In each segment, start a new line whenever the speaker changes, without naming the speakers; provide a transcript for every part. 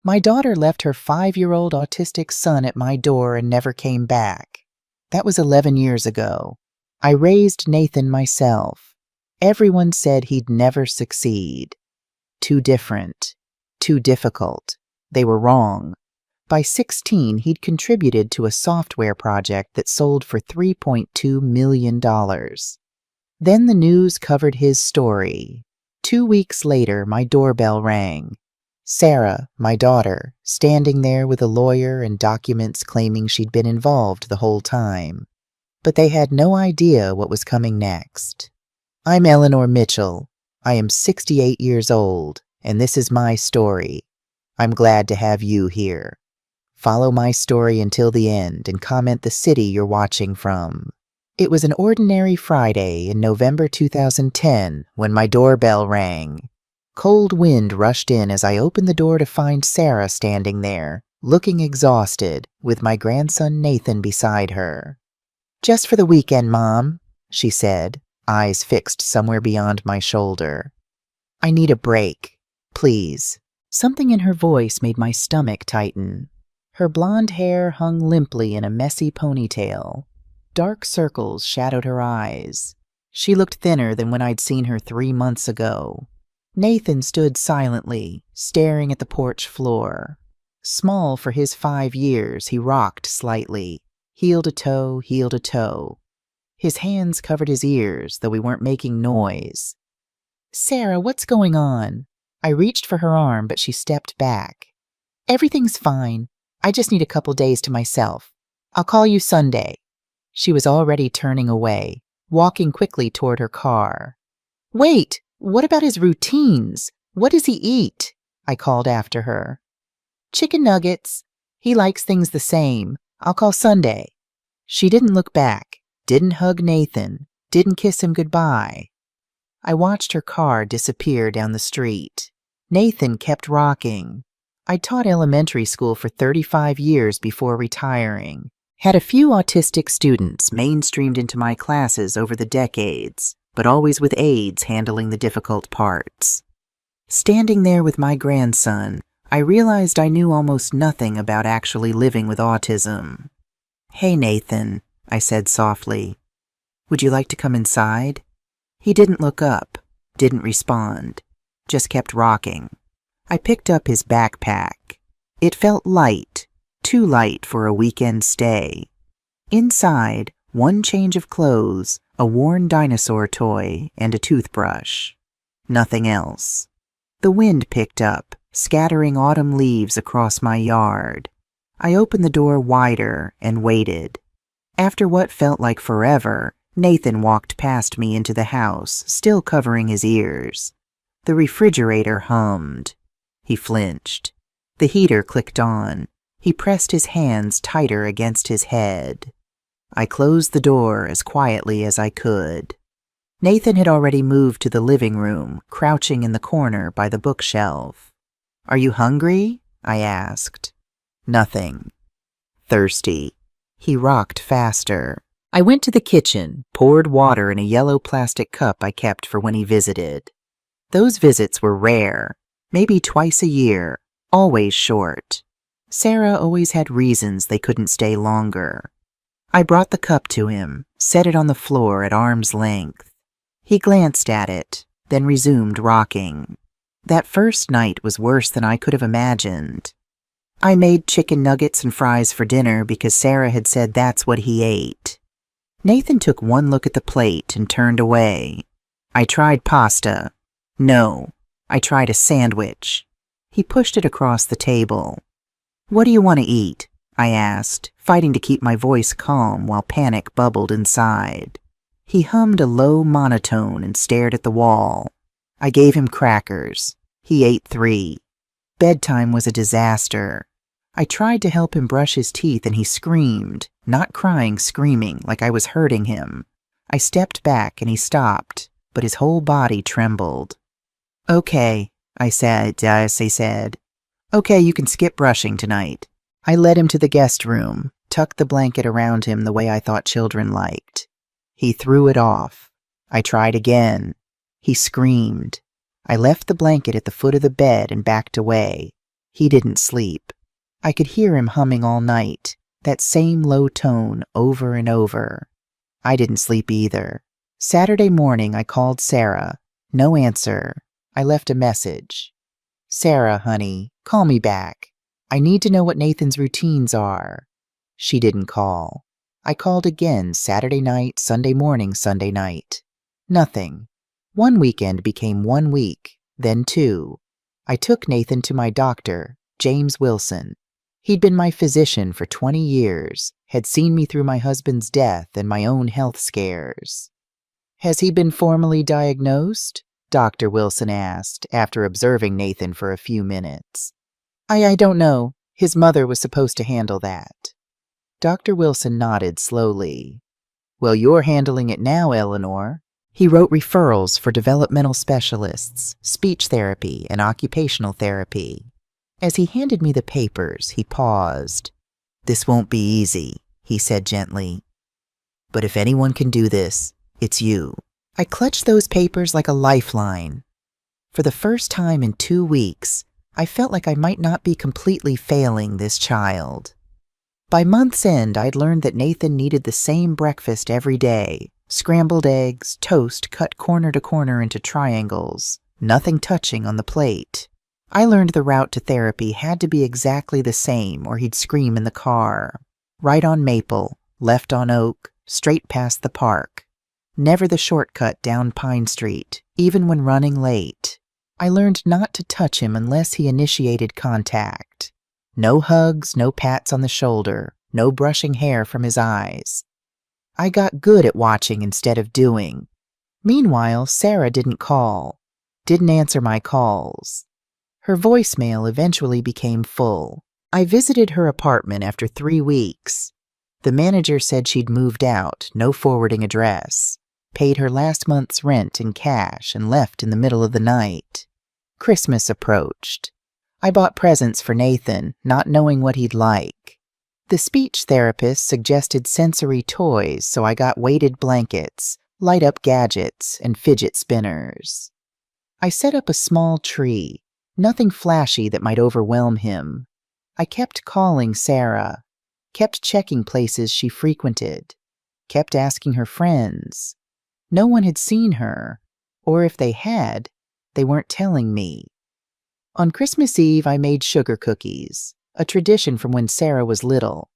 My daughter left her 5-year-old autistic son at my door and never came back. That was 11 years ago. I raised Nathan myself. Everyone said he'd never succeed. Too different. Too difficult. They were wrong. By 16, he'd contributed to a software project that sold for $3.2 million. Then the news covered his story. 2 weeks later, my doorbell rang. Sarah, my daughter, standing there with a lawyer and documents claiming she'd been involved the whole time. But they had no idea what was coming next. I'm Eleanor Mitchell. I am 68 years old, and this is my story. I'm glad to have you here. Follow my story until the end and comment the city you're watching from. It was an ordinary Friday in November 2010 when my doorbell rang. Cold wind rushed in as I opened the door to find Sarah standing there, looking exhausted, with my grandson Nathan beside her. "Just for the weekend, Mom," she said, eyes fixed somewhere beyond my shoulder. "I need a break. Please." Something in her voice made my stomach tighten. Her blonde hair hung limply in a messy ponytail. Dark circles shadowed her eyes. She looked thinner than when I'd seen her 3 months ago. Nathan stood silently, staring at the porch floor. Small for his 5 years, he rocked slightly, heel to toe, heel to toe. His hands covered his ears, though we weren't making noise. "Sarah, what's going on?" I reached for her arm, but she stepped back. "Everything's fine. I just need a couple days to myself. I'll call you Sunday." She was already turning away, walking quickly toward her car. "Wait! What about his routines? What does he eat?" I called after her. "Chicken nuggets. He likes things the same. I'll call Sunday." She didn't look back, didn't hug Nathan, didn't kiss him goodbye. I watched her car disappear down the street. Nathan kept rocking. I taught elementary school for 35 years before retiring. Had a few autistic students mainstreamed into my classes over the decades, but always with aides handling the difficult parts. Standing there with my grandson, I realized I knew almost nothing about actually living with autism. "Hey, Nathan," I said softly. "Would you like to come inside?" He didn't look up, didn't respond, just kept rocking. I picked up his backpack. It felt light, too light for a weekend stay. Inside, one change of clothes, a worn dinosaur toy, and a toothbrush. Nothing else. The wind picked up, scattering autumn leaves across my yard. I opened the door wider and waited. After what felt like forever, Nathan walked past me into the house, still covering his ears. The refrigerator hummed. He flinched. The heater clicked on. He pressed his hands tighter against his head. I closed the door as quietly as I could. Nathan had already moved to the living room, crouching in the corner by the bookshelf. "Are you hungry?" I asked. "Nothing." "Thirsty." He rocked faster. I went to the kitchen, poured water in a yellow plastic cup I kept for when he visited. Those visits were rare, maybe twice a year, always short. Sarah always had reasons they couldn't stay longer. I brought the cup to him, set it on the floor at arm's length. He glanced at it, then resumed rocking. That first night was worse than I could have imagined. I made chicken nuggets and fries for dinner because Sarah had said that's what he ate. Nathan took one look at the plate and turned away. I tried pasta. No, I tried a sandwich. He pushed it across the table. "What do you want to eat?" I asked, fighting to keep my voice calm while panic bubbled inside. He hummed a low monotone and stared at the wall. I gave him crackers. He ate 3. Bedtime was a disaster. I tried to help him brush his teeth and he screamed, not crying, screaming, like I was hurting him. I stepped back and he stopped, but his whole body trembled. "Okay," I said. "Okay, you can skip brushing tonight." I led him to the guest room, tucked the blanket around him the way I thought children liked. He threw it off. I tried again. He screamed. I left the blanket at the foot of the bed and backed away. He didn't sleep. I could hear him humming all night, that same low tone over and over. I didn't sleep either. Saturday morning, I called Sarah. No answer. I left a message. Sarah, honey, call me back. I need to know what Nathan's routines are. She didn't call. I called again Saturday night, Sunday morning, Sunday night. Nothing. One weekend became 1 week, then 2. I took Nathan to my doctor, James Wilson. He'd been my physician for 20 years, had seen me through my husband's death and my own health scares. Has he been formally diagnosed? Dr. Wilson asked, after observing Nathan for a few minutes. I don't know. His mother was supposed to handle that. Dr. Wilson nodded slowly. Well, you're handling it now, Eleanor. He wrote referrals for developmental specialists, speech therapy, and occupational therapy. As he handed me the papers, he paused. This won't be easy, he said gently. But if anyone can do this, it's you. I clutched those papers like a lifeline. For the first time in 2 weeks, I felt like I might not be completely failing this child. By month's end, I'd learned that Nathan needed the same breakfast every day. Scrambled eggs, toast cut corner to corner into triangles, nothing touching on the plate. I learned the route to therapy had to be exactly the same or he'd scream in the car. Right on Maple, left on Oak, straight past the park. Never the shortcut down Pine Street, even when running late. I learned not to touch him unless he initiated contact. No hugs, no pats on the shoulder, no brushing hair from his eyes. I got good at watching instead of doing. Meanwhile, Sarah didn't call, didn't answer my calls. Her voicemail eventually became full. I visited her apartment after 3 weeks. The manager said she'd moved out, no forwarding address. Paid her last month's rent in cash and left in the middle of the night. Christmas approached. I bought presents for Nathan, not knowing what he'd like. The speech therapist suggested sensory toys, so I got weighted blankets, light-up gadgets, and fidget spinners. I set up a small tree, nothing flashy that might overwhelm him. I kept calling Sarah, kept checking places she frequented, kept asking her friends. No one had seen her, or if they had, they weren't telling me. On Christmas Eve, I made sugar cookies, a tradition from when Sarah was little.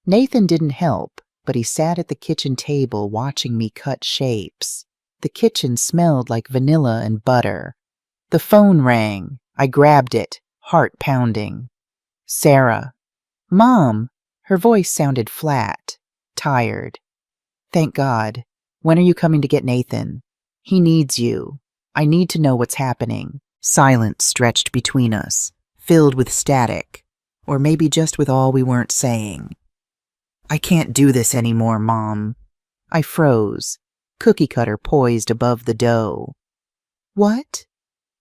Nathan didn't help, but he sat at the kitchen table watching me cut shapes. The kitchen smelled like vanilla and butter. The phone rang. I grabbed it, heart pounding. Sarah. Mom! Her voice sounded flat, tired. Thank God. When are you coming to get Nathan? He needs you. I need to know what's happening. Silence stretched between us, filled with static, or maybe just with all we weren't saying. I can't do this anymore, Mom. I froze, cookie cutter poised above the dough. What?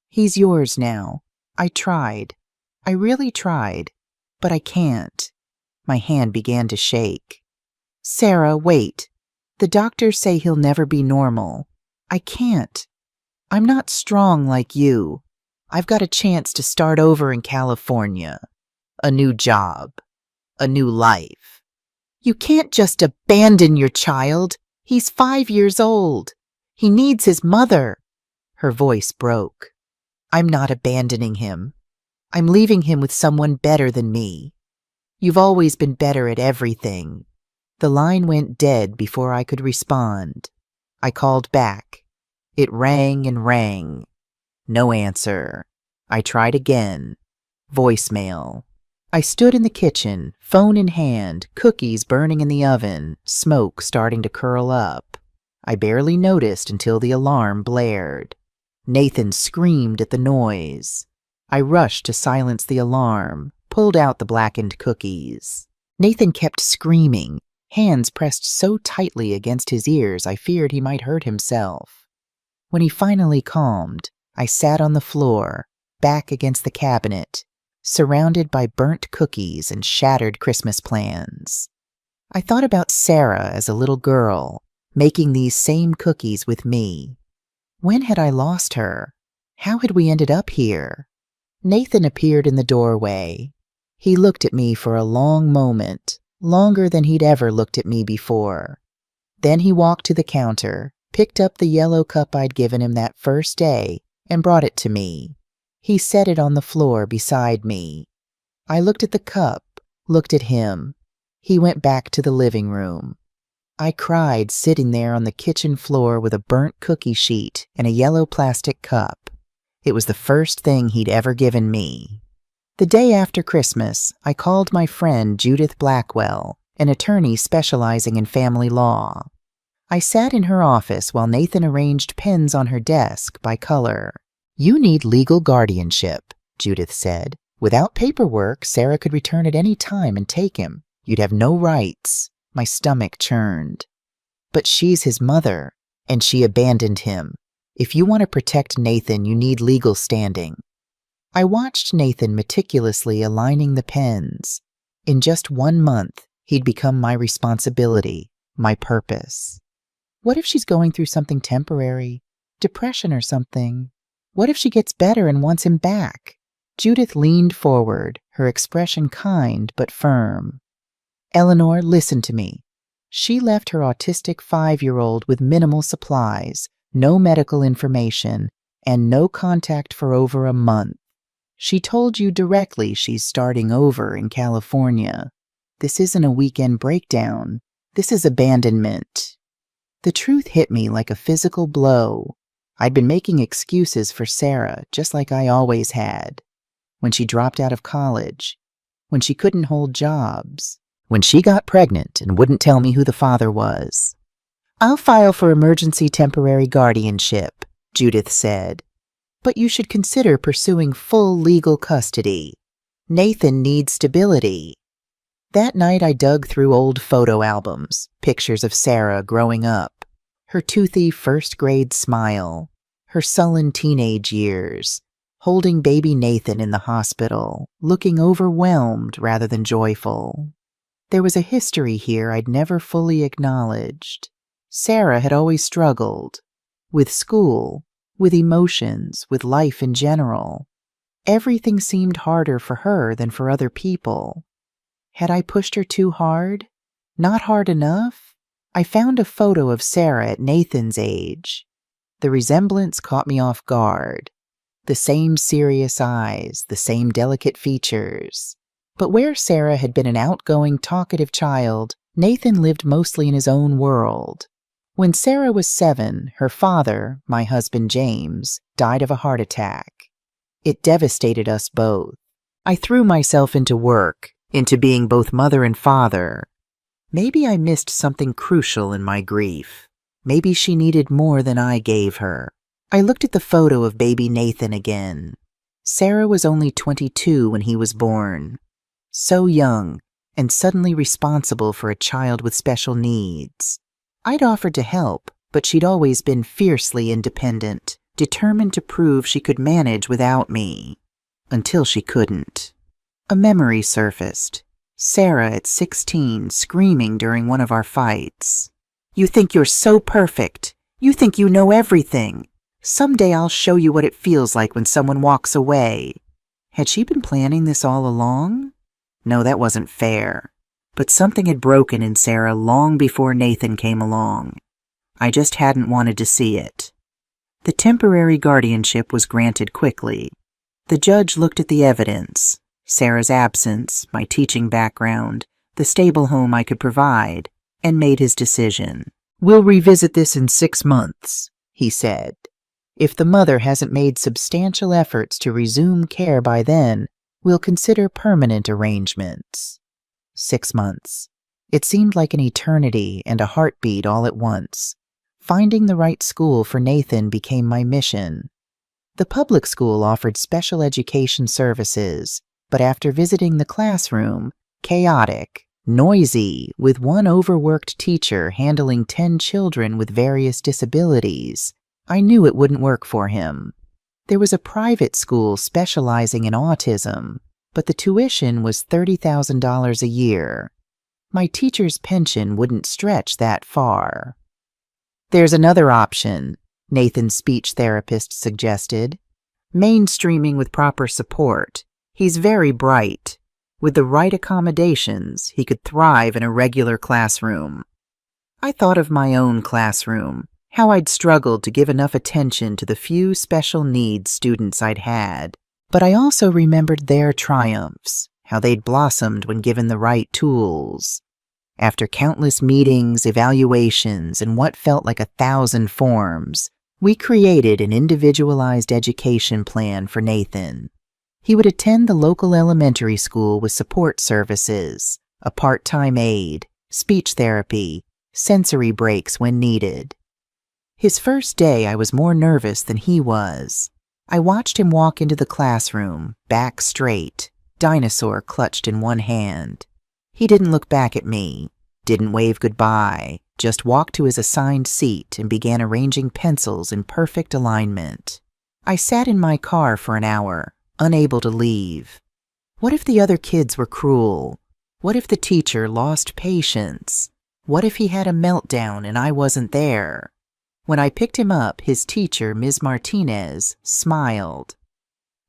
He's yours now. I tried. I really tried, but I can't. My hand began to shake. Sarah, wait. The doctors say he'll never be normal. I can't. I'm not strong like you. I've got a chance to start over in California. A new job. A new life. You can't just abandon your child. He's 5 years old. He needs his mother. Her voice broke. I'm not abandoning him. I'm leaving him with someone better than me. You've always been better at everything. The line went dead before I could respond. I called back. It rang and rang. No answer. I tried again. Voicemail. I stood in the kitchen, phone in hand, cookies burning in the oven, smoke starting to curl up. I barely noticed until the alarm blared. Nathan screamed at the noise. I rushed to silence the alarm, pulled out the blackened cookies. Nathan kept screaming, hands pressed so tightly against his ears I feared he might hurt himself. When he finally calmed, I sat on the floor, back against the cabinet, surrounded by burnt cookies and shattered Christmas plans. I thought about Sarah as a little girl, making these same cookies with me. When had I lost her? How had we ended up here? Nathan appeared in the doorway. He looked at me for a long moment, longer than he'd ever looked at me before. Then he walked to the counter, picked up the yellow cup I'd given him that first day, and brought it to me. He set it on the floor beside me. I looked at the cup, looked at him. He went back to the living room. I cried sitting there on the kitchen floor with a burnt cookie sheet and a yellow plastic cup. It was the first thing he'd ever given me. The day after Christmas, I called my friend Judith Blackwell, an attorney specializing in family law. I sat in her office while Nathan arranged pens on her desk by color. "You need legal guardianship," Judith said. "Without paperwork, Sarah could return at any time and take him. You'd have no rights." My stomach churned. "But she's his mother, and she abandoned him. If you want to protect Nathan, you need legal standing." I watched Nathan meticulously aligning the pens. In just 1 month, he'd become my responsibility, my purpose. What if she's going through something temporary? Depression or something? What if she gets better and wants him back? Judith leaned forward, her expression kind but firm. "Eleanor, listen to me. She left her autistic 5-year-old with minimal supplies, no medical information, and no contact for over a month. She told you directly she's starting over in California. This isn't a weekend breakdown. This is abandonment." The truth hit me like a physical blow. I'd been making excuses for Sarah, just like I always had. When she dropped out of college, when she couldn't hold jobs, when she got pregnant and wouldn't tell me who the father was. "I'll file for emergency temporary guardianship," Judith said. "But you should consider pursuing full legal custody. Nathan needs stability." That night I dug through old photo albums, pictures of Sarah growing up, her toothy first-grade smile, her sullen teenage years, holding baby Nathan in the hospital, looking overwhelmed rather than joyful. There was a history here I'd never fully acknowledged. Sarah had always struggled with school, with emotions, with life in general. Everything seemed harder for her than for other people. Had I pushed her too hard? Not hard enough? I found a photo of Sarah at Nathan's age. The resemblance caught me off guard. The same serious eyes, the same delicate features. But where Sarah had been an outgoing, talkative child, Nathan lived mostly in his own world. When Sarah was 7, her father, my husband James, died of a heart attack. It devastated us both. I threw myself into work, into being both mother and father. Maybe I missed something crucial in my grief. Maybe she needed more than I gave her. I looked at the photo of baby Nathan again. Sarah was only 22 when he was born. So young, and suddenly responsible for a child with special needs. I'd offered to help, but she'd always been fiercely independent, determined to prove she could manage without me. Until she couldn't. A memory surfaced. Sarah at 16 screaming during one of our fights. "You think you're so perfect. You think you know everything. Someday I'll show you what it feels like when someone walks away." Had she been planning this all along? No, that wasn't fair. But something had broken in Sarah long before Nathan came along. I just hadn't wanted to see it. The temporary guardianship was granted quickly. The judge looked at the evidence. Sarah's absence, my teaching background, the stable home I could provide, and made his decision. "We'll revisit this in 6 months, he said. "If the mother hasn't made substantial efforts to resume care by then, we'll consider permanent arrangements." 6 months. It seemed like an eternity and a heartbeat all at once. Finding the right school for Nathan became my mission. The public school offered special education services, but after visiting the classroom, chaotic, noisy, with one overworked teacher handling 10 children with various disabilities, I knew it wouldn't work for him. There was a private school specializing in autism, but the tuition was $30,000 a year. My teacher's pension wouldn't stretch that far. "There's another option," Nathan's speech therapist suggested. Mainstreaming with proper support. He's very bright. With the right accommodations, he could thrive in a regular classroom. I thought of my own classroom, how I'd struggled to give enough attention to the few special needs students I'd had. But I also remembered their triumphs, how they'd blossomed when given the right tools. After countless meetings, evaluations, and what felt like 1,000 forms, we created an individualized education plan for Nathan. He would attend the local elementary school with support services, a part-time aide, speech therapy, sensory breaks when needed. His first day, I was more nervous than he was. I watched him walk into the classroom, back straight, dinosaur clutched in one hand. He didn't look back at me, didn't wave goodbye, just walked to his assigned seat and began arranging pencils in perfect alignment. I sat in my car for an hour, unable to leave. What if the other kids were cruel? What if the teacher lost patience? What if he had a meltdown and I wasn't there? When I picked him up, his teacher, Ms. Martinez, smiled.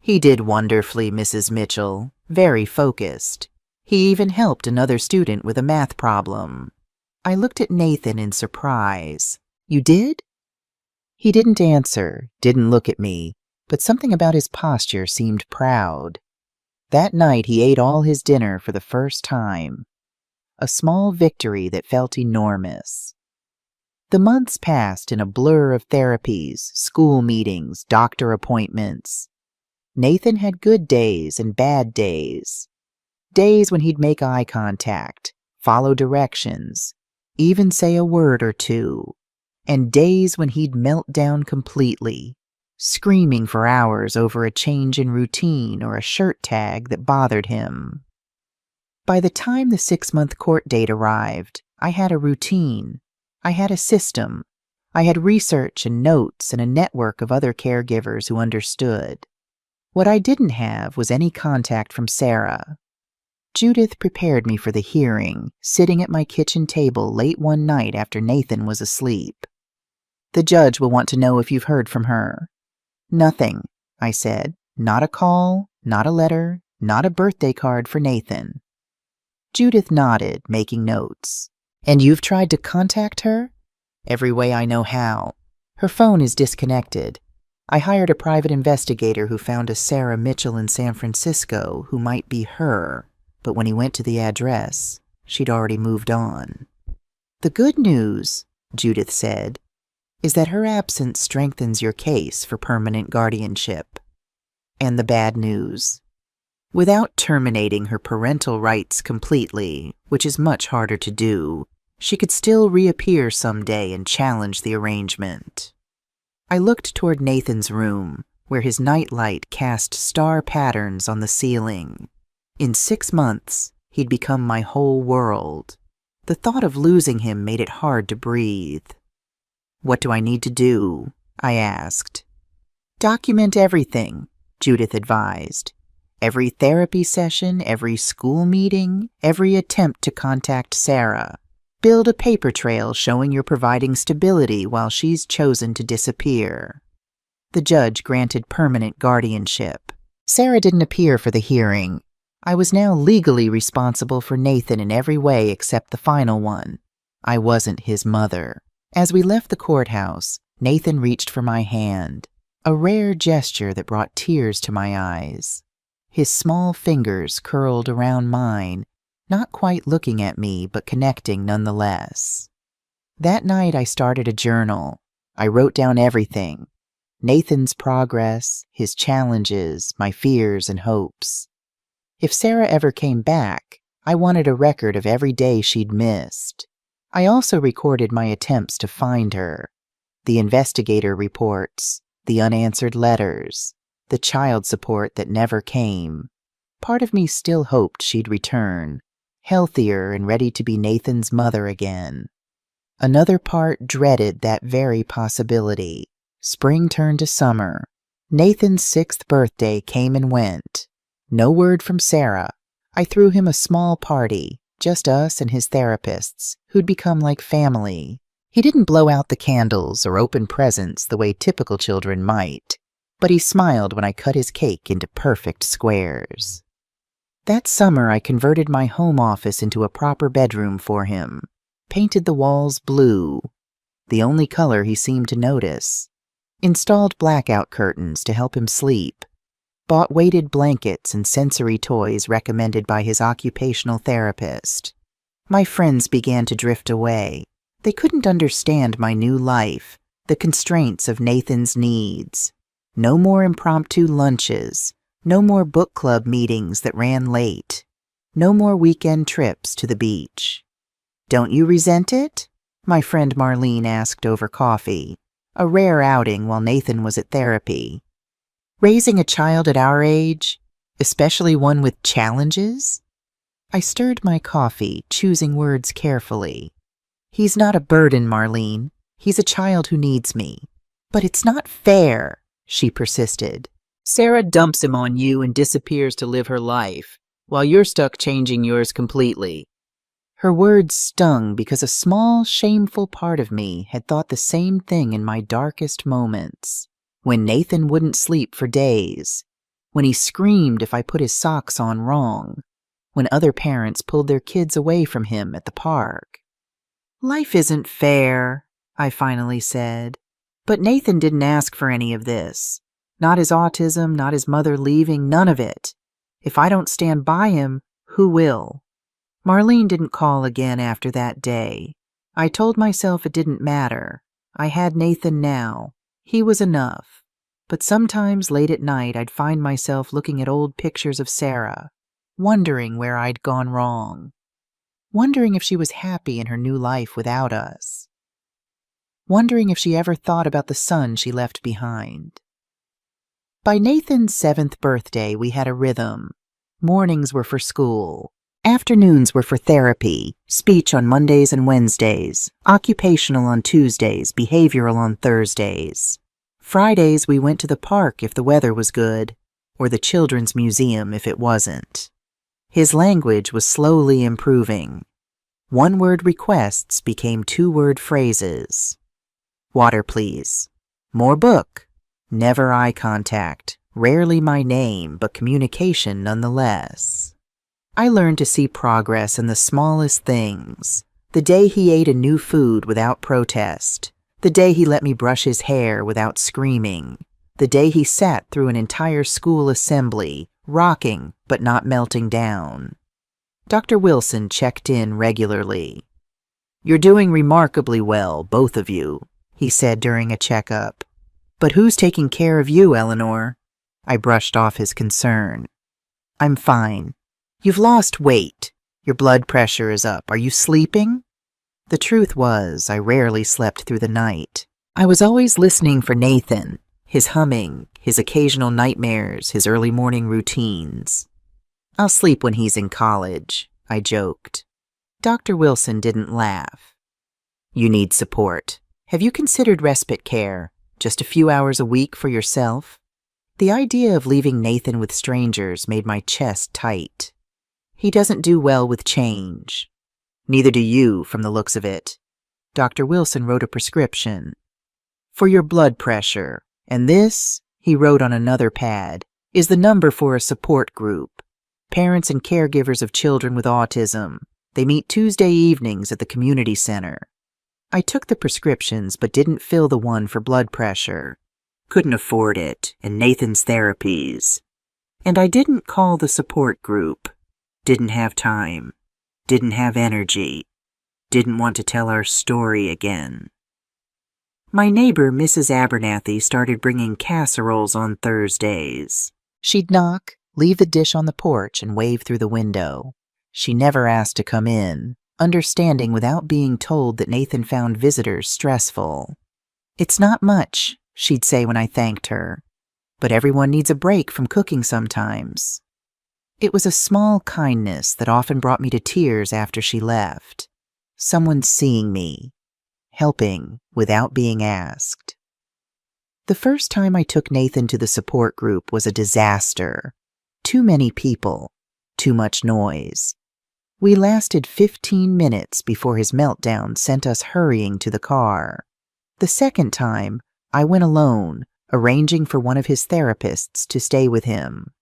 He did wonderfully, Mrs. Mitchell, very focused. He even helped another student with a math problem. I looked at Nathan in surprise. You did? He didn't answer, didn't look at me, but something about his posture seemed proud. That night he ate all his dinner for the first time. A small victory that felt enormous. The months passed in a blur of therapies, school meetings, doctor appointments. Nathan had good days and bad days. Days when he'd make eye contact, follow directions, even say a word or two. And days when he'd melt down completely, screaming for hours over a change in routine or a shirt tag that bothered him. By the time the 6-month court date arrived, I had a routine. I had a system. I had research and notes and a network of other caregivers who understood. What I didn't have was any contact from Sarah. Judith prepared me for the hearing, sitting at my kitchen table late one night after Nathan was asleep. The judge will want to know if you've heard from her. Nothing, I said. Not a call, not a letter, not a birthday card for Nathan. Judith nodded, making notes. And you've tried to contact her? Every way I know how. Her phone is disconnected. I hired a private investigator who found a Sarah Mitchell in San Francisco who might be her, but when he went to the address, she'd already moved on. The good news, Judith said, is that her absence strengthens your case for permanent guardianship. And the bad news. Without terminating her parental rights completely, which is much harder to do, she could still reappear someday and challenge the arrangement. I looked toward Nathan's room, where his nightlight cast star patterns on the ceiling. In 6 months, he'd become my whole world. The thought of losing him made it hard to breathe. What do I need to do? I asked. Document everything, Judith advised. Every therapy session, every school meeting, every attempt to contact Sarah. Build a paper trail showing you're providing stability while she's chosen to disappear. The judge granted permanent guardianship. Sarah didn't appear for the hearing. I was now legally responsible for Nathan in every way except the final one. I wasn't his mother. As we left the courthouse, Nathan reached for my hand, a rare gesture that brought tears to my eyes. His small fingers curled around mine, not quite looking at me, but connecting nonetheless. That night I started a journal. I wrote down everything. Nathan's progress, his challenges, my fears and hopes. If Sarah ever came back, I wanted a record of every day she'd missed. I also recorded my attempts to find her. The investigator reports, the unanswered letters, the child support that never came. Part of me still hoped she'd return, healthier and ready to be Nathan's mother again. Another part dreaded that very possibility. Spring turned to summer. Nathan's 6th birthday came and went. No word from Sarah. I threw him a small party, just us and his therapists, who'd become like family. He didn't blow out the candles or open presents the way typical children might. but he smiled when I cut his cake into perfect squares. That summer, I converted my home office into a proper bedroom for him, painted the walls blue, the only color he seemed to notice, installed blackout curtains to help him sleep, bought weighted blankets and sensory toys recommended by his occupational therapist. My friends began to drift away. They couldn't understand my new life, the constraints of Nathan's needs. No more impromptu lunches, no more book club meetings that ran late, no more weekend trips to the beach. "Don't you resent it?" my friend Marlene asked over coffee, a rare outing while Nathan was at therapy. "Raising a child at our age, especially one with challenges?" I stirred my coffee, choosing words carefully. "He's not a burden, Marlene. He's a child who needs me." "But it's not fair," she persisted. "Sarah dumps him on you and disappears to live her life, while you're stuck changing yours completely." Her words stung because a small, shameful part of me had thought the same thing in my darkest moments. When Nathan wouldn't sleep for days, when he screamed if I put his socks on wrong, when other parents pulled their kids away from him at the park. "Life isn't fair," I finally said. "But Nathan didn't ask for any of this. Not his autism, not his mother leaving, none of it. If I don't stand by him, who will?" Marlene didn't call again after that day. I told myself it didn't matter. I had Nathan now. He was enough. But sometimes late at night I'd find myself looking at old pictures of Sarah, wondering where I'd gone wrong, wondering if she was happy in her new life without us, wondering if she ever thought about the son she left behind. By Nathan's 7th birthday, we had a rhythm. Mornings were for school. Afternoons were for therapy, speech on Mondays and Wednesdays, occupational on Tuesdays, behavioral on Thursdays. Fridays we went to the park if the weather was good, or the children's museum if it wasn't. His language was slowly improving. One-word requests became two-word phrases. "Water, please." "More book." Never eye contact, rarely my name, but communication nonetheless. I learned to see progress in the smallest things. The day he ate a new food without protest. The day he let me brush his hair without screaming. The day he sat through an entire school assembly, rocking but not melting down. Dr. Wilson checked in regularly. "You're doing remarkably well, both of you," he said during a checkup. "But who's taking care of you, Eleanor?" I brushed off his concern. "I'm fine." "You've lost weight. Your blood pressure is up. Are you sleeping?" The truth was, I rarely slept through the night. I was always listening for Nathan, his humming, his occasional nightmares, his early morning routines. "I'll sleep when he's in college," I joked. Dr. Wilson didn't laugh. "You need support. Have you considered respite care? Just a few hours a week for yourself?" The idea of leaving Nathan with strangers made my chest tight. "He doesn't do well with change." "Neither do you, from the looks of it." Dr. Wilson wrote a prescription. "For your blood pressure. And this," he wrote on another pad, "is the number for a support group. Parents and caregivers of children with autism. They meet Tuesday evenings at the community center." I took the prescriptions but didn't fill the one for blood pressure. Couldn't afford it, and Nathan's therapies. And I didn't call the support group. Didn't have time. Didn't have energy. Didn't want to tell our story again. My neighbor, Mrs. Abernathy, started bringing casseroles on Thursdays. She'd knock, leave the dish on the porch, and wave through the window. She never asked to come in, understanding without being told that Nathan found visitors stressful. "It's not much," she'd say when I thanked her, "but everyone needs a break from cooking sometimes." It was a small kindness that often brought me to tears after she left. Someone seeing me, helping without being asked. The first time I took Nathan to the support group was a disaster. Too many people, too much noise. We lasted 15 minutes before his meltdown sent us hurrying to the car. The second time, I went alone, arranging for one of his therapists to stay with him.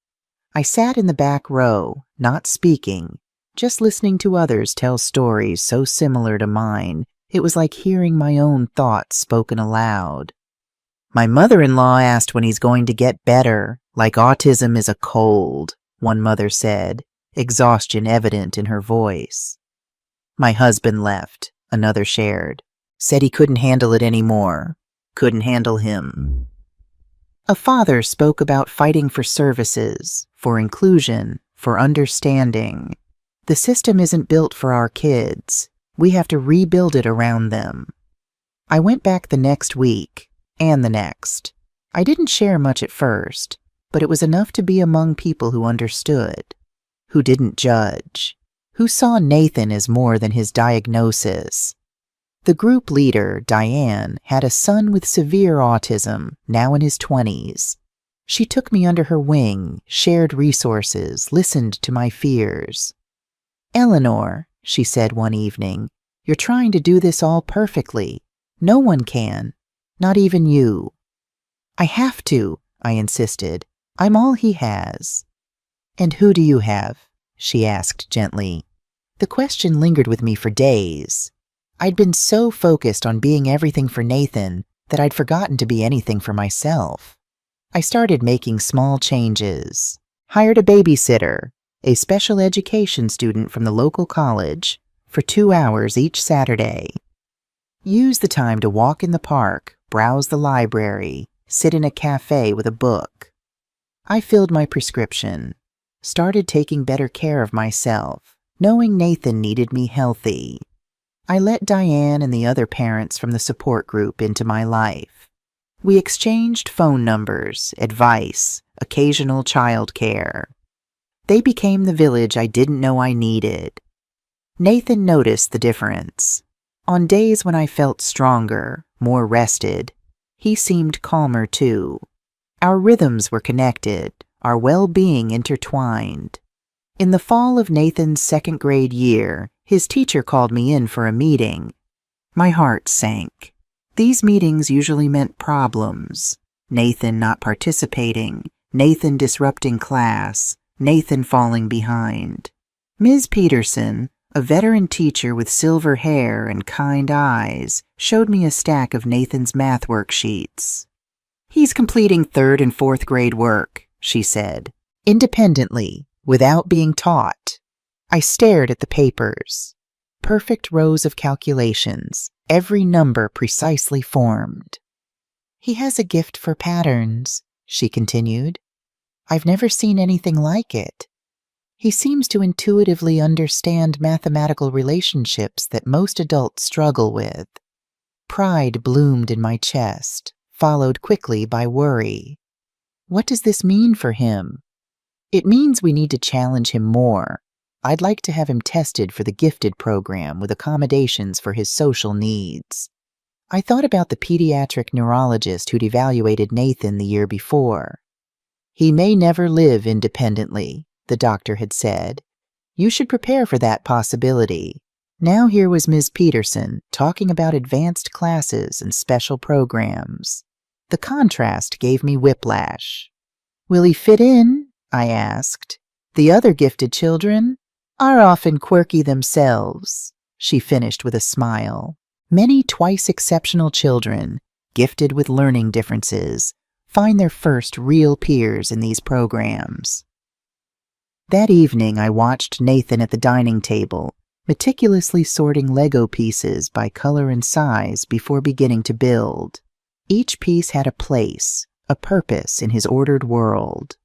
I sat in the back row, not speaking, just listening to others tell stories so similar to mine. It was like hearing my own thoughts spoken aloud. My mother-in-law asked when he's going to get better, like autism is a cold, one mother said, exhaustion evident in her voice. My husband left, another shared. Said he couldn't handle it anymore. Couldn't handle him. A father spoke about fighting for services, for inclusion, for understanding. The system isn't built for our kids. We have to rebuild it around them. I went back the next week, and the next. I didn't share much at first, but it was enough to be among people who understood, who didn't judge, who saw Nathan as more than his diagnosis. The group leader, Diane, had a son with severe autism, now in his 20s. She took me under her wing, shared resources, listened to my fears. "Eleanor," she said one evening, "you're trying to do this all perfectly. No one can, not even you." "I have to," I insisted. "I'm all he has." "And who do you have?" she asked gently. The question lingered with me for days. I'd been so focused on being everything for Nathan that I'd forgotten to be anything for myself. I started making small changes. Hired a babysitter, a special education student from the local college, for 2 hours each Saturday. Use the time to walk in the park, browse the library, sit in a cafe with a book. I filled my prescription, started taking better care of myself, knowing Nathan needed me healthy. I let Diane and the other parents from the support group into my life. We exchanged phone numbers, advice, occasional childcare. They became the village I didn't know I needed. Nathan noticed the difference. On days when I felt stronger, more rested, he seemed calmer too. Our rhythms were connected, our well-being intertwined. In the fall of Nathan's second grade year, his teacher called me in for a meeting. My heart sank. These meetings usually meant problems. Nathan not participating, Nathan disrupting class, Nathan falling behind. Ms. Peterson, a veteran teacher with silver hair and kind eyes, showed me a stack of Nathan's math worksheets. "He's completing 3rd and 4th grade work," she said, "independently, without being taught." I stared at the papers. Perfect rows of calculations, every number precisely formed. "He has a gift for patterns," she continued. "I've never seen anything like it. He seems to intuitively understand mathematical relationships that most adults struggle with." Pride bloomed in my chest, followed quickly by worry. What does this mean for him? It means we need to challenge him more. I'd like to have him tested for the gifted program with accommodations for his social needs. I thought about the pediatric neurologist who'd evaluated Nathan the year before. "He may never live independently," the doctor had said. "You should prepare for that possibility." Now here was Ms. Peterson talking about advanced classes and special programs. The contrast gave me whiplash. "Will he fit in?" I asked. "The other gifted children are often quirky themselves," she finished with a smile. "Many twice exceptional children, gifted with learning differences, find their first real peers in these programs." That evening I watched Nathan at the dining table, meticulously sorting Lego pieces by color and size before beginning to build. Each piece had a place, a purpose in his ordered world.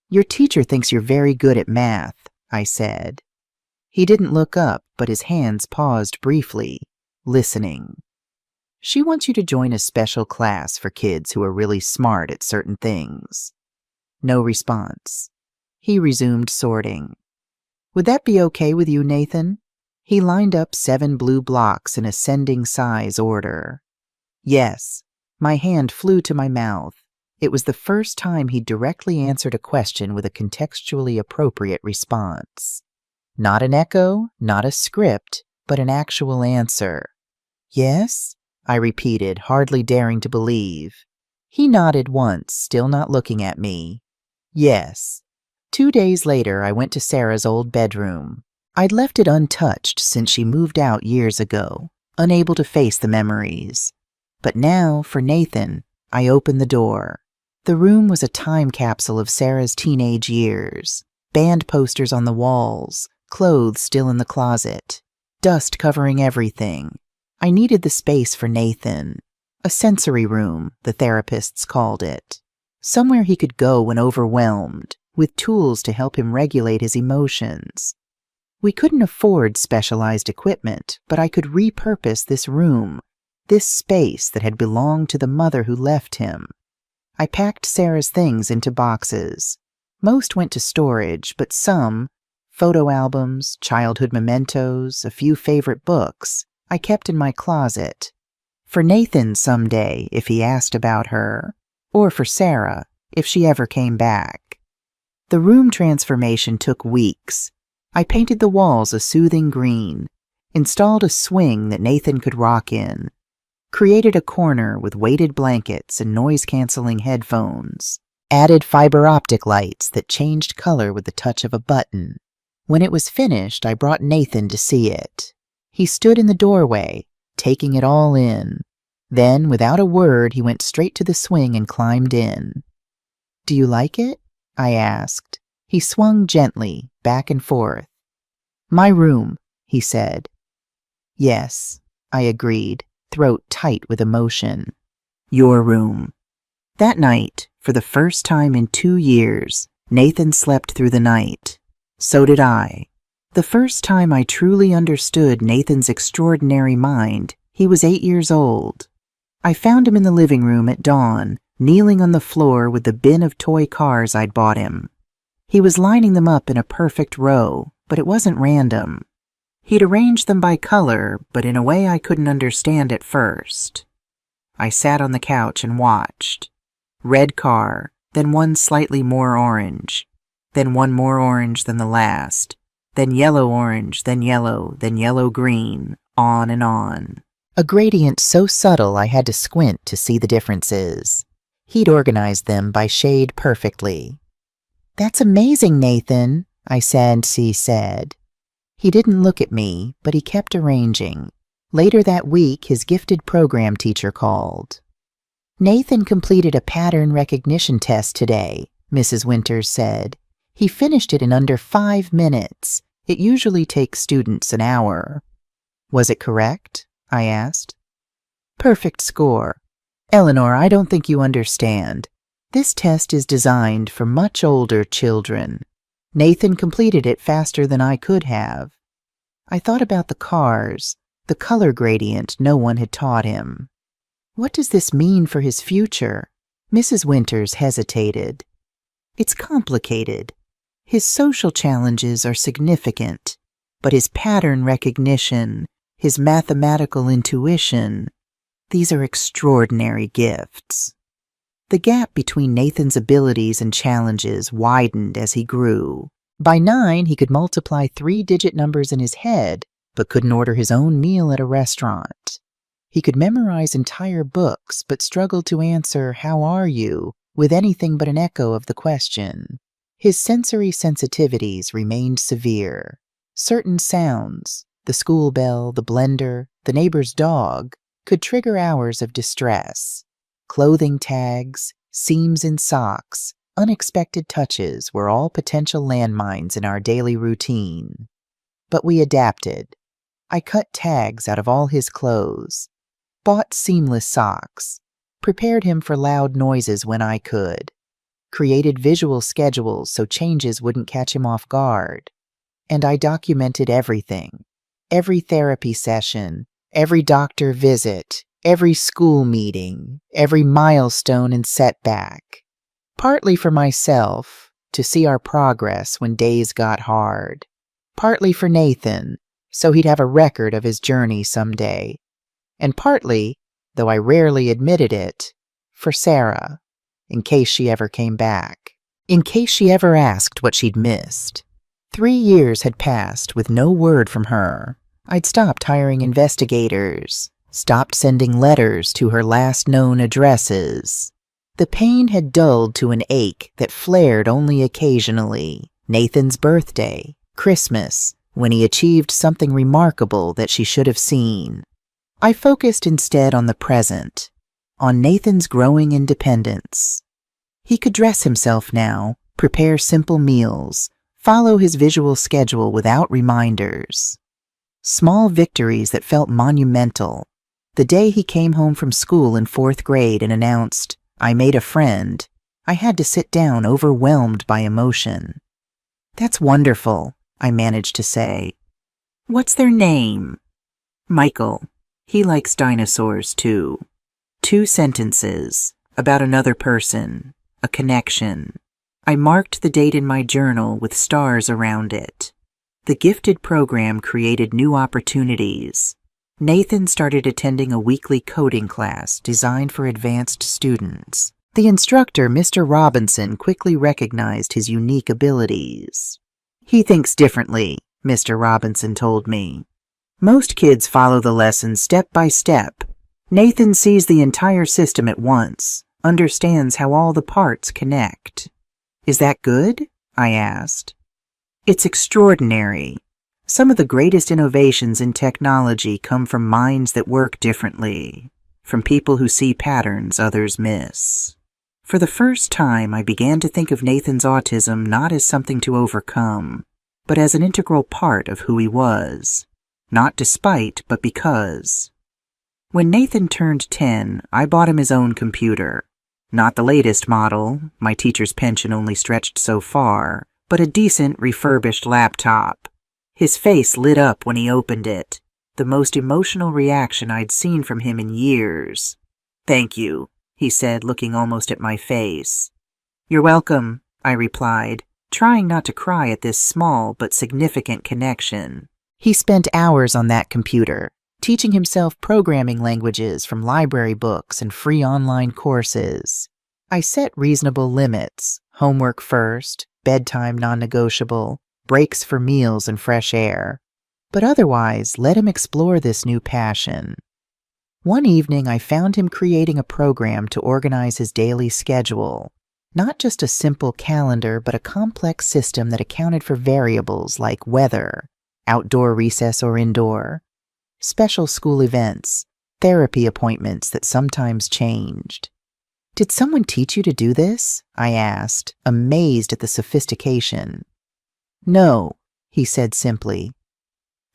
"Your teacher thinks you're very good at math," I said. He didn't look up, but his hands paused briefly, listening. "She wants you to join a special class for kids who are really smart at certain things." No response. He resumed sorting. "Would that be okay with you, Nathan?" He lined up 7 blue blocks in ascending size order. "Yes." My hand flew to my mouth. It was the first time he directly answered a question with a contextually appropriate response. Not an echo, not a script, but an actual answer. "Yes?" I repeated, hardly daring to believe. He nodded once, still not looking at me. Yes. 2 days later, I went to Sarah's old bedroom. I'd left it untouched since she moved out years ago, unable to face the memories. But now, for Nathan, I opened the door. The room was a time capsule of Sarah's teenage years. Band posters on the walls, clothes still in the closet, dust covering everything. I needed the space for Nathan. A sensory room, the therapists called it. Somewhere he could go when overwhelmed, with tools to help him regulate his emotions. We couldn't afford specialized equipment, but I could repurpose this room, this space that had belonged to the mother who left him. I packed Sarah's things into boxes. Most went to storage, but some, photo albums, childhood mementos, a few favorite books, I kept in my closet. For Nathan someday, if he asked about her, or for Sarah, if she ever came back. The room transformation took weeks. I painted the walls a soothing green, installed a swing that Nathan could rock in, created a corner with weighted blankets and noise-canceling headphones, added fiber optic lights that changed color with the touch of a button. When it was finished, I brought Nathan to see it. He stood in the doorway, taking it all in. Then, without a word, he went straight to the swing and climbed in. "Do you like it?" I asked. He swung gently, back and forth. "My room," he said. "Yes," I agreed, throat tight with emotion. "Your room." That night, for the first time in 2 years, Nathan slept through the night. So did I. The first time I truly understood Nathan's extraordinary mind, he was 8 years old. I found him in the living room at dawn, kneeling on the floor with the bin of toy cars I'd bought him. He was lining them up in a perfect row, but it wasn't random. He'd arranged them by color, but in a way I couldn't understand at first. I sat on the couch and watched. Red car, then one slightly more orange, then one more orange than the last, then yellow-orange, then yellow-green, on and on. A gradient so subtle I had to squint to see the differences. He'd organized them by shade perfectly. "That's amazing, Nathan," I said. He didn't look at me, but he kept arranging. Later that week, his gifted program teacher called. "Nathan completed a pattern recognition test today," Mrs. Winters said. "He finished it in under 5 minutes. It usually takes students an hour." "Was it correct?" I asked. "Perfect score. Eleanor, I don't think you understand. This test is designed for much older children. Nathan completed it faster than I could have." I thought about the cars, the color gradient no one had taught him. What does this mean for his future? Mrs. Winters hesitated. "It's complicated. His social challenges are significant, but his pattern recognition, his mathematical intuition, these are extraordinary gifts." The gap between Nathan's abilities and challenges widened as he grew. By 9, he could multiply 3-digit numbers in his head, but couldn't order his own meal at a restaurant. He could memorize entire books, but struggled to answer, "How are you?" with anything but an echo of the question. His sensory sensitivities remained severe. Certain sounds, the school bell, the blender, the neighbor's dog, could trigger hours of distress. Clothing tags, seams in socks, unexpected touches were all potential landmines in our daily routine. But we adapted. I cut tags out of all his clothes, bought seamless socks, prepared him for loud noises when I could, created visual schedules so changes wouldn't catch him off guard, and I documented everything. Every therapy session, every doctor visit, every school meeting, every milestone and setback. Partly for myself, to see our progress when days got hard. Partly for Nathan, so he'd have a record of his journey someday. And partly, though I rarely admitted it, for Sarah, in case she ever came back. In case she ever asked what she'd missed. 3 years had passed with no word from her. I'd stopped hiring investigators, stopped sending letters to her last known addresses. The pain had dulled to an ache that flared only occasionally. Nathan's birthday, Christmas, when he achieved something remarkable that she should have seen. I focused instead on the present, on Nathan's growing independence. He could dress himself now, prepare simple meals, follow his visual schedule without reminders. Small victories that felt monumental. The day he came home from school in 4th grade and announced, "I made a friend," I had to sit down overwhelmed by emotion. "That's wonderful," I managed to say. "What's their name?" "Michael. He likes dinosaurs too." 2 sentences about another person, a connection. I marked the date in my journal with stars around it. The gifted program created new opportunities. Nathan started attending a weekly coding class designed for advanced students. The instructor, Mr. Robinson, quickly recognized his unique abilities. "He thinks differently," Mr. Robinson told me. "Most kids follow the lessons step by step. Nathan sees the entire system at once, understands how all the parts connect." "Is that good?" I asked. "It's extraordinary. Some of the greatest innovations in technology come from minds that work differently, from people who see patterns others miss." For the first time, I began to think of Nathan's autism not as something to overcome, but as an integral part of who he was. Not despite, but because. When Nathan turned 10, I bought him his own computer. Not the latest model, my teacher's pension only stretched so far, but a decent refurbished laptop. His face lit up when he opened it, the most emotional reaction I'd seen from him in years. "Thank you," he said, looking almost at my face. "You're welcome," I replied, trying not to cry at this small but significant connection. He spent hours on that computer, teaching himself programming languages from library books and free online courses. I set reasonable limits: homework first, bedtime non-negotiable, breaks for meals and fresh air. But otherwise, let him explore this new passion. One evening, I found him creating a program to organize his daily schedule. Not just a simple calendar, but a complex system that accounted for variables like weather, outdoor recess or indoor, special school events, therapy appointments that sometimes changed. "Did someone teach you to do this?" I asked, amazed at the sophistication. "No," he said simply.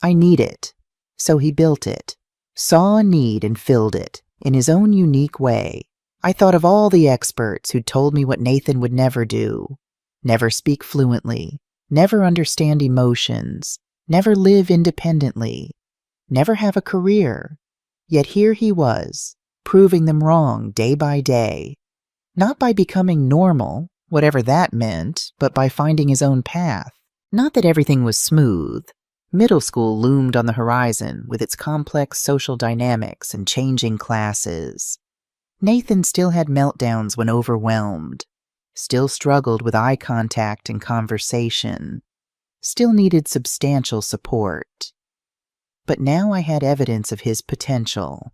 "I need it." So he built it, saw a need and filled it, in his own unique way. I thought of all the experts who'd told me what Nathan would never do: never speak fluently, never understand emotions, never live independently, never have a career. Yet here he was, proving them wrong day by day. Not by becoming normal, whatever that meant, but by finding his own path. Not that everything was smooth. Middle school loomed on the horizon with its complex social dynamics and changing classes. Nathan still had meltdowns when overwhelmed, still struggled with eye contact and conversation, still needed substantial support. But now I had evidence of his potential.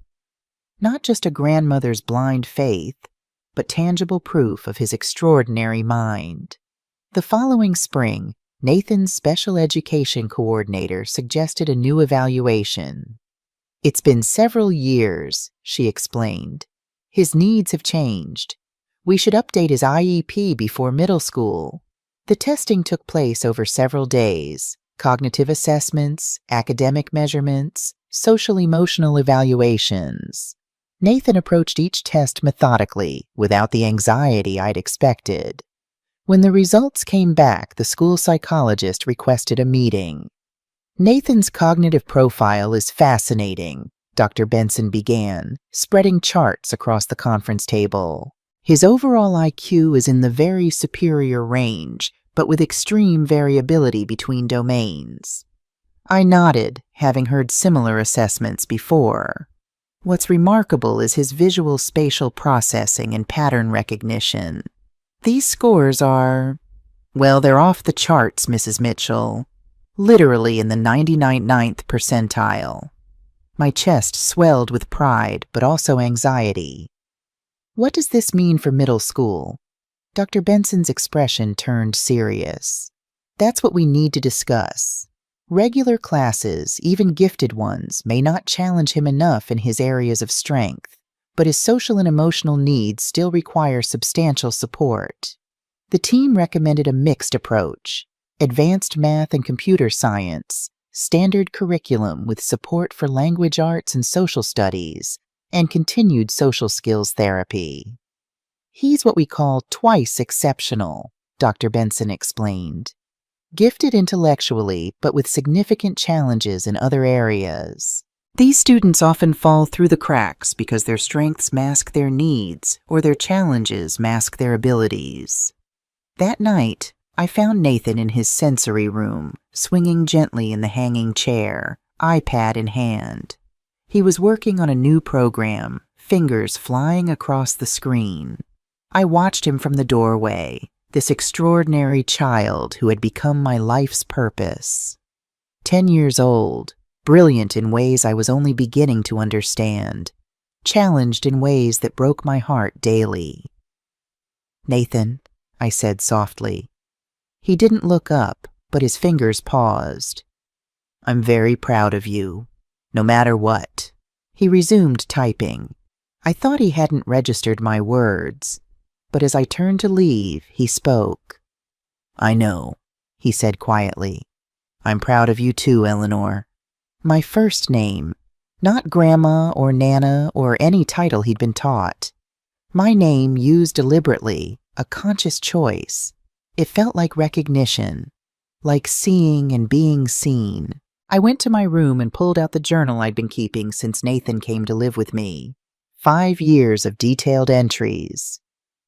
Not just a grandmother's blind faith, but tangible proof of his extraordinary mind. The following spring, Nathan's special education coordinator suggested a new evaluation. "It's been several years," she explained. "His needs have changed. We should update his IEP before middle school." The testing took place over several days: cognitive assessments, academic measurements, social-emotional evaluations. Nathan approached each test methodically, without the anxiety I'd expected. When the results came back, the school psychologist requested a meeting. "Nathan's cognitive profile is fascinating," Dr. Benson began, spreading charts across the conference table. "His overall IQ is in the very superior range, but with extreme variability between domains." I nodded, having heard similar assessments before. "What's remarkable is his visual spatial processing and pattern recognition. These scores are, well, they're off the charts, Mrs. Mitchell. Literally in the 99th percentile." My chest swelled with pride, but also anxiety. What does this mean for middle school? Dr. Benson's expression turned serious. That's what we need to discuss. Regular classes, even gifted ones, may not challenge him enough in his areas of strength, but his social and emotional needs still require substantial support. The team recommended a mixed approach: advanced math and computer science, standard curriculum with support for language arts and social studies, and continued social skills therapy. He's what we call twice exceptional, Dr. Benson explained. Gifted intellectually, but with significant challenges in other areas. These students often fall through the cracks because their strengths mask their needs or their challenges mask their abilities. That night, I found Nathan in his sensory room, swinging gently in the hanging chair, iPad in hand. He was working on a new program, fingers flying across the screen. I watched him from the doorway, this extraordinary child who had become my life's purpose. 10 years old, brilliant in ways I was only beginning to understand, challenged in ways that broke my heart daily. "Nathan," I said softly. He didn't look up, but his fingers paused. "I'm very proud of you, no matter what." He resumed typing. I thought he hadn't registered my words, but as I turned to leave, he spoke. "I know," he said quietly. "I'm proud of you too, Eleanor." My first name, not Grandma or Nana or any title he'd been taught. My name used deliberately, a conscious choice. It felt like recognition, like seeing and being seen. I went to my room and pulled out the journal I'd been keeping since Nathan came to live with me. 5 years of detailed entries.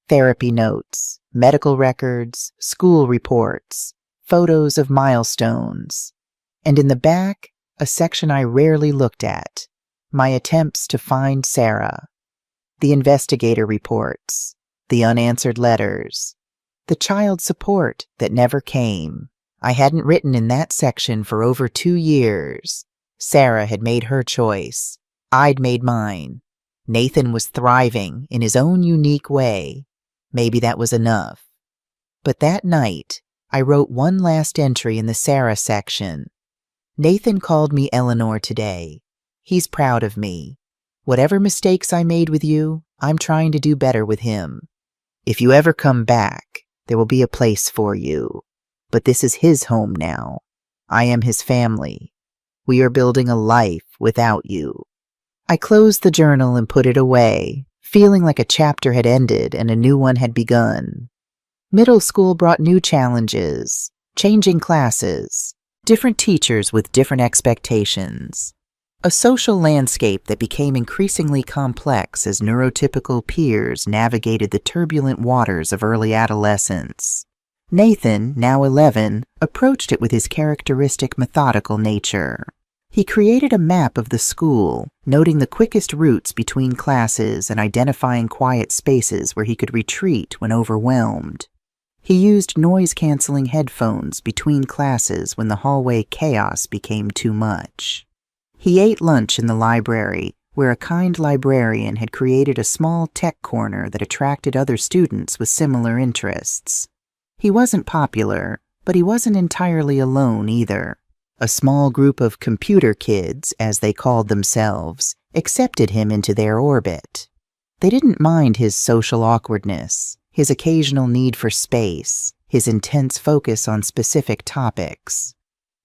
Therapy notes, medical records, school reports, photos of milestones. And in the back, a section I rarely looked at, my attempts to find Sarah. The investigator reports, the unanswered letters, the child support that never came. I hadn't written in that section for over 2 years. Sarah had made her choice. I'd made mine. Nathan was thriving in his own unique way. Maybe that was enough. But that night, I wrote one last entry in the Sarah section. "Nathan called me Eleanor today. He's proud of me. Whatever mistakes I made with you, I'm trying to do better with him. If you ever come back, there will be a place for you. But this is his home now. I am his family. We are building a life without you." I closed the journal and put it away, feeling like a chapter had ended and a new one had begun. Middle school brought new challenges, changing classes, different teachers with different expectations, a social landscape that became increasingly complex as neurotypical peers navigated the turbulent waters of early adolescence. Nathan, now 11, approached it with his characteristic methodical nature. He created a map of the school, noting the quickest routes between classes and identifying quiet spaces where he could retreat when overwhelmed. He used noise-canceling headphones between classes when the hallway chaos became too much. He ate lunch in the library, where a kind librarian had created a small tech corner that attracted other students with similar interests. He wasn't popular, but he wasn't entirely alone either. A small group of computer kids, as they called themselves, accepted him into their orbit. They didn't mind his social awkwardness, his occasional need for space, his intense focus on specific topics.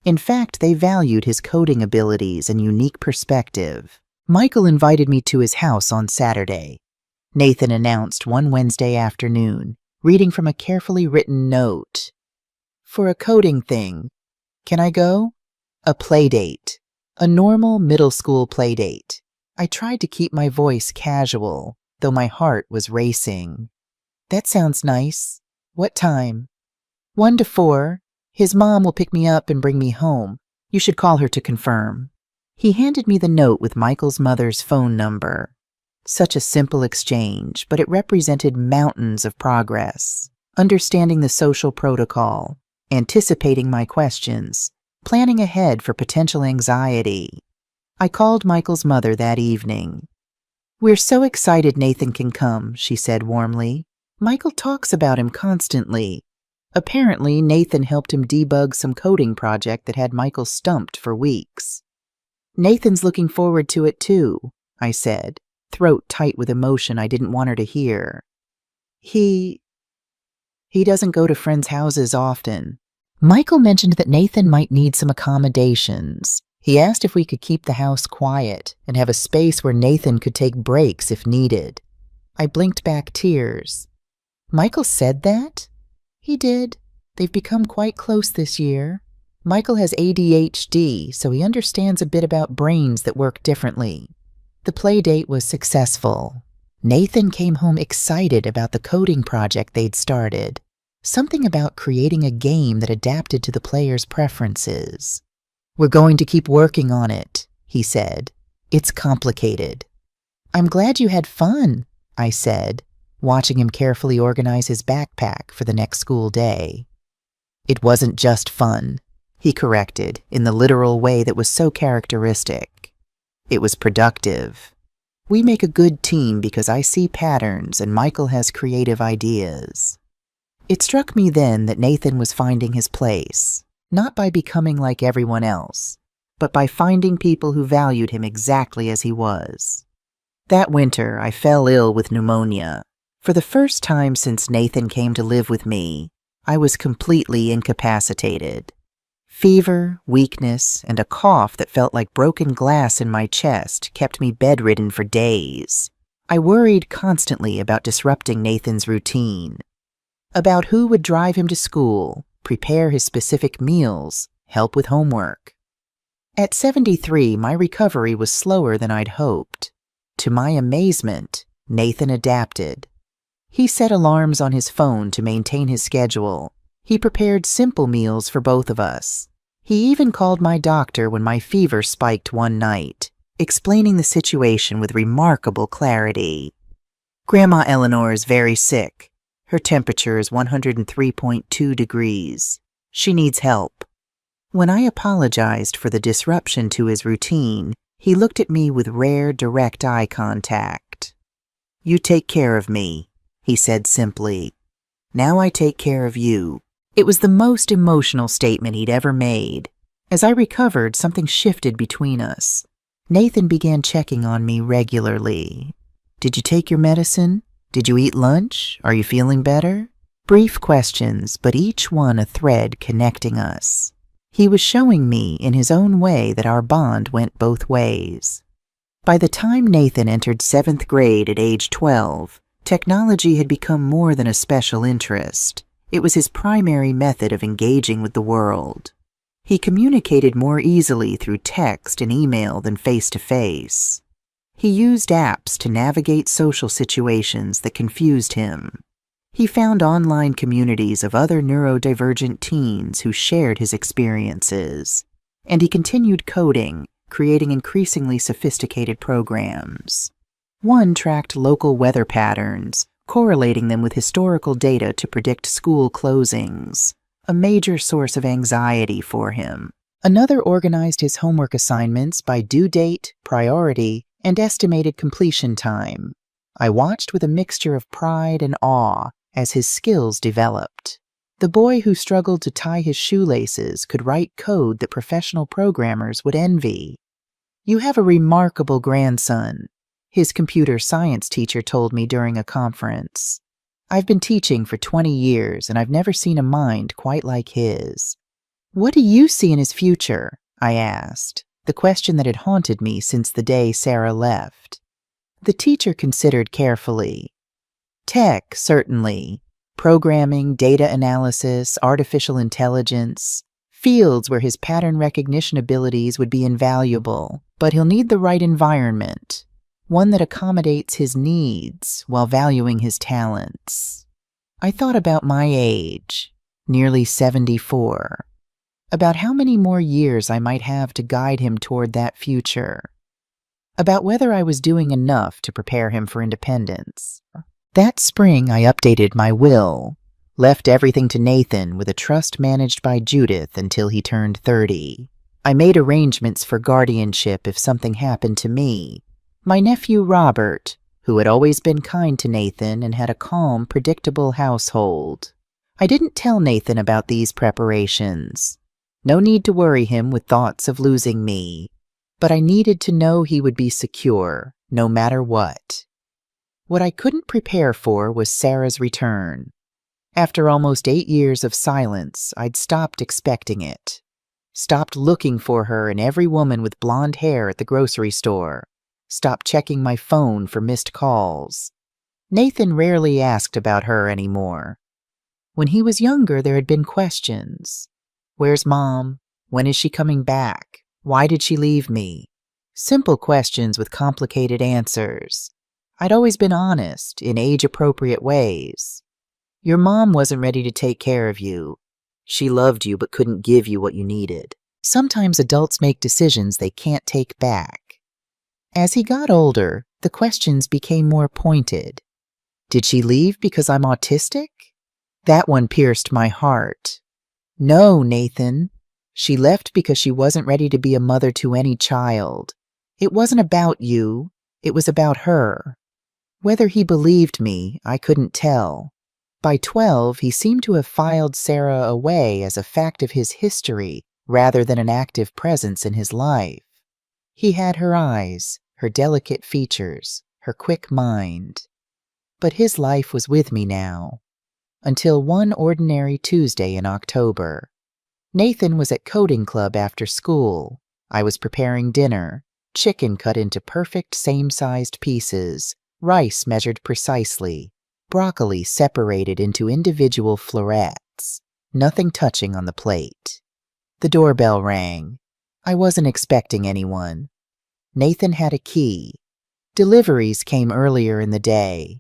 In fact, they valued his coding abilities and unique perspective. Michael invited me to his house on Saturday, Nathan announced one Wednesday afternoon, reading from a carefully written note. "For a coding thing. Can I go?" A play date. A normal middle school play date. I tried to keep my voice casual, though my heart was racing. "That sounds nice. What time?" 1 to 4. His mom will pick me up and bring me home. You should call her to confirm." He handed me the note with Michael's mother's phone number. Such a simple exchange, but it represented mountains of progress. Understanding the social protocol, anticipating my questions, planning ahead for potential anxiety. I called Michael's mother that evening. "We're so excited Nathan can come," she said warmly. "Michael talks about him constantly." Apparently, Nathan helped him debug some coding project that had Michael stumped for weeks. "Nathan's looking forward to it too," I said, throat tight with emotion I didn't want her to hear. He doesn't go to friends' houses often. Michael mentioned that Nathan might need some accommodations. He asked if we could keep the house quiet and have a space where Nathan could take breaks if needed. I blinked back tears. "Michael said that?" "He did. They've become quite close this year. Michael has ADHD, so he understands a bit about brains that work differently." The play date was successful. Nathan came home excited about the coding project they'd started. Something about creating a game that adapted to the player's preferences. "We're going to keep working on it," he said. "It's complicated." "I'm glad you had fun," I said, watching him carefully organize his backpack for the next school day. "It wasn't just fun," he corrected in the literal way that was so characteristic. "It was productive. We make a good team because I see patterns and Michael has creative ideas." It struck me then that Nathan was finding his place, not by becoming like everyone else, but by finding people who valued him exactly as he was. That winter, I fell ill with pneumonia. For the first time since Nathan came to live with me, I was completely incapacitated. Fever, weakness, and a cough that felt like broken glass in my chest kept me bedridden for days. I worried constantly about disrupting Nathan's routine, about who would drive him to school, prepare his specific meals, help with homework. At 73, my recovery was slower than I'd hoped. To my amazement, Nathan adapted. He set alarms on his phone to maintain his schedule. He prepared simple meals for both of us. He even called my doctor when my fever spiked one night, explaining the situation with remarkable clarity. "Grandma Eleanor is very sick. Her temperature is 103.2 degrees. She needs help." When I apologized for the disruption to his routine, he looked at me with rare, direct eye contact. "You take care of me," he said simply. "Now I take care of you." It was the most emotional statement he'd ever made. As I recovered, something shifted between us. Nathan began checking on me regularly. "Did you take your medicine? Did you eat lunch? Are you feeling better?" Brief questions, but each one a thread connecting us. He was showing me in his own way that our bond went both ways. By the time Nathan entered 7th grade at age 12, technology had become more than a special interest. It was his primary method of engaging with the world. He communicated more easily through text and email than face-to-face. He used apps to navigate social situations that confused him. He found online communities of other neurodivergent teens who shared his experiences. And he continued coding, creating increasingly sophisticated programs. One tracked local weather patterns, correlating them with historical data to predict school closings, a major source of anxiety for him. Another organized his homework assignments by due date, priority, and estimated completion time. I watched with a mixture of pride and awe as his skills developed. The boy who struggled to tie his shoelaces could write code that professional programmers would envy. "You have a remarkable grandson," his computer science teacher told me during a conference. "I've been teaching for 20 years, and I've never seen a mind quite like his." "What do you see in his future?" I asked, the question that had haunted me since the day Sarah left. The teacher considered carefully. "Tech, certainly. Programming, data analysis, artificial intelligence. Fields where his pattern recognition abilities would be invaluable, but he'll need the right environment. One that accommodates his needs while valuing his talents." I thought about my age, nearly 74, about how many more years I might have to guide him toward that future, about whether I was doing enough to prepare him for independence. That spring, I updated my will, left everything to Nathan with a trust managed by Judith until he turned 30. I made arrangements for guardianship if something happened to me, My nephew Robert, who had always been kind to Nathan and had a calm, predictable household. I didn't tell Nathan about these preparations. No need to worry him with thoughts of losing me, but I needed to know he would be secure, no matter what. What I couldn't prepare for was Sarah's return. After almost 8 years of silence, I'd stopped expecting it. Stopped looking for her in every woman with blonde hair at the grocery store. Stopped checking my phone for missed calls. Nathan rarely asked about her anymore. When he was younger, there had been questions. Where's Mom? When is she coming back? Why did she leave me? Simple questions with complicated answers. I'd always been honest, in age-appropriate ways. Your mom wasn't ready to take care of you. She loved you but couldn't give you what you needed. Sometimes adults make decisions they can't take back. As he got older, the questions became more pointed. Did she leave because I'm autistic? That one pierced my heart. No, Nathan. She left because she wasn't ready to be a mother to any child. It wasn't about you. It was about her. Whether he believed me, I couldn't tell. By 12, he seemed to have filed Sarah away as a fact of his history rather than an active presence in his life. He had her eyes, her delicate features, her quick mind. But his life was with me now. Until one ordinary Tuesday in October. Nathan was at coding club after school. I was preparing dinner, chicken cut into perfect same-sized pieces, rice measured precisely, broccoli separated into individual florets, nothing touching on the plate. The doorbell rang. I wasn't expecting anyone. Nathan had a key. Deliveries came earlier in the day.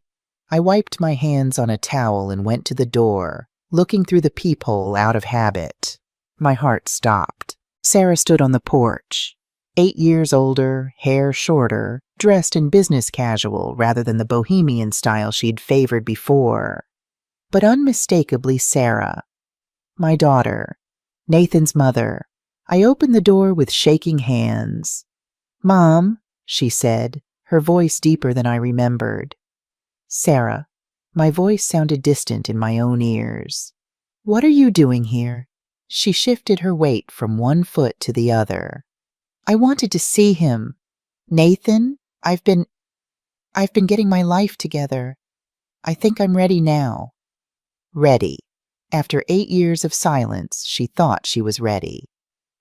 I wiped my hands on a towel and went to the door, looking through the peephole out of habit. My heart stopped. Sarah stood on the porch. 8 years older, hair shorter, dressed in business casual rather than the bohemian style she'd favored before. But unmistakably Sarah. My daughter. Nathan's mother. I opened the door with shaking hands. "Mom," she said, her voice deeper than I remembered. Sarah. My voice sounded distant in my own ears. "What are you doing here?" She shifted her weight from one foot to the other. "I wanted to see him. Nathan, I've been getting my life together. I think I'm ready now." Ready. After 8 years of silence, she thought she was ready.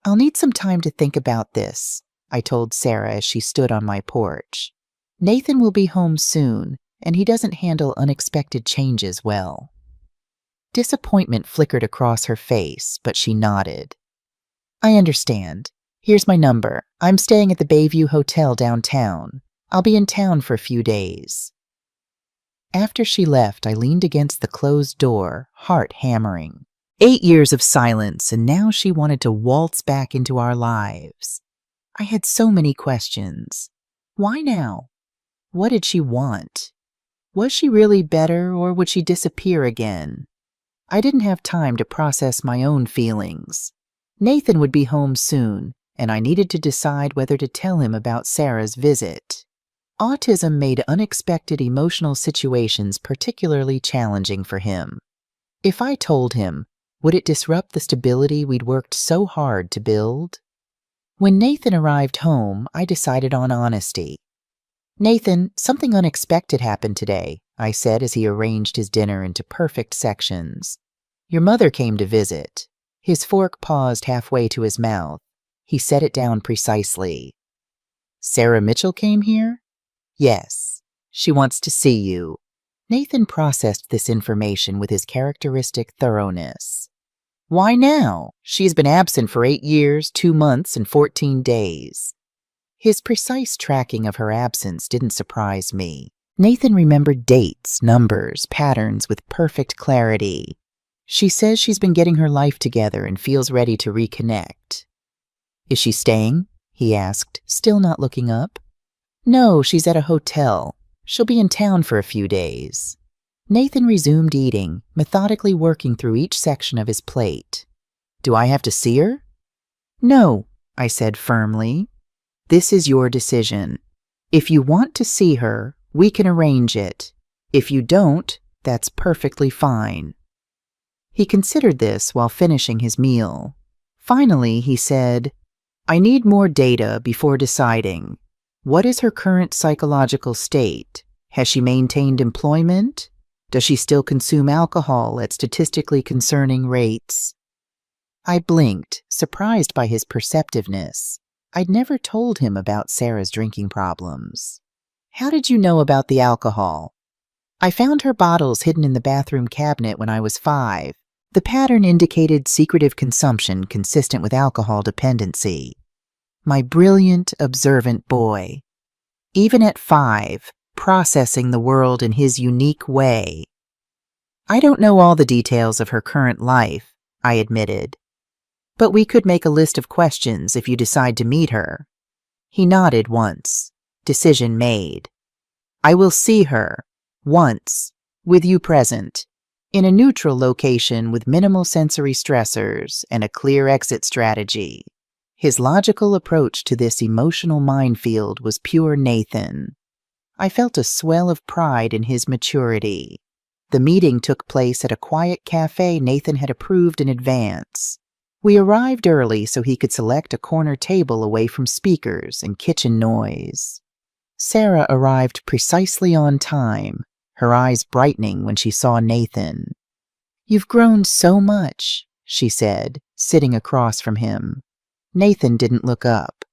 "I'll need some time to think about this," I told Sarah as she stood on my porch. "Nathan will be home soon, and he doesn't handle unexpected changes well." Disappointment flickered across her face, but she nodded. "I understand. Here's my number. I'm staying at the Bayview Hotel downtown. I'll be in town for a few days." After she left, I leaned against the closed door, heart hammering. 8 years of silence, and now she wanted to waltz back into our lives. I had so many questions. Why now? What did she want? Was she really better, or would she disappear again? I didn't have time to process my own feelings. Nathan would be home soon, and I needed to decide whether to tell him about Sarah's visit. Autism made unexpected emotional situations particularly challenging for him. If I told him, would it disrupt the stability we'd worked so hard to build? When Nathan arrived home, I decided on honesty. "Nathan, something unexpected happened today," I said as he arranged his dinner into perfect sections. "Your mother came to visit." His fork paused halfway to his mouth. He set it down precisely. "Sarah Mitchell came here?" "Yes. She wants to see you." Nathan processed this information with his characteristic thoroughness. "Why now? She's been absent for 8 years, 2 months, and 14 days. His precise tracking of her absence didn't surprise me. Nathan remembered dates, numbers, patterns with perfect clarity. "She says she's been getting her life together and feels ready to reconnect." "Is she staying?" he asked, still not looking up. "No, she's at a hotel. She'll be in town for a few days." Nathan resumed eating, methodically working through each section of his plate. "Do I have to see her?" "No," I said firmly. "This is your decision. If you want to see her, we can arrange it. If you don't, that's perfectly fine. He considered this while finishing his meal. Finally, he said, I need more data before deciding. What is her current psychological state? Has she maintained employment? Does she still consume alcohol at statistically concerning rates? I blinked, surprised by his perceptiveness. I'd never told him about Sarah's drinking problems. How did you know about the alcohol? I found her bottles hidden in the bathroom cabinet when I was 5. The pattern indicated secretive consumption consistent with alcohol dependency. My brilliant, observant boy. Even at 5, processing the world in his unique way. I don't know all the details of her current life, I admitted. But we could make a list of questions if you decide to meet her. He nodded once. Decision made. I will see her, once, with you present, in a neutral location with minimal sensory stressors and a clear exit strategy. His logical approach to this emotional minefield was pure Nathan. I felt a swell of pride in his maturity. The meeting took place at a quiet cafe Nathan had approved in advance. We arrived early so he could select a corner table away from speakers and kitchen noise. Sarah arrived precisely on time, her eyes brightening when she saw Nathan. You've grown so much, she said, sitting across from him. Nathan didn't look up.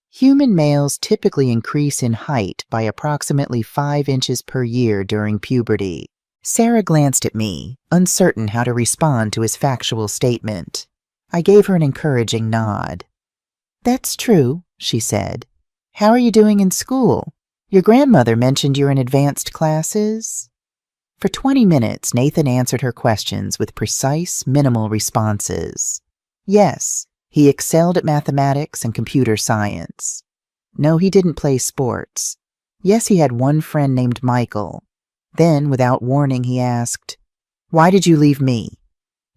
Human males typically increase in height by approximately 5 inches per year during puberty. Sarah glanced at me, uncertain how to respond to his factual statement. I gave her an encouraging nod. That's true, she said. How are you doing in school? Your grandmother mentioned you're in advanced classes. For 20 minutes, Nathan answered her questions with precise, minimal responses. Yes, he excelled at mathematics and computer science. No, he didn't play sports. Yes, he had one friend named Michael. Then, without warning, he asked, Why did you leave me?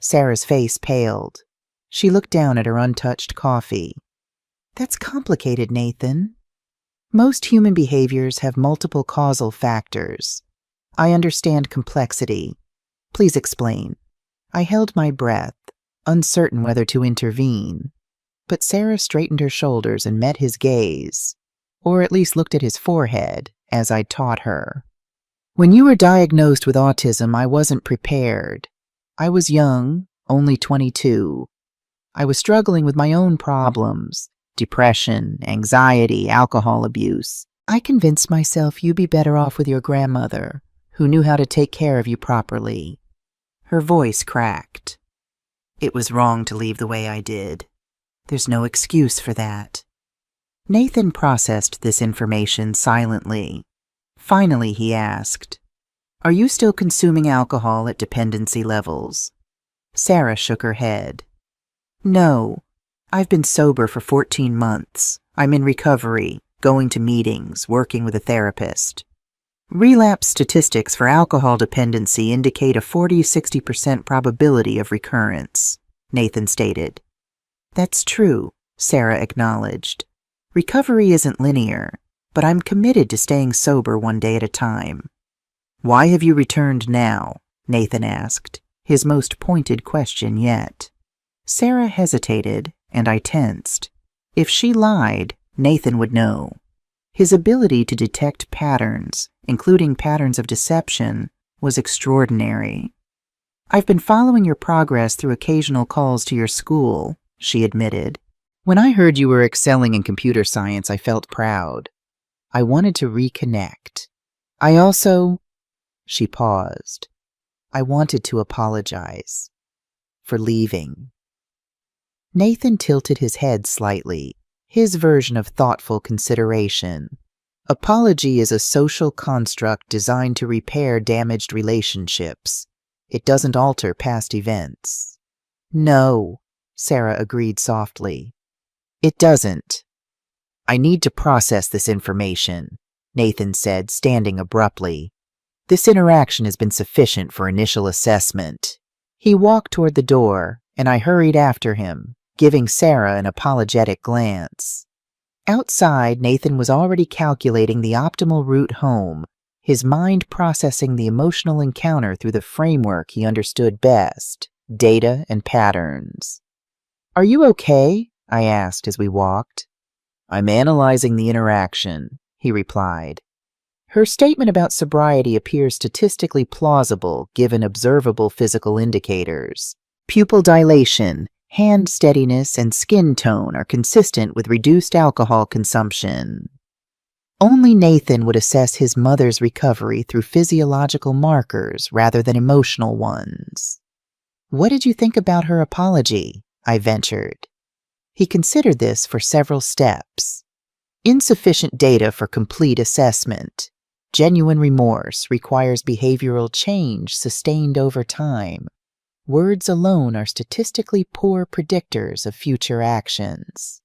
Sarah's face paled. She looked down at her untouched coffee. That's complicated, Nathan. Most human behaviors have multiple causal factors. I understand complexity. Please explain. I held my breath, uncertain whether to intervene. But Sarah straightened her shoulders and met his gaze, or at least looked at his forehead, as I'd taught her. When you were diagnosed with autism, I wasn't prepared. I was young, only 22. I was struggling with my own problems, depression, anxiety, alcohol abuse. I convinced myself you'd be better off with your grandmother, who knew how to take care of you properly. Her voice cracked. It was wrong to leave the way I did. There's no excuse for that. Nathan processed this information silently. Finally, he asked, Are you still consuming alcohol at dependency levels? Sarah shook her head. No, I've been sober for 14 months. I'm in recovery, going to meetings, working with a therapist. Relapse statistics for alcohol dependency indicate a 40-60% probability of recurrence, Nathan stated. That's true, Sarah acknowledged. Recovery isn't linear, but I'm committed to staying sober one day at a time. Why have you returned now? Nathan asked, his most pointed question yet. Sarah hesitated, and I tensed. If she lied, Nathan would know. His ability to detect patterns, including patterns of deception, was extraordinary. I've been following your progress through occasional calls to your school, she admitted. When I heard you were excelling in computer science, I felt proud. I wanted to reconnect. I also... She paused. I wanted to apologize. For leaving. Nathan tilted his head slightly, his version of thoughtful consideration. Apology is a social construct designed to repair damaged relationships. It doesn't alter past events. No, Sarah agreed softly. It doesn't. I need to process this information, Nathan said, standing abruptly. This interaction has been sufficient for initial assessment. He walked toward the door, and I hurried after him, giving Sarah an apologetic glance. Outside, Nathan was already calculating the optimal route home, his mind processing the emotional encounter through the framework he understood best, data and patterns. "Are you okay?" I asked as we walked. "I'm analyzing the interaction," he replied. Her statement about sobriety appears statistically plausible given observable physical indicators. Pupil dilation, hand steadiness, and skin tone are consistent with reduced alcohol consumption. Only Nathan would assess his mother's recovery through physiological markers rather than emotional ones. "What did you think about her apology?" I ventured. He considered this for several steps. Insufficient data for complete assessment. Genuine remorse requires behavioral change sustained over time. Words alone are statistically poor predictors of future actions.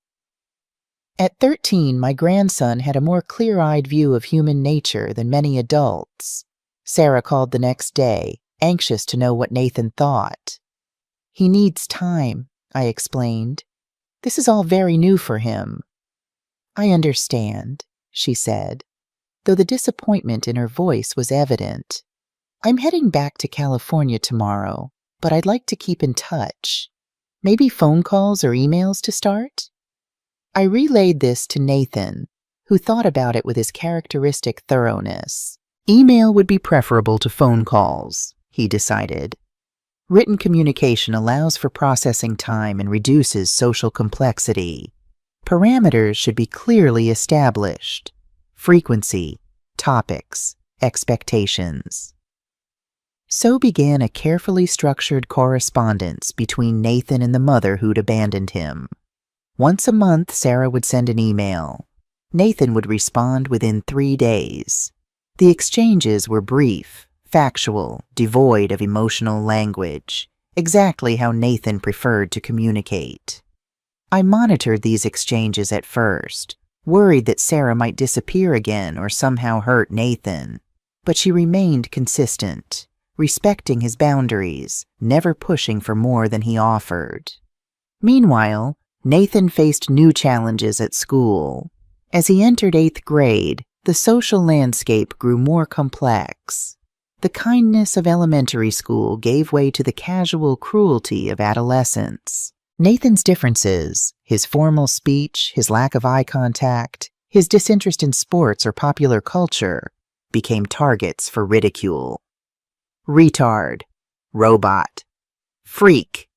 At 13, my grandson had a more clear-eyed view of human nature than many adults. Sarah called the next day, anxious to know what Nathan thought. "He needs time," I explained. "This is all very new for him." "I understand," she said, though the disappointment in her voice was evident. "I'm heading back to California tomorrow, but I'd like to keep in touch. Maybe phone calls or emails to start?" I relayed this to Nathan, who thought about it with his characteristic thoroughness. Email would be preferable to phone calls, he decided. Written communication allows for processing time and reduces social complexity. Parameters should be clearly established. Frequency, topics, expectations. So began a carefully structured correspondence between Nathan and the mother who'd abandoned him. Once a month, Sarah would send an email. Nathan would respond within 3 days. The exchanges were brief, factual, devoid of emotional language, exactly how Nathan preferred to communicate. I monitored these exchanges at first, worried that Sarah might disappear again or somehow hurt Nathan, but she remained consistent, respecting his boundaries, never pushing for more than he offered. Meanwhile, Nathan faced new challenges at school. As he entered 8th grade, the social landscape grew more complex. The kindness of elementary school gave way to the casual cruelty of adolescence. Nathan's differences, his formal speech, his lack of eye contact, his disinterest in sports or popular culture, became targets for ridicule. Retard, robot, freak.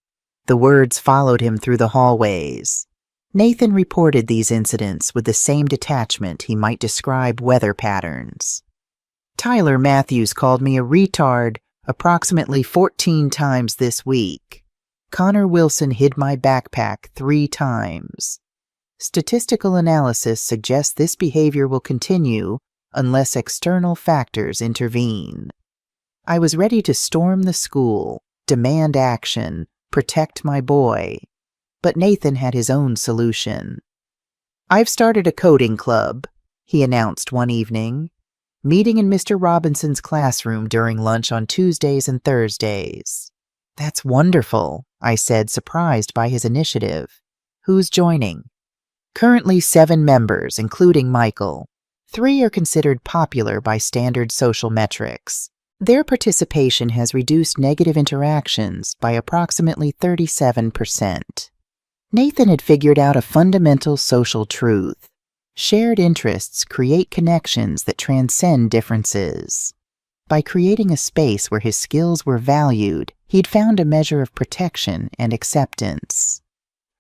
The words followed him through the hallways. Nathan reported these incidents with the same detachment he might describe weather patterns. "Tyler Matthews called me a retard approximately 14 times this week. Connor Wilson hid my backpack 3 times. Statistical analysis suggests this behavior will continue unless external factors intervene." I was ready to storm the school, demand action, protect my boy. But Nathan had his own solution. "I've started a coding club," he announced one evening, "meeting in Mr. Robinson's classroom during lunch on Tuesdays and Thursdays." "That's wonderful," I said, surprised by his initiative. "Who's joining?" "Currently 7 members, including Michael. 3 are considered popular by standard social metrics. Their participation has reduced negative interactions by approximately 37%. Nathan had figured out a fundamental social truth. Shared interests create connections that transcend differences. By creating a space where his skills were valued, he'd found a measure of protection and acceptance.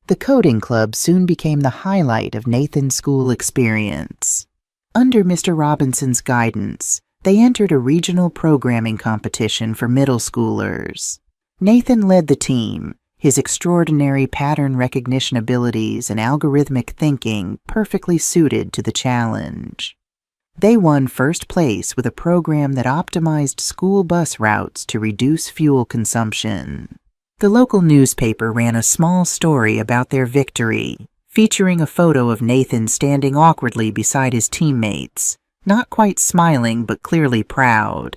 The coding club soon became the highlight of Nathan's school experience. Under Mr. Robinson's guidance, they entered a regional programming competition for middle schoolers. Nathan led the team, his extraordinary pattern recognition abilities and algorithmic thinking perfectly suited to the challenge. They won first place with a program that optimized school bus routes to reduce fuel consumption. The local newspaper ran a small story about their victory, featuring a photo of Nathan standing awkwardly beside his teammates, not quite smiling but clearly proud.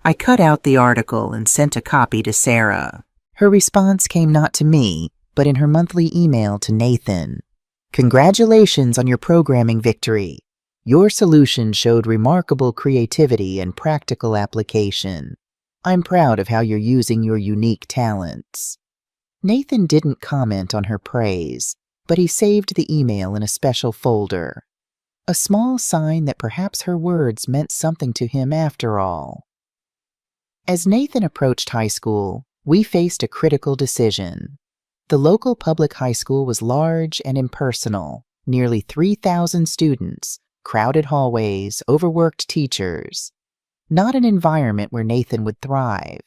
I cut out the article and sent a copy to Sarah. Her response came not to me, but in her monthly email to Nathan. Congratulations on your programming victory. Your solution showed remarkable creativity and practical application. I'm proud of how you're using your unique talents." Nathan didn't comment on her praise, but he saved the email in a special folder. A small sign that perhaps her words meant something to him after all. As Nathan approached high school, we faced a critical decision. The local public high school was large and impersonal, nearly 3,000 students, crowded hallways, overworked teachers. Not an environment where Nathan would thrive.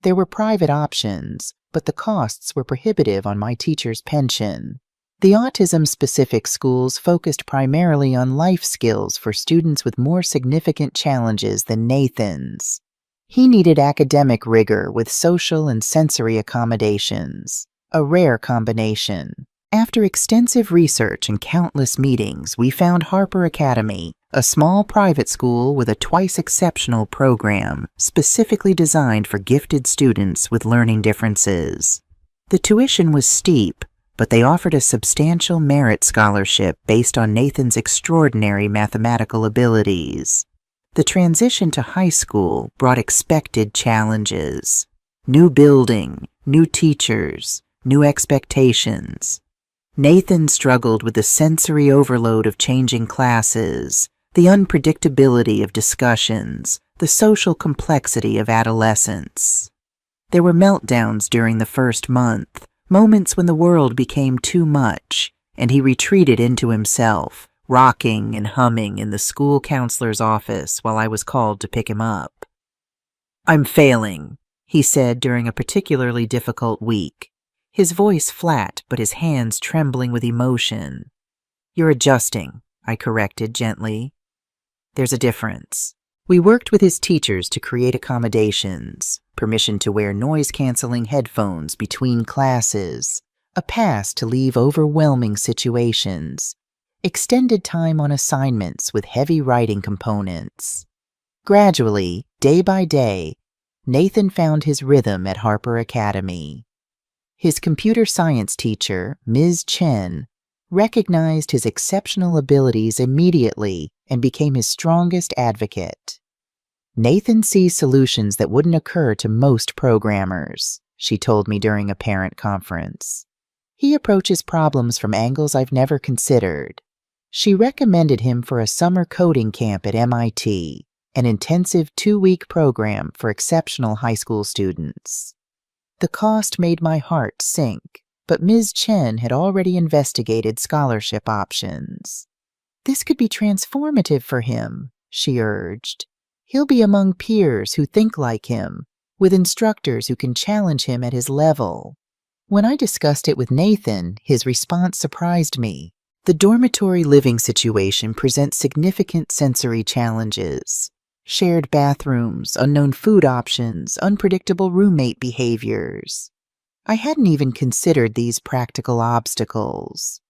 There were private options, but the costs were prohibitive on my teacher's pension. The autism-specific schools focused primarily on life skills for students with more significant challenges than Nathan's. He needed academic rigor with social and sensory accommodations, a rare combination. After extensive research and countless meetings, we found Harper Academy, a small private school with a twice-exceptional program specifically designed for gifted students with learning differences. The tuition was steep, but they offered a substantial merit scholarship based on Nathan's extraordinary mathematical abilities. The transition to high school brought expected challenges. New building, new teachers, new expectations. Nathan struggled with the sensory overload of changing classes, the unpredictability of discussions, the social complexity of adolescence. There were meltdowns during the first month, moments when the world became too much, and he retreated into himself, rocking and humming in the school counselor's office while I was called to pick him up. "I'm failing," he said during a particularly difficult week, his voice flat but his hands trembling with emotion. "You're adjusting," I corrected gently. "There's a difference." We worked with his teachers to create accommodations, permission to wear noise-canceling headphones between classes, a pass to leave overwhelming situations, extended time on assignments with heavy writing components. Gradually, day by day, Nathan found his rhythm at Harper Academy. His computer science teacher, Ms. Chen, recognized his exceptional abilities immediately and became his strongest advocate. "Nathan sees solutions that wouldn't occur to most programmers," she told me during a parent conference. "He approaches problems from angles I've never considered." She recommended him for a summer coding camp at MIT, an intensive 2-week program for exceptional high school students. The cost made my heart sink, but Ms. Chen had already investigated scholarship options. "This could be transformative for him," she urged. "He'll be among peers who think like him, with instructors who can challenge him at his level." When I discussed it with Nathan, his response surprised me. The dormitory living situation presents significant sensory challenges. Shared bathrooms, unknown food options, unpredictable roommate behaviors. I hadn't even considered these practical obstacles.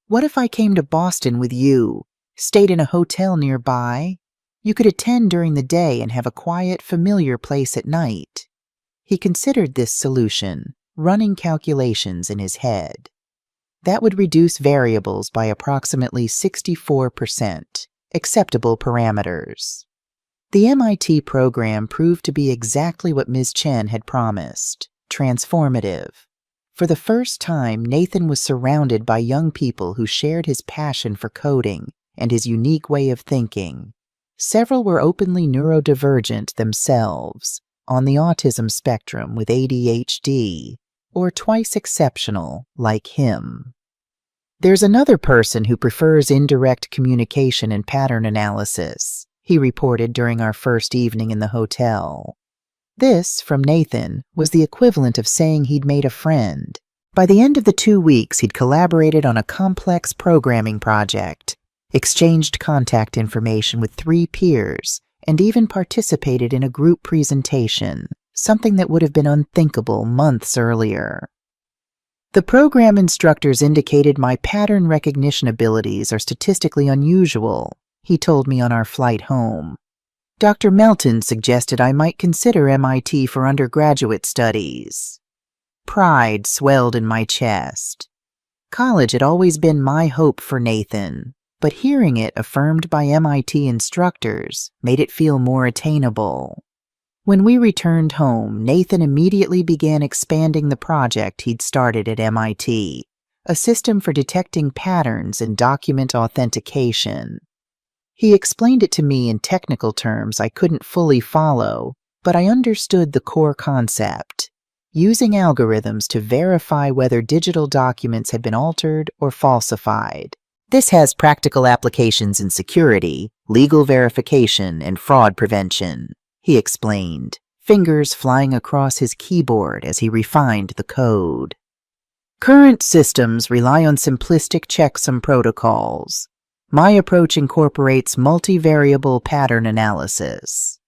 "What if I came to Boston with you, stayed in a hotel nearby? You could attend during the day and have a quiet, familiar place at night." He considered this solution, running calculations in his head. That would reduce variables by approximately 64%, acceptable parameters. The MIT program proved to be exactly what Ms. Chen had promised, transformative. For the first time, Nathan was surrounded by young people who shared his passion for coding and his unique way of thinking. Several were openly neurodivergent themselves, on the autism spectrum with ADHD, or twice exceptional like him. "There's another person who prefers indirect communication and pattern analysis," he reported during our first evening in the hotel. This, from Nathan, was the equivalent of saying he'd made a friend. By the end of the 2 weeks, he'd collaborated on a complex programming project, exchanged contact information with 3 peers, and even participated in a group presentation, something that would have been unthinkable months earlier. "The program instructors indicated my pattern recognition abilities are statistically unusual," he told me on our flight home. "Dr. Melton suggested I might consider MIT for undergraduate studies." Pride swelled in my chest. College had always been my hope for Nathan, but hearing it affirmed by MIT instructors made it feel more attainable. When we returned home, Nathan immediately began expanding the project he'd started at MIT, a system for detecting patterns in document authentication. He explained it to me in technical terms I couldn't fully follow, but I understood the core concept: using algorithms to verify whether digital documents had been altered or falsified. This has practical applications in security, legal verification, and fraud prevention, he explained, fingers flying across his keyboard as he refined the code. Current systems rely on simplistic checksum protocols. My approach incorporates multivariable pattern analysis.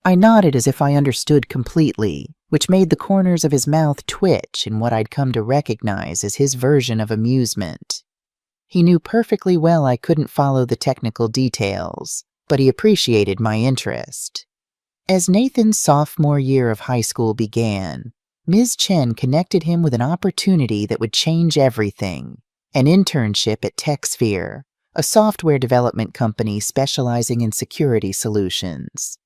I nodded as if I understood completely, which made the corners of his mouth twitch in what I'd come to recognize as his version of amusement. He knew perfectly well I couldn't follow the technical details, but he appreciated my interest. As Nathan's sophomore year of high school began, Ms. Chen connected him with an opportunity that would change everything: an internship at TechSphere, a software development company specializing in security solutions.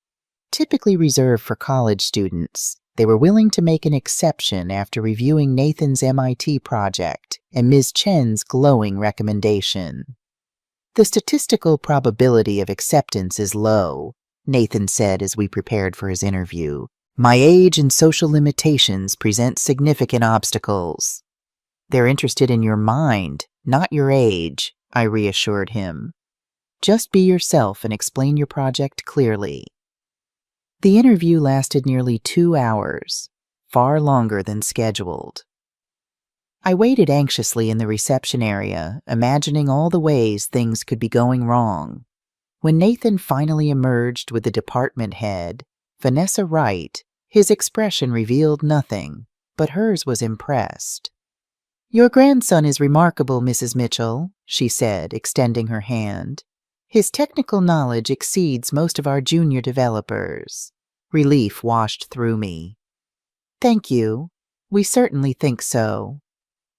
Typically reserved for college students, they were willing to make an exception after reviewing Nathan's MIT project and Ms. Chen's glowing recommendation. The statistical probability of acceptance is low, Nathan said as we prepared for his interview. My age and social limitations present significant obstacles. They're interested in your mind, not your age, I reassured him. Just be yourself and explain your project clearly. The interview lasted nearly 2 hours, far longer than scheduled. I waited anxiously in the reception area, imagining all the ways things could be going wrong. When Nathan finally emerged with the department head, Vanessa Wright, his expression revealed nothing, but hers was impressed. "Your grandson is remarkable, Mrs. Mitchell," she said, extending her hand. "His technical knowledge exceeds most of our junior developers." Relief washed through me. "Thank you. We certainly think so.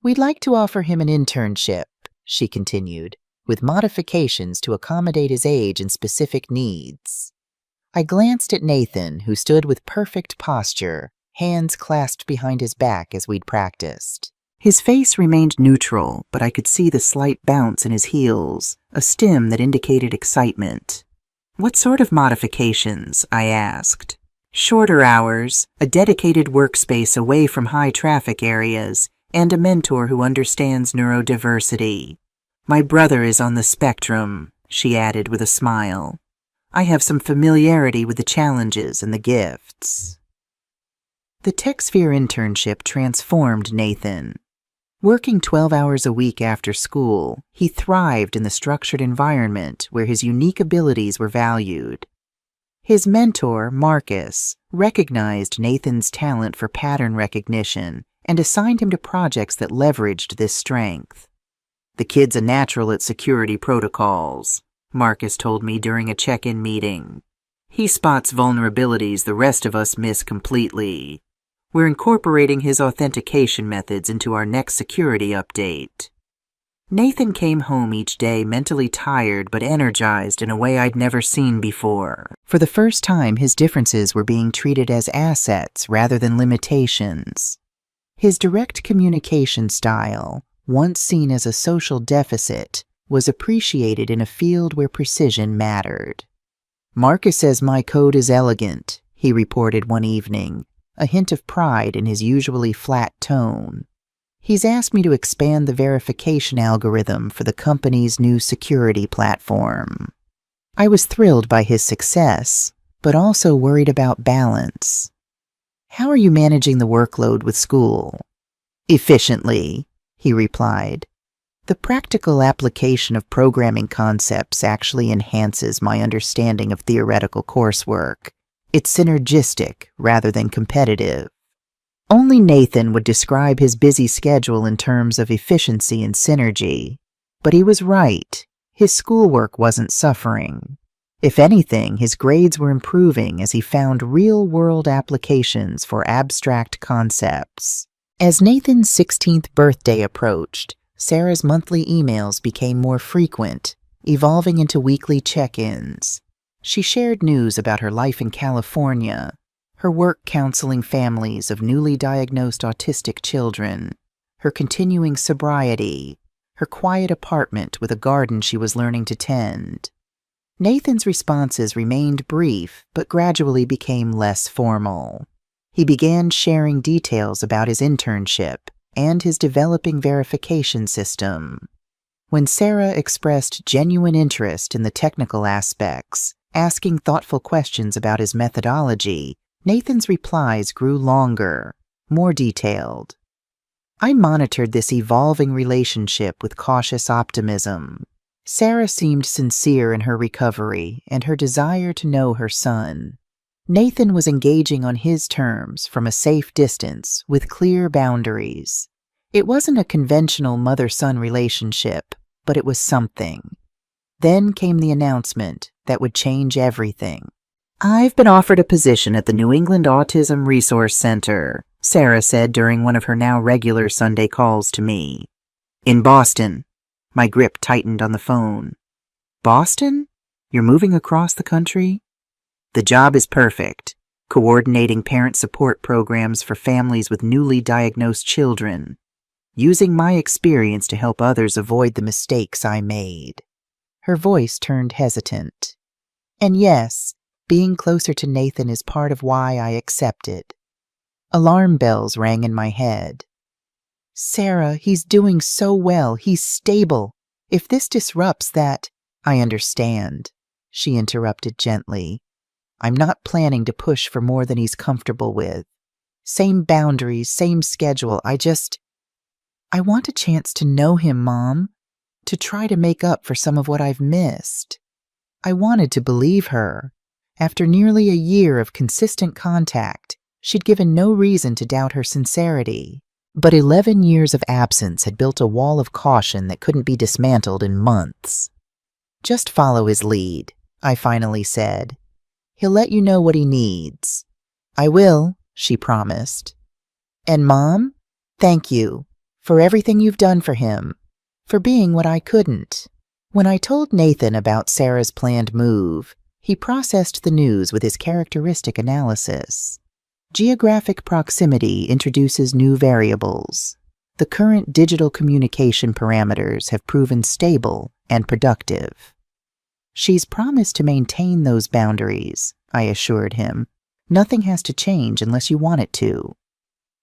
We'd like to offer him an internship," she continued, "with modifications to accommodate his age and specific needs." I glanced at Nathan, who stood with perfect posture, hands clasped behind his back as we'd practiced. His face remained neutral, but I could see the slight bounce in his heels, a stim that indicated excitement. "What sort of modifications?" I asked. "Shorter hours, a dedicated workspace away from high-traffic areas, and a mentor who understands neurodiversity. My brother is on the spectrum," she added with a smile. "I have some familiarity with the challenges and the gifts." The TechSphere internship transformed Nathan. Working 12 hours a week after school, he thrived in the structured environment where his unique abilities were valued. His mentor, Marcus, recognized Nathan's talent for pattern recognition and assigned him to projects that leveraged this strength. "The kid's a natural at security protocols," Marcus told me during a check-in meeting. "He spots vulnerabilities the rest of us miss completely. We're incorporating his authentication methods into our next security update." Nathan came home each day mentally tired but energized in a way I'd never seen before. For the first time, his differences were being treated as assets rather than limitations. His direct communication style, once seen as a social deficit, was appreciated in a field where precision mattered. "Marcus says my code is elegant," he reported one evening, a hint of pride in his usually flat tone. "He's asked me to expand the verification algorithm for the company's new security platform." I was thrilled by his success, but also worried about balance. "How are you managing the workload with school?" "Efficiently," he replied. "The practical application of programming concepts actually enhances my understanding of theoretical coursework. It's synergistic rather than competitive." Only Nathan would describe his busy schedule in terms of efficiency and synergy. But he was right. His schoolwork wasn't suffering. If anything, his grades were improving as he found real-world applications for abstract concepts. As Nathan's 16th birthday approached, Sarah's monthly emails became more frequent, evolving into weekly check-ins. She shared news about her life in California, her work counseling families of newly diagnosed autistic children, her continuing sobriety, her quiet apartment with a garden she was learning to tend. Nathan's responses remained brief, but gradually became less formal. He began sharing details about his internship and his developing verification system. When Sarah expressed genuine interest in the technical aspects, asking thoughtful questions about his methodology, Nathan's replies grew longer, more detailed. I monitored this evolving relationship with cautious optimism. Sarah seemed sincere in her recovery and her desire to know her son. Nathan was engaging on his terms from a safe distance with clear boundaries. It wasn't a conventional mother-son relationship, but it was something. Then came the announcement that would change everything. "I've been offered a position at the New England Autism Resource Center," Sarah said during one of her now regular Sunday calls to me. "In Boston." My grip tightened on the phone. "Boston? You're moving across the country?" "The job is perfect. Coordinating parent support programs for families with newly diagnosed children. Using my experience to help others avoid the mistakes I made." Her voice turned hesitant. "And yes, being closer to Nathan is part of why I accepted." Alarm bells rang in my head. "Sarah, he's doing so well. He's stable. If this disrupts that—" "I understand," she interrupted gently. "I'm not planning to push for more than he's comfortable with. Same boundaries, same schedule. I want a chance to know him, Mom, to try to make up for some of what I've missed." I wanted to believe her. After nearly a year of consistent contact, she'd given no reason to doubt her sincerity. But 11 years of absence had built a wall of caution that couldn't be dismantled in months. "Just follow his lead," I finally said. "He'll let you know what he needs." "I will," she promised. "And Mom, thank you for everything you've done for him, for being what I couldn't." When I told Nathan about Sarah's planned move, he processed the news with his characteristic analysis. Geographic proximity introduces new variables. The current digital communication parameters have proven stable and productive. "She's promised to maintain those boundaries," I assured him. "Nothing has to change unless you want it to."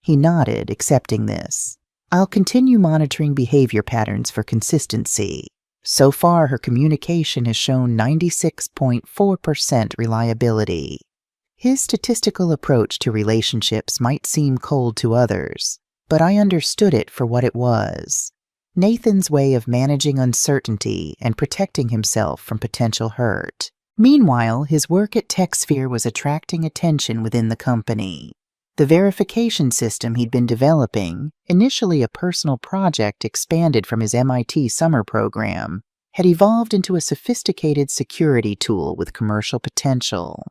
He nodded, accepting this. "I'll continue monitoring behavior patterns for consistency. So far, her communication has shown 96.4% reliability." His statistical approach to relationships might seem cold to others, but I understood it for what it was. Nathan's way of managing uncertainty and protecting himself from potential hurt. Meanwhile, his work at TechSphere was attracting attention within the company. The verification system he'd been developing, initially a personal project expanded from his MIT summer program, had evolved into a sophisticated security tool with commercial potential.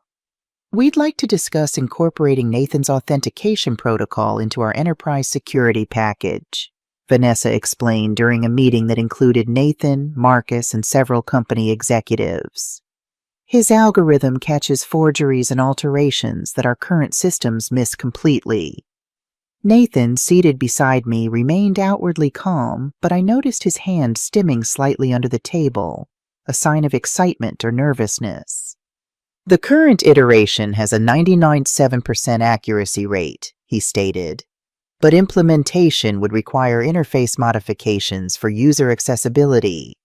"We'd like to discuss incorporating Nathan's authentication protocol into our enterprise security package," Vanessa explained during a meeting that included Nathan, Marcus, and several company executives. "His algorithm catches forgeries and alterations that our current systems miss completely." Nathan, seated beside me, remained outwardly calm, but I noticed his hand stimming slightly under the table, a sign of excitement or nervousness. "The current iteration has a 99.7% accuracy rate," he stated, "but implementation would require interface modifications for user accessibility."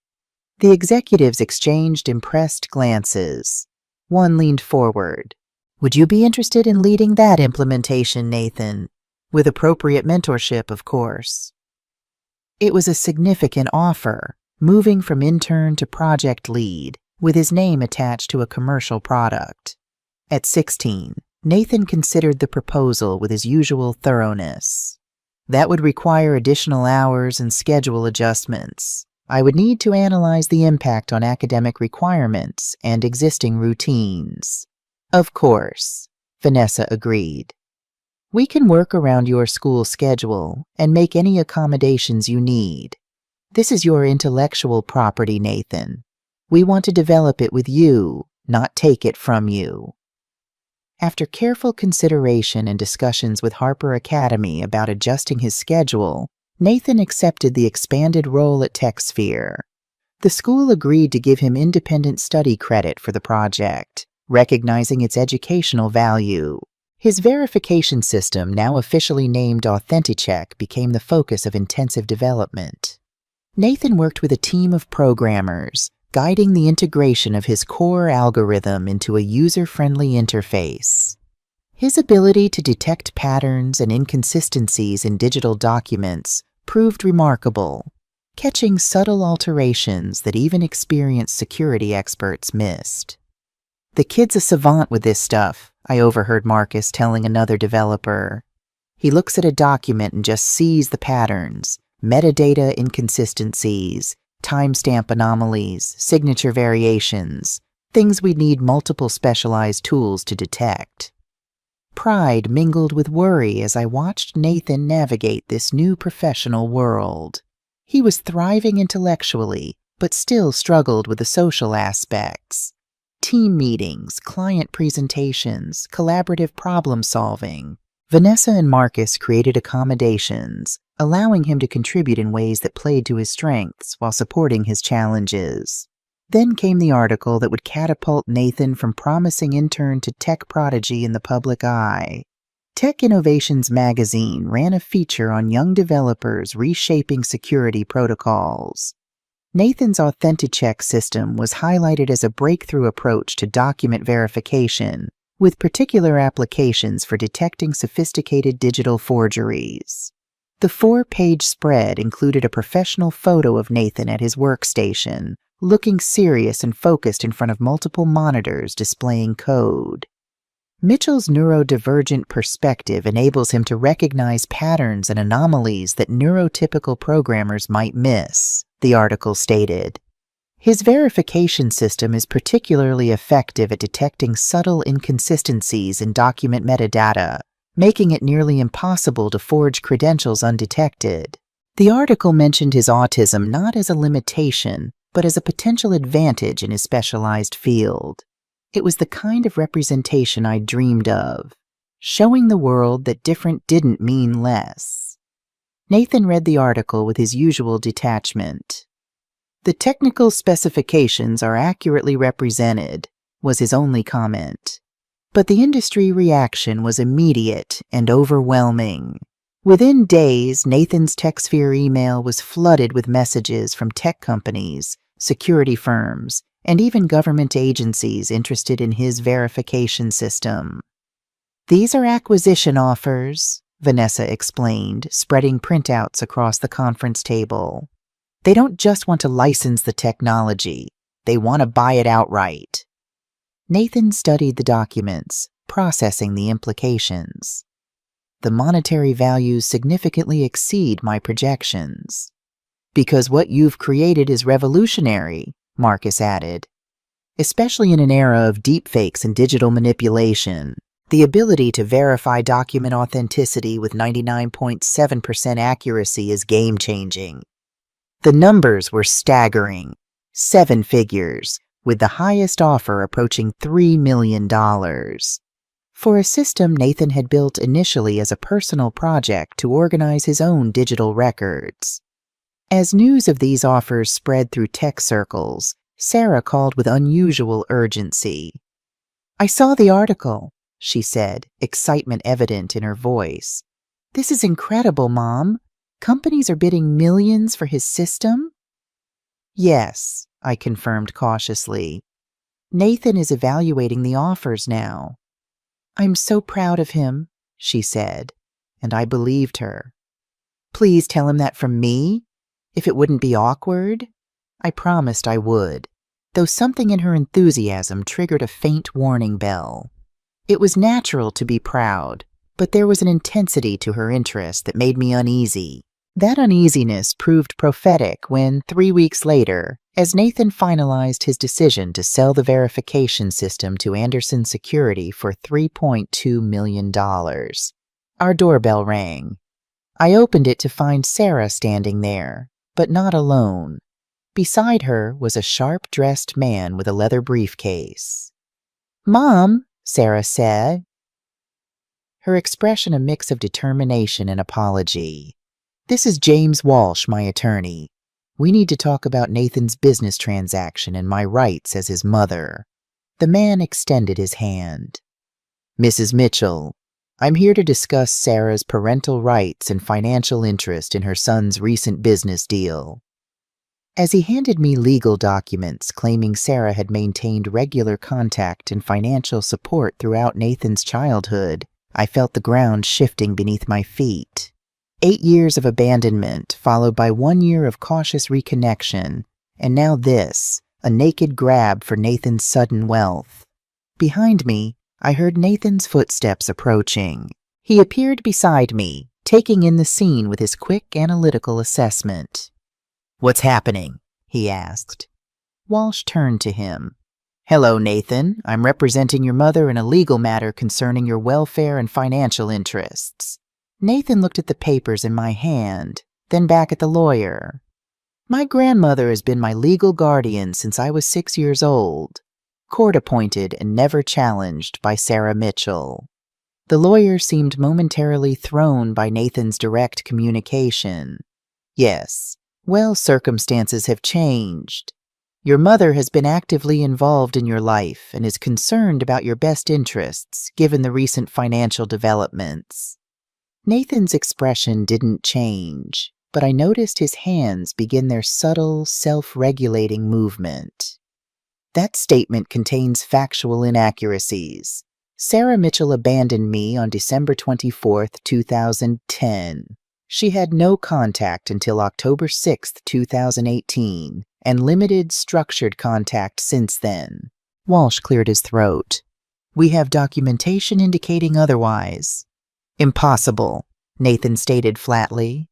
The executives exchanged impressed glances. One leaned forward. "Would you be interested in leading that implementation, Nathan? With appropriate mentorship, of course." It was a significant offer, moving from intern to project lead, with his name attached to a commercial product. At 16, Nathan considered the proposal with his usual thoroughness. "That would require additional hours and schedule adjustments. I would need to analyze the impact on academic requirements and existing routines." "Of course," Vanessa agreed. "We can work around your school schedule and make any accommodations you need." This is your intellectual property, Nathan. We want to develop it with you, not take it from you. After careful consideration and discussions with Harper Academy about adjusting his schedule, Nathan accepted the expanded role at TechSphere. The school agreed to give him independent study credit for the project, recognizing its educational value. His verification system, now officially named Autistic, became the focus of intensive development. Nathan worked with a team of programmers, guiding the integration of his core algorithm into a user-friendly interface. His ability to detect patterns and inconsistencies in digital documents proved remarkable, catching subtle alterations that even experienced security experts missed. "The kid's a savant with this stuff," I overheard Marcus telling another developer. "He looks at a document and just sees the patterns, metadata inconsistencies, timestamp anomalies, signature variations, things we'd need multiple specialized tools to detect." Pride mingled with worry as I watched Nathan navigate this new professional world. He was thriving intellectually, but still struggled with the social aspects. Team meetings, client presentations, collaborative problem solving. Vanessa and Marcus created accommodations, allowing him to contribute in ways that played to his strengths while supporting his challenges. Then came the article that would catapult Nathan from promising intern to tech prodigy in the public eye. Tech Innovations magazine ran a feature on young developers reshaping security protocols. Nathan's Autistic system was highlighted as a breakthrough approach to document verification, with particular applications for detecting sophisticated digital forgeries. The 4-page spread included a professional photo of Nathan at his workstation, looking serious and focused in front of multiple monitors displaying code. Mitchell's neurodivergent perspective enables him to recognize patterns and anomalies that neurotypical programmers might miss, the article stated. His verification system is particularly effective at detecting subtle inconsistencies in document metadata, making it nearly impossible to forge credentials undetected. The article mentioned his autism not as a limitation, but as a potential advantage in his specialized field. It was the kind of representation I dreamed of, showing the world that different didn't mean less. Nathan read the article with his usual detachment. "The technical specifications are accurately represented," was his only comment. But the industry reaction was immediate and overwhelming. Within days, Nathan's TechSphere email was flooded with messages from tech companies, security firms, and even government agencies interested in his verification system. "These are acquisition offers," Vanessa explained, spreading printouts across the conference table. "They don't just want to license the technology, they want to buy it outright." Nathan studied the documents, processing the implications. "The monetary values significantly exceed my projections." "Because what you've created is revolutionary," Marcus added. "Especially in an era of deepfakes and digital manipulation, the ability to verify document authenticity with 99.7% accuracy is game-changing." The numbers were staggering. 7 figures, with the highest offer approaching $3 million. For a system Nathan had built initially as a personal project to organize his own digital records. As news of these offers spread through tech circles, Sarah called with unusual urgency. "I saw the article," she said, excitement evident in her voice. "This is incredible, Mom. Companies are bidding millions for his system?" "Yes," I confirmed cautiously. "Nathan is evaluating the offers now." "I'm so proud of him," she said, and I believed her. "Please tell him that from me, if it wouldn't be awkward." I promised I would, though something in her enthusiasm triggered a faint warning bell. It was natural to be proud, but there was an intensity to her interest that made me uneasy. That uneasiness proved prophetic when, 3 weeks later, as Nathan finalized his decision to sell the verification system to Anderson Security for $3.2 million. Our doorbell rang. I opened it to find Sarah standing there, but not alone. Beside her was a sharp-dressed man with a leather briefcase. "Mom," Sarah said, her expression a mix of determination and apology. "This is James Walsh, my attorney. We need to talk about Nathan's business transaction and my rights as his mother." The man extended his hand. "Mrs. Mitchell, I'm here to discuss Sarah's parental rights and financial interest in her son's recent business deal." As he handed me legal documents claiming Sarah had maintained regular contact and financial support throughout Nathan's childhood, I felt the ground shifting beneath my feet. 8 years of abandonment, followed by 1 year of cautious reconnection, and now this, a naked grab for Nathan's sudden wealth. Behind me, I heard Nathan's footsteps approaching. He appeared beside me, taking in the scene with his quick analytical assessment. "What's happening?" he asked. Walsh turned to him. "Hello, Nathan. I'm representing your mother in a legal matter concerning your welfare and financial interests." Nathan looked at the papers in my hand, then back at the lawyer. "My grandmother has been my legal guardian since I was 6 years old. Court-appointed and never challenged by Sarah Mitchell." The lawyer seemed momentarily thrown by Nathan's direct communication. "Yes. Well, circumstances have changed. Your mother has been actively involved in your life and is concerned about your best interests, given the recent financial developments." Nathan's expression didn't change, but I noticed his hands begin their subtle, self-regulating movement. "That statement contains factual inaccuracies. Sarah Mitchell abandoned me on December 24th, 2010. She had no contact until October 6th, 2018, and limited structured contact since then." Walsh cleared his throat. "We have documentation indicating otherwise." "Impossible," Nathan stated flatly.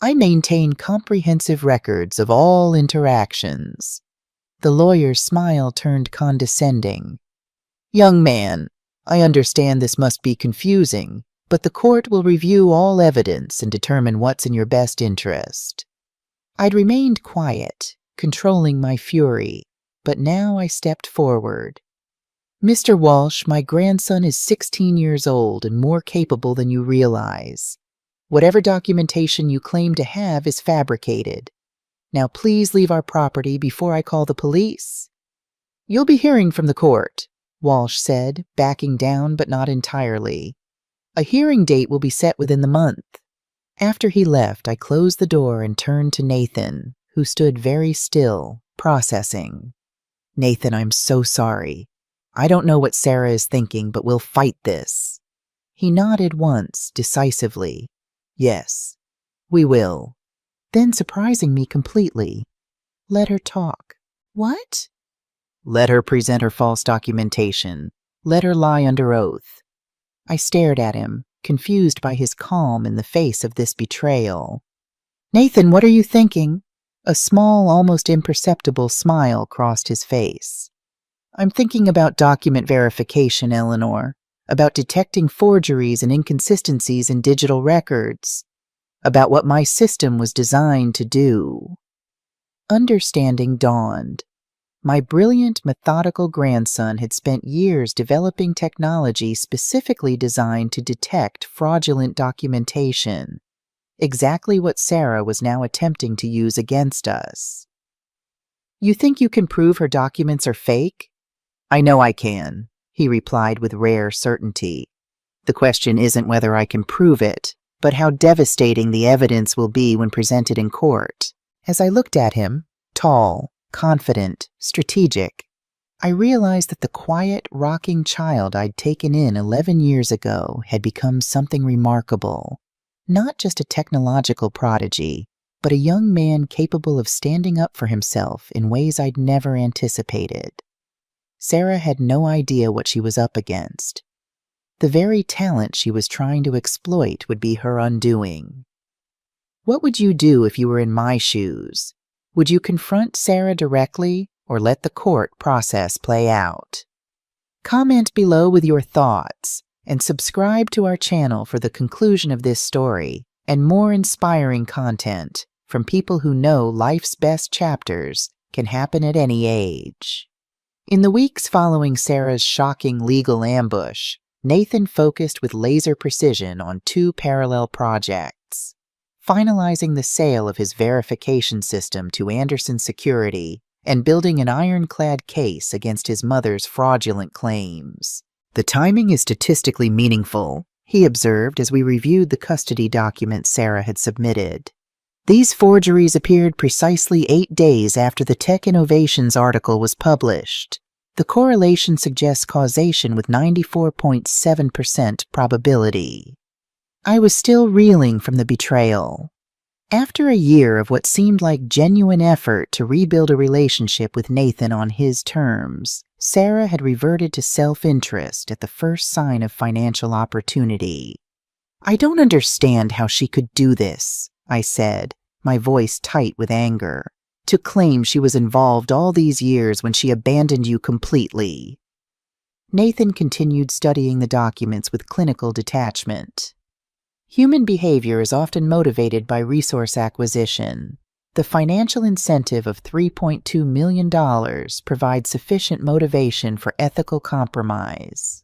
"I maintain comprehensive records of all interactions." The lawyer's smile turned condescending. "Young man, I understand this must be confusing, but the court will review all evidence and determine what's in your best interest." I'd remained quiet, controlling my fury, but now I stepped forward. "Mr. Walsh, my grandson is 16 years old and more capable than you realize. Whatever documentation you claim to have is fabricated. Now please leave our property before I call the police." "You'll be hearing from the court," Walsh said, backing down but not entirely. "A hearing date will be set within the month." After he left, I closed the door and turned to Nathan, who stood very still, processing. "Nathan, I'm so sorry. I don't know what Sarah is thinking, but we'll fight this." He nodded once, decisively. "Yes, we will." Then, surprising me completely, "Let her talk." "What?" "Let her present her false documentation. Let her lie under oath." I stared at him, confused by his calm in the face of this betrayal. "Nathan, what are you thinking?" A small, almost imperceptible smile crossed his face. "I'm thinking about document verification, Eleanor, about detecting forgeries and inconsistencies in digital records, about what my system was designed to do." Understanding dawned. My brilliant, methodical grandson had spent years developing technology specifically designed to detect fraudulent documentation, exactly what Sarah was now attempting to use against us. "You think you can prove her documents are fake?" "I know I can," he replied with rare certainty. "The question isn't whether I can prove it, but how devastating the evidence will be when presented in court." As I looked at him, tall, confident, strategic, I realized that the quiet, rocking child I'd taken in 11 years ago had become something remarkable. Not just a technological prodigy, but a young man capable of standing up for himself in ways I'd never anticipated. Sarah had no idea what she was up against. The very talent she was trying to exploit would be her undoing. What would you do if you were in my shoes? Would you confront Sarah directly or let the court process play out? Comment below with your thoughts and subscribe to our channel for the conclusion of this story and more inspiring content from from people who know life's best chapters can happen at any age. In the weeks following Sarah's shocking legal ambush, Nathan focused with laser precision on 2 parallel projects: finalizing the sale of his verification system to Anderson Security and building an ironclad case against his mother's fraudulent claims. "The timing is statistically meaningful," he observed as we reviewed the custody documents Sarah had submitted. "These forgeries appeared precisely 8 days after the Tech Innovations article was published. The correlation suggests causation with 94.7% probability." I was still reeling from the betrayal. After a year of what seemed like genuine effort to rebuild a relationship with Nathan on his terms, Sarah had reverted to self-interest at the first sign of financial opportunity. "I don't understand how she could do this," I said, my voice tight with anger. "To claim she was involved all these years when she abandoned you completely." Nathan continued studying the documents with clinical detachment. "Human behavior is often motivated by resource acquisition. The financial incentive of $3.2 million provides sufficient motivation for ethical compromise."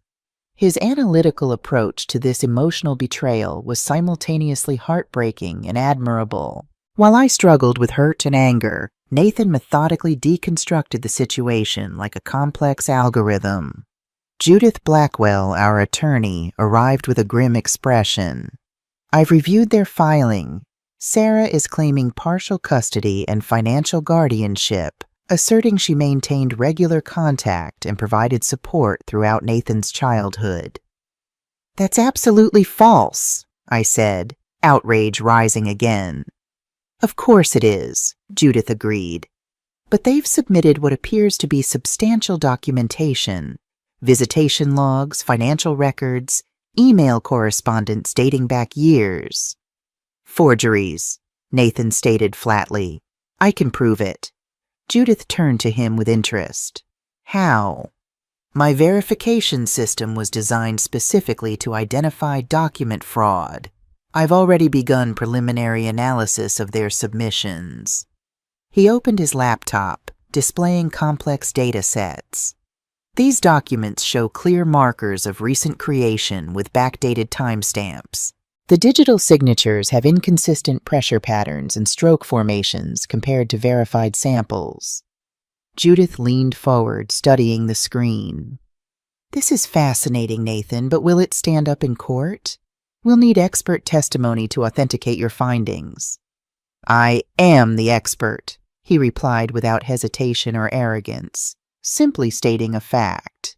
His analytical approach to this emotional betrayal was simultaneously heartbreaking and admirable. While I struggled with hurt and anger, Nathan methodically deconstructed the situation like a complex algorithm. Judith Blackwell, our attorney, arrived with a grim expression. "I've reviewed their filing. Sarah is claiming partial custody and financial guardianship, asserting she maintained regular contact and provided support throughout Nathan's childhood." "That's absolutely false," I said, outrage rising again. "Of course it is," Judith agreed. "But they've submitted what appears to be substantial documentation: visitation logs, financial records, email correspondence dating back years." "Forgeries," Nathan stated flatly. "I can prove it." Judith turned to him with interest. "How?" "My verification system was designed specifically to identify document fraud. I've already begun preliminary analysis of their submissions." He opened his laptop, displaying complex data sets. "These documents show clear markers of recent creation with backdated timestamps. The digital signatures have inconsistent pressure patterns and stroke formations compared to verified samples." Judith leaned forward, studying the screen. "This is fascinating, Nathan, but will it stand up in court? We'll need expert testimony to authenticate your findings." "I am the expert," he replied without hesitation or arrogance, simply stating a fact.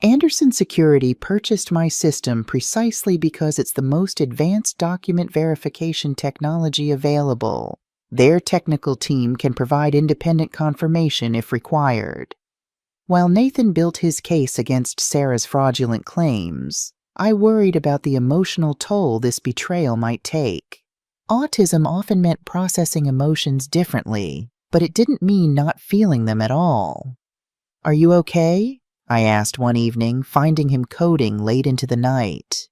"Anderson Security purchased my system precisely because it's the most advanced document verification technology available. Their technical team can provide independent confirmation if required." While Nathan built his case against Sarah's fraudulent claims, I worried about the emotional toll this betrayal might take. Autism often meant processing emotions differently, but it didn't mean not feeling them at all. "Are you okay?" I asked one evening, finding him coding late into the night.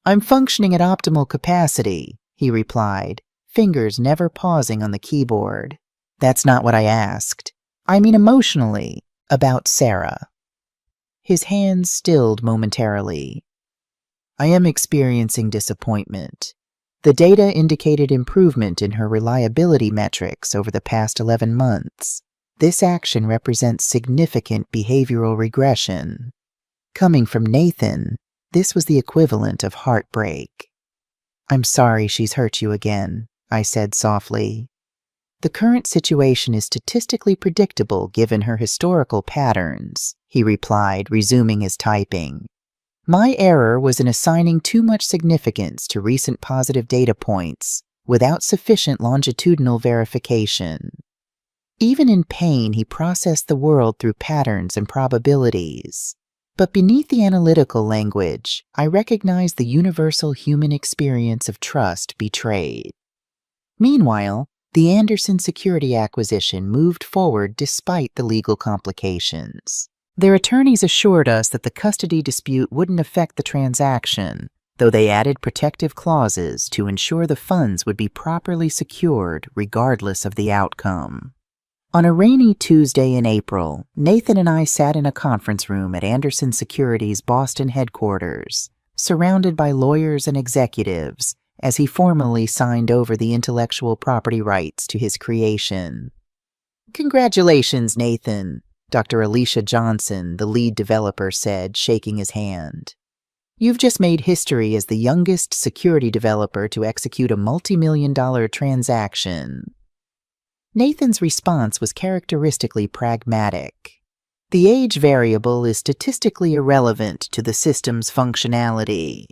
"I'm functioning at optimal capacity," he replied, fingers never pausing on the keyboard. "That's not what I asked. I mean emotionally, about Sarah." His hands stilled momentarily. "I am experiencing disappointment. The data indicated improvement in her reliability metrics over the past 11 months. This action represents significant behavioral regression." Coming from Nathan, this was the equivalent of heartbreak. "I'm sorry she's hurt you again," I said softly. "The current situation is statistically predictable given her historical patterns," he replied, resuming his typing. "My error was in assigning too much significance to recent positive data points without sufficient longitudinal verification." Even in pain, he processed the world through patterns and probabilities. But beneath the analytical language, I recognized the universal human experience of trust betrayed. Meanwhile, the Anderson Security acquisition moved forward despite the legal complications. Their attorneys assured us that the custody dispute wouldn't affect the transaction, though they added protective clauses to ensure the funds would be properly secured regardless of the outcome. On a rainy Tuesday in April, Nathan and I sat in a conference room at Anderson Securities' Boston headquarters, surrounded by lawyers and executives, as he formally signed over the intellectual property rights to his creation. "Congratulations, Nathan," Dr. Alicia Johnson, the lead developer, said, shaking his hand. "You've just made history as the youngest security developer to execute a multi-million-dollar transaction." Nathan's response was characteristically pragmatic. "The age variable is statistically irrelevant to the system's functionality."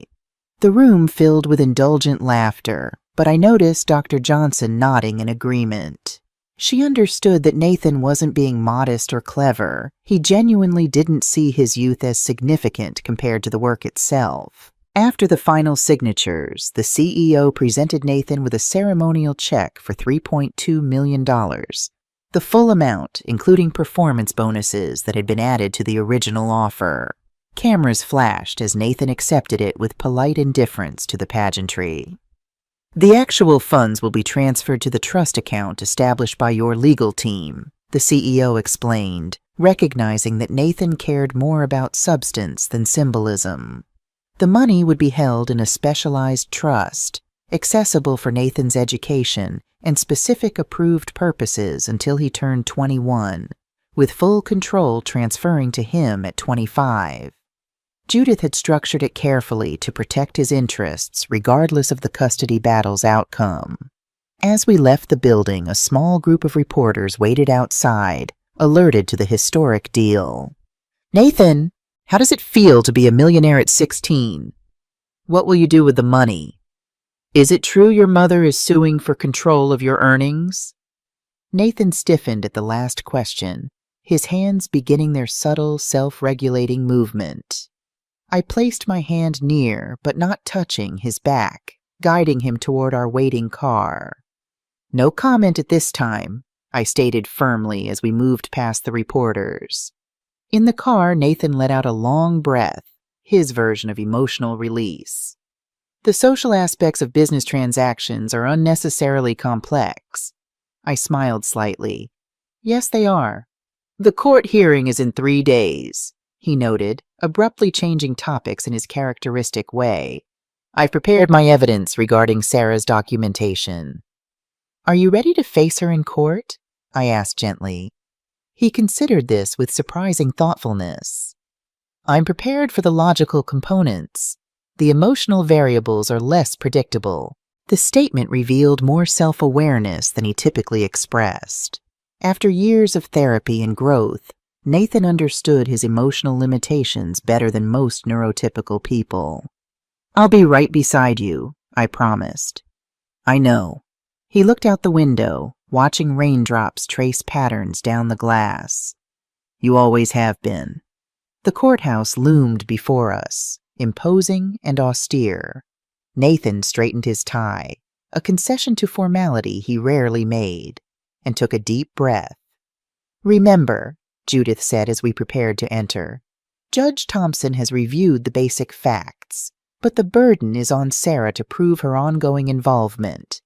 The room filled with indulgent laughter, but I noticed Dr. Johnson nodding in agreement. She understood that Nathan wasn't being modest or clever. He genuinely didn't see his youth as significant compared to the work itself. After the final signatures, the CEO presented Nathan with a ceremonial check for $3.2 million, the full amount, including performance bonuses that had been added to the original offer. Cameras flashed as Nathan accepted it with polite indifference to the pageantry. "The actual funds will be transferred to the trust account established by your legal team," the CEO explained, recognizing that Nathan cared more about substance than symbolism. The money would be held in a specialized trust, accessible for Nathan's education and specific approved purposes until he turned 21, with full control transferring to him at 25. Judith had structured it carefully to protect his interests regardless of the custody battle's outcome. As we left the building, a small group of reporters waited outside, alerted to the historic deal. "Nathan, how does it feel to be a millionaire at 16? What will you do with the money? Is it true your mother is suing for control of your earnings?" Nathan stiffened at the last question, his hands beginning their subtle, self-regulating movement. I placed my hand near, but not touching, his back, guiding him toward our waiting car. "No comment at this time," I stated firmly as we moved past the reporters. In the car, Nathan let out a long breath, his version of emotional release. "The social aspects of business transactions are unnecessarily complex." I smiled slightly. "Yes, they are." "The court hearing is in 3 days," he noted, abruptly changing topics in his characteristic way. "I've prepared my evidence regarding Sarah's documentation." "Are you ready to face her in court?" I asked gently. He considered this with surprising thoughtfulness. "I'm prepared for the logical components. The emotional variables are less predictable." The statement revealed more self-awareness than he typically expressed. After years of therapy and growth, Nathan understood his emotional limitations better than most neurotypical people. "I'll be right beside you," I promised. "I know." He looked out the window, watching raindrops trace patterns down the glass. "You always have been." The courthouse loomed before us, imposing and austere. Nathan straightened his tie, a concession to formality he rarely made, and took a deep breath. "Remember," Judith said as we prepared to enter, "Judge Thompson has reviewed the basic facts, but the burden is on Sarah to prove her ongoing involvement.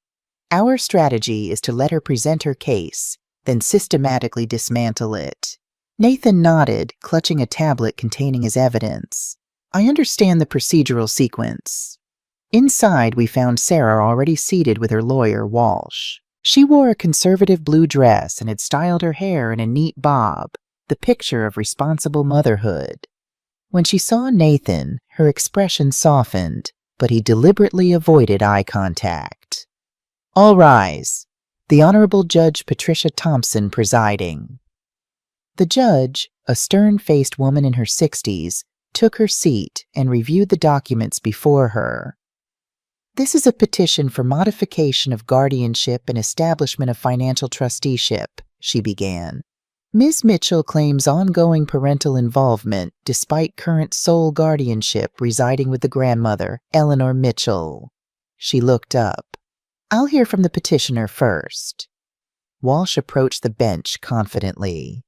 Our strategy is to let her present her case, then systematically dismantle it." Nathan nodded, clutching a tablet containing his evidence. "I understand the procedural sequence." Inside, we found Sarah already seated with her lawyer, Walsh. She wore a conservative blue dress and had styled her hair in a neat bob, the picture of responsible motherhood. When she saw Nathan, her expression softened, but he deliberately avoided eye contact. "All rise." The Honorable Judge Patricia Thompson presiding. The judge, a stern-faced woman in her 60s, took her seat and reviewed the documents before her. "This is a petition for modification of guardianship and establishment of financial trusteeship," she began. "Ms. Mitchell claims ongoing parental involvement despite current sole guardianship residing with the grandmother, Eleanor Mitchell." She looked up. "I'll hear from the petitioner first." Walsh approached the bench confidently.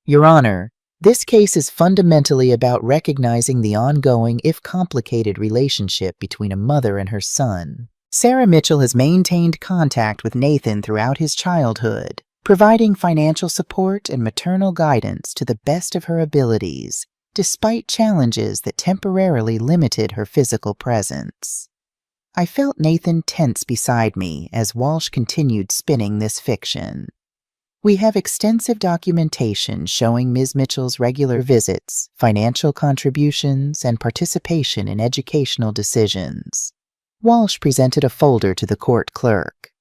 "Your Honor, This case is fundamentally about recognizing the ongoing, if complicated, relationship between a mother and her son. Sarah Mitchell has maintained contact with Nathan throughout his childhood, providing financial support and maternal guidance to the best of her abilities, despite challenges that temporarily limited her physical presence. I felt Nathan tense beside me as Walsh continued spinning this fiction. We have extensive documentation showing Ms. Mitchell's regular visits, financial contributions, and participation in educational decisions. Walsh presented a folder to the court clerk.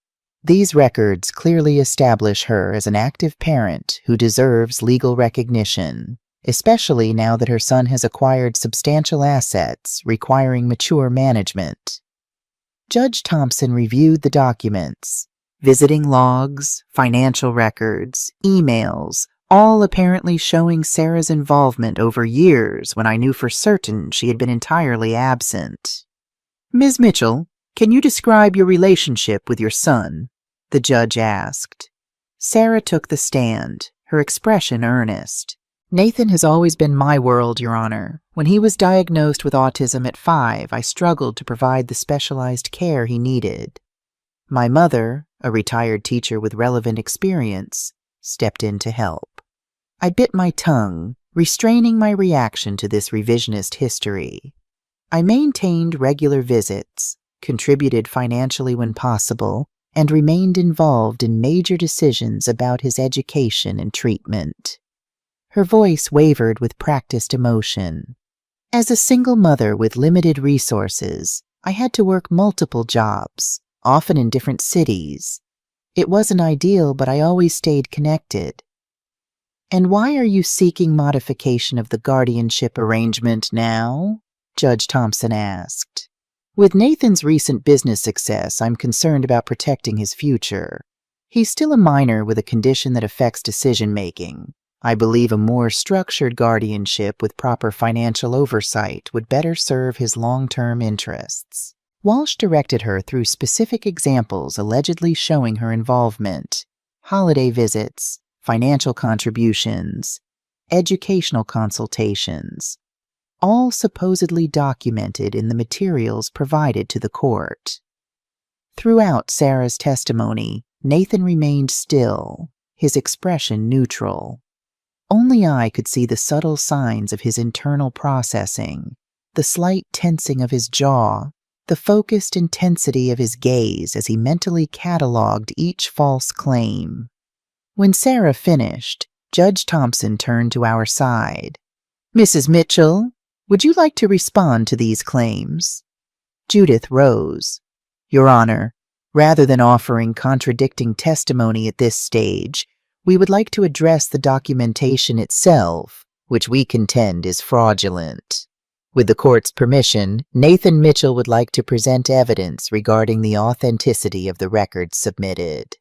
These records clearly establish her as an active parent who deserves legal recognition, especially now that her son has acquired substantial assets requiring mature management. Judge Thompson reviewed the documents. Visiting logs, financial records, emails, all apparently showing Sarah's involvement over years when I knew for certain she had been entirely absent. "Ms. Mitchell, can you describe your relationship with your son?" the judge asked. Sarah took the stand, her expression earnest. "Nathan has always been my world, Your Honor. When he was diagnosed with autism at 5, I struggled to provide the specialized care he needed. My mother, a retired teacher with relevant experience, stepped in to help. I bit my tongue, restraining my reaction to this revisionist history. I maintained regular visits, contributed financially when possible, and remained involved in major decisions about his education and treatment." Her voice wavered with practiced emotion. "As a single mother with limited resources, I had to work multiple jobs, often in different cities. It wasn't ideal, but I always stayed connected." "And why are you seeking modification of the guardianship arrangement now?" Judge Thompson asked. "With Nathan's recent business success, I'm concerned about protecting his future. He's still a minor with a condition that affects decision-making. I believe a more structured guardianship with proper financial oversight would better serve his long-term interests." Walsh directed her through specific examples allegedly showing her involvement: holiday visits, financial contributions, educational consultations, all supposedly documented in the materials provided to the court. Throughout Sarah's testimony, Nathan remained still, his expression neutral. Only I could see the subtle signs of his internal processing, the slight tensing of his jaw, the focused intensity of his gaze as he mentally cataloged each false claim. When Sarah finished, Judge Thompson turned to our side. "Mrs. Mitchell, would you like to respond to these claims?" Judith rose. "Your Honor, rather than offering contradicting testimony at this stage, we would like to address the documentation itself, which we contend is fraudulent. With the court's permission, Nathan Mitchell would like to present evidence regarding the authenticity of the records submitted."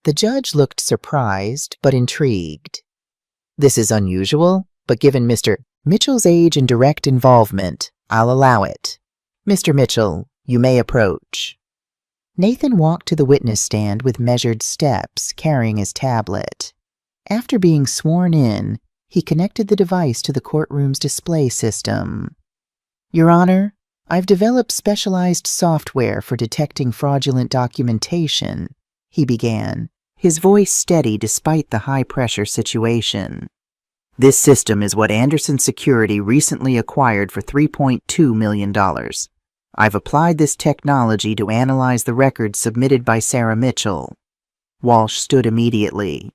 The judge looked surprised but intrigued. "This is unusual, but given Mr. Mitchell's age and direct involvement, I'll allow it. Mr. Mitchell, you may approach." Nathan walked to the witness stand with measured steps, carrying his tablet. After being sworn in, he connected the device to the courtroom's display system. "Your Honor, I've developed specialized software for detecting fraudulent documentation," he began, his voice steady despite the high-pressure situation. "This system is what Anderson Security recently acquired for $3.2 million. I've applied this technology to analyze the records submitted by Sarah Mitchell." Walsh stood immediately.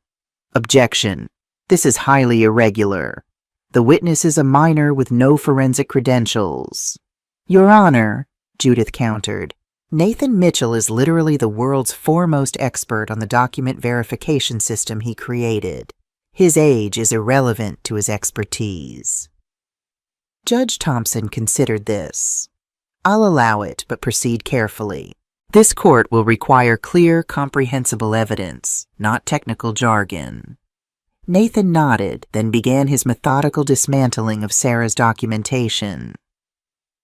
"Objection. This is highly irregular. The witness is a minor with no forensic credentials." "Your Honor," Judith countered, "Nathan Mitchell is literally the world's foremost expert on the document verification system he created. His age is irrelevant to his expertise." Judge Thompson considered this. "I'll allow it, but proceed carefully. This court will require clear, comprehensible evidence, not technical jargon." Nathan nodded, then began his methodical dismantling of Sarah's documentation.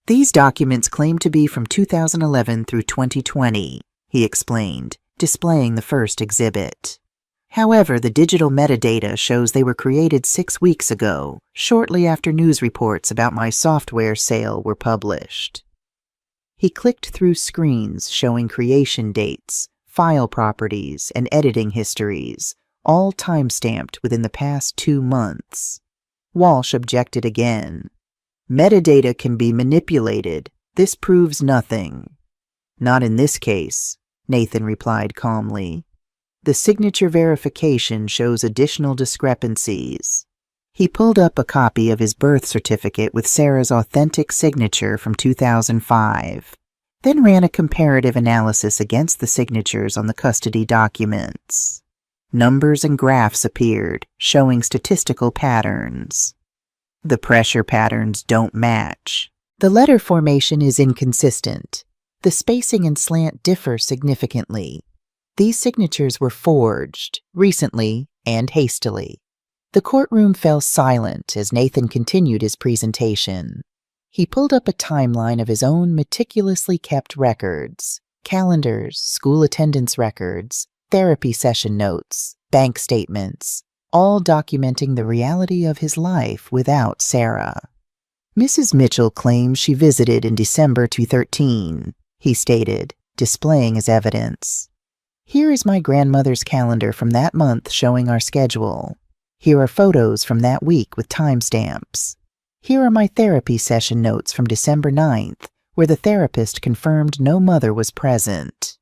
"These documents claim to be from 2011 through 2020, he explained, displaying the first exhibit. However, the digital metadata shows they were created 6 weeks ago, shortly after news reports about my software sale were published. He clicked through screens showing creation dates, file properties, and editing histories, all time-stamped within the past 2 months. Walsh objected again. Metadata can be manipulated. This proves nothing. Not in this case, Nathan replied calmly. The signature verification shows additional discrepancies. He pulled up a copy of his birth certificate with Sarah's authentic signature from 2005, then ran a comparative analysis against the signatures on the custody documents. Numbers and graphs appeared, showing statistical patterns. The pressure patterns don't match. The letter formation is inconsistent. The spacing and slant differ significantly. These signatures were forged, recently and hastily. The courtroom fell silent as Nathan continued his presentation. He pulled up a timeline of his own meticulously kept records, calendars, school attendance records, therapy session notes, bank statements, all documenting the reality of his life without Sarah. Mrs. Mitchell claims she visited in December 2013, he stated, displaying his evidence. Here is my grandmother's calendar from that month showing our schedule. Here are photos from that week with timestamps. Here are my therapy session notes from December 9th, where the therapist confirmed no mother was present.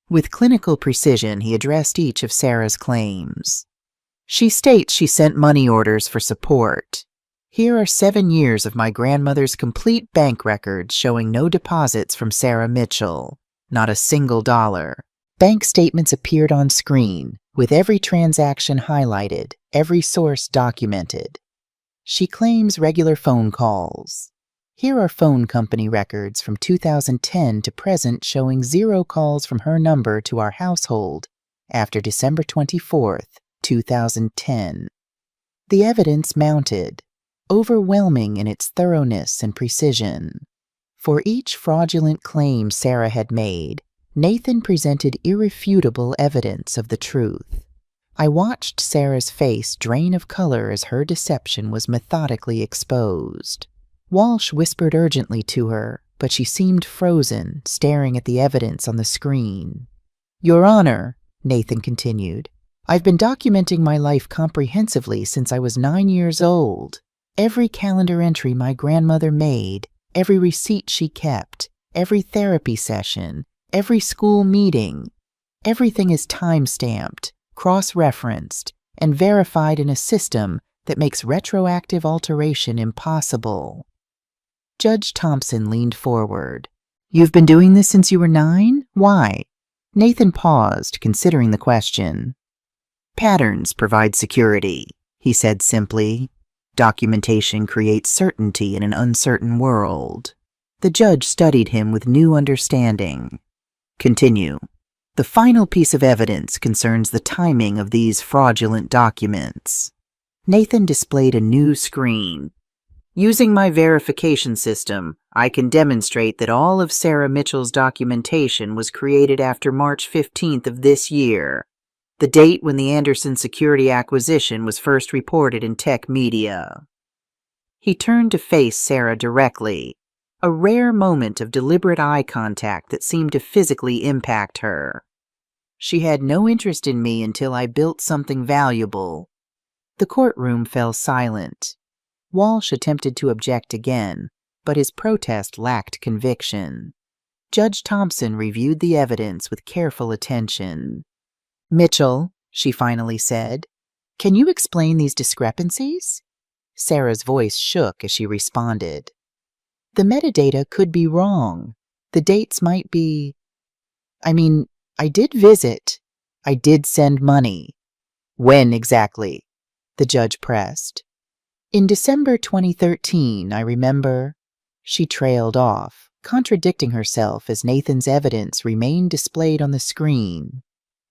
With clinical precision, he addressed each of Sarah's claims. She states she sent money orders for support. Here are 7 years of my grandmother's complete bank records showing no deposits from Sarah Mitchell, not a single dollar. Bank statements appeared on screen, with every transaction highlighted, every source documented. She claims regular phone calls. Here are phone company records from 2010 to present showing 0 calls from her number to our household after December 24th, 2010. The evidence mounted, overwhelming in its thoroughness and precision. For each fraudulent claim Sarah had made, Nathan presented irrefutable evidence of the truth. I watched Sarah's face drain of color as her deception was methodically exposed. Walsh whispered urgently to her, but she seemed frozen, staring at the evidence on the screen. Your Honor, Nathan continued, I've been documenting my life comprehensively since I was 9 years old. Every calendar entry my grandmother made, every receipt she kept, every therapy session, every school meeting, everything is time-stamped, cross-referenced, and verified in a system that makes retroactive alteration impossible. Judge Thompson leaned forward. You've been doing this since you were 9? Why? Nathan paused, considering the question. Patterns provide security, he said simply. Documentation creates certainty in an uncertain world. The judge studied him with new understanding. Continue. The final piece of evidence concerns the timing of these fraudulent documents. Nathan displayed a new screen. Using my verification system, I can demonstrate that all of Sarah Mitchell's documentation was created after March 15th of this year, the date when the Anderson security acquisition was first reported in tech media. He turned to face Sarah directly, a rare moment of deliberate eye contact that seemed to physically impact her. She had no interest in me until I built something valuable. The courtroom fell silent. Walsh attempted to object again, but his protest lacked conviction. Judge Thompson reviewed the evidence with careful attention. Mitchell, she finally said, can you explain these discrepancies? Sarah's voice shook as she responded. The metadata could be wrong. The dates might be... I did visit. I did send money. When exactly? The judge pressed. In December 2013, I remember. She trailed off, contradicting herself as Nathan's evidence remained displayed on the screen.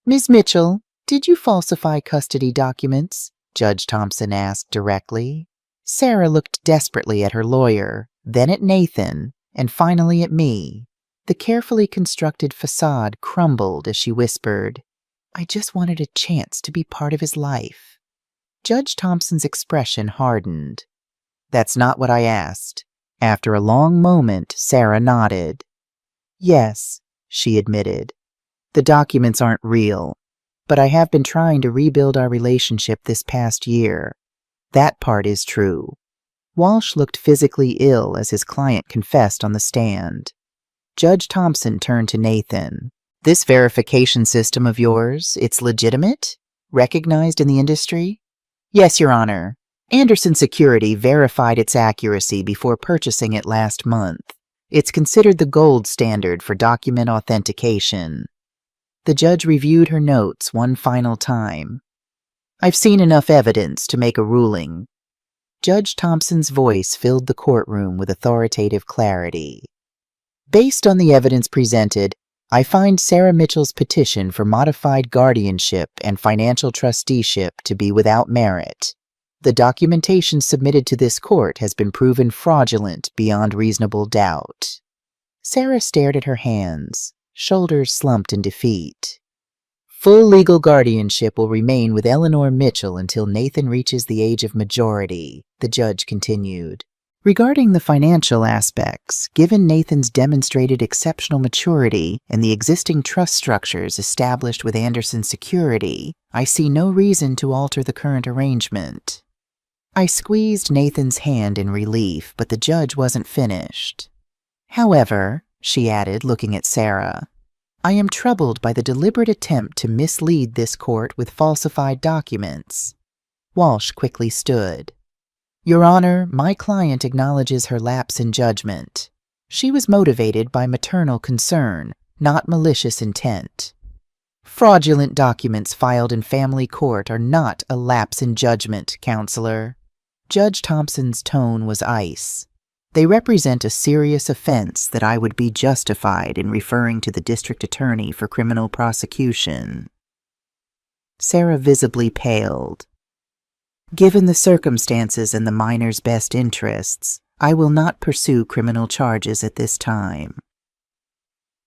Ms. Mitchell, did you falsify custody documents? Judge Thompson asked directly. Sarah looked desperately at her lawyer, then at Nathan, and finally at me. The carefully constructed facade crumbled as she whispered, I just wanted a chance to be part of his life. Judge Thompson's expression hardened. That's not what I asked. After a long moment, Sarah nodded. Yes, she admitted. The documents aren't real, but I have been trying to rebuild our relationship this past year. That part is true. Walsh looked physically ill as his client confessed on the stand. Judge Thompson turned to Nathan. This verification system of yours, it's legitimate? Recognized in the industry? Yes, Your Honor. Anderson Security verified its accuracy before purchasing it last month. It's considered the gold standard for document authentication. The judge reviewed her notes one final time. I've seen enough evidence to make a ruling. Judge Thompson's voice filled the courtroom with authoritative clarity. Based on the evidence presented, I find Sarah Mitchell's petition for modified guardianship and financial trusteeship to be without merit. The documentation submitted to this court has been proven fraudulent beyond reasonable doubt. Sarah stared at her hands, shoulders slumped in defeat. Full legal guardianship will remain with Eleanor Mitchell until Nathan reaches the age of majority, the judge continued. Regarding the financial aspects, given Nathan's demonstrated exceptional maturity and the existing trust structures established with Anderson Security, I see no reason to alter the current arrangement. I squeezed Nathan's hand in relief, but the judge wasn't finished. However, she added, looking at Sarah, I am troubled by the deliberate attempt to mislead this court with falsified documents. Walsh quickly stood. Your Honor, my client acknowledges her lapse in judgment. She was motivated by maternal concern, not malicious intent. Fraudulent documents filed in family court are not a lapse in judgment, Counselor. Judge Thompson's tone was ice. They represent a serious offense that I would be justified in referring to the district attorney for criminal prosecution. Sarah visibly paled. Given the circumstances and the minor's best interests, I will not pursue criminal charges at this time.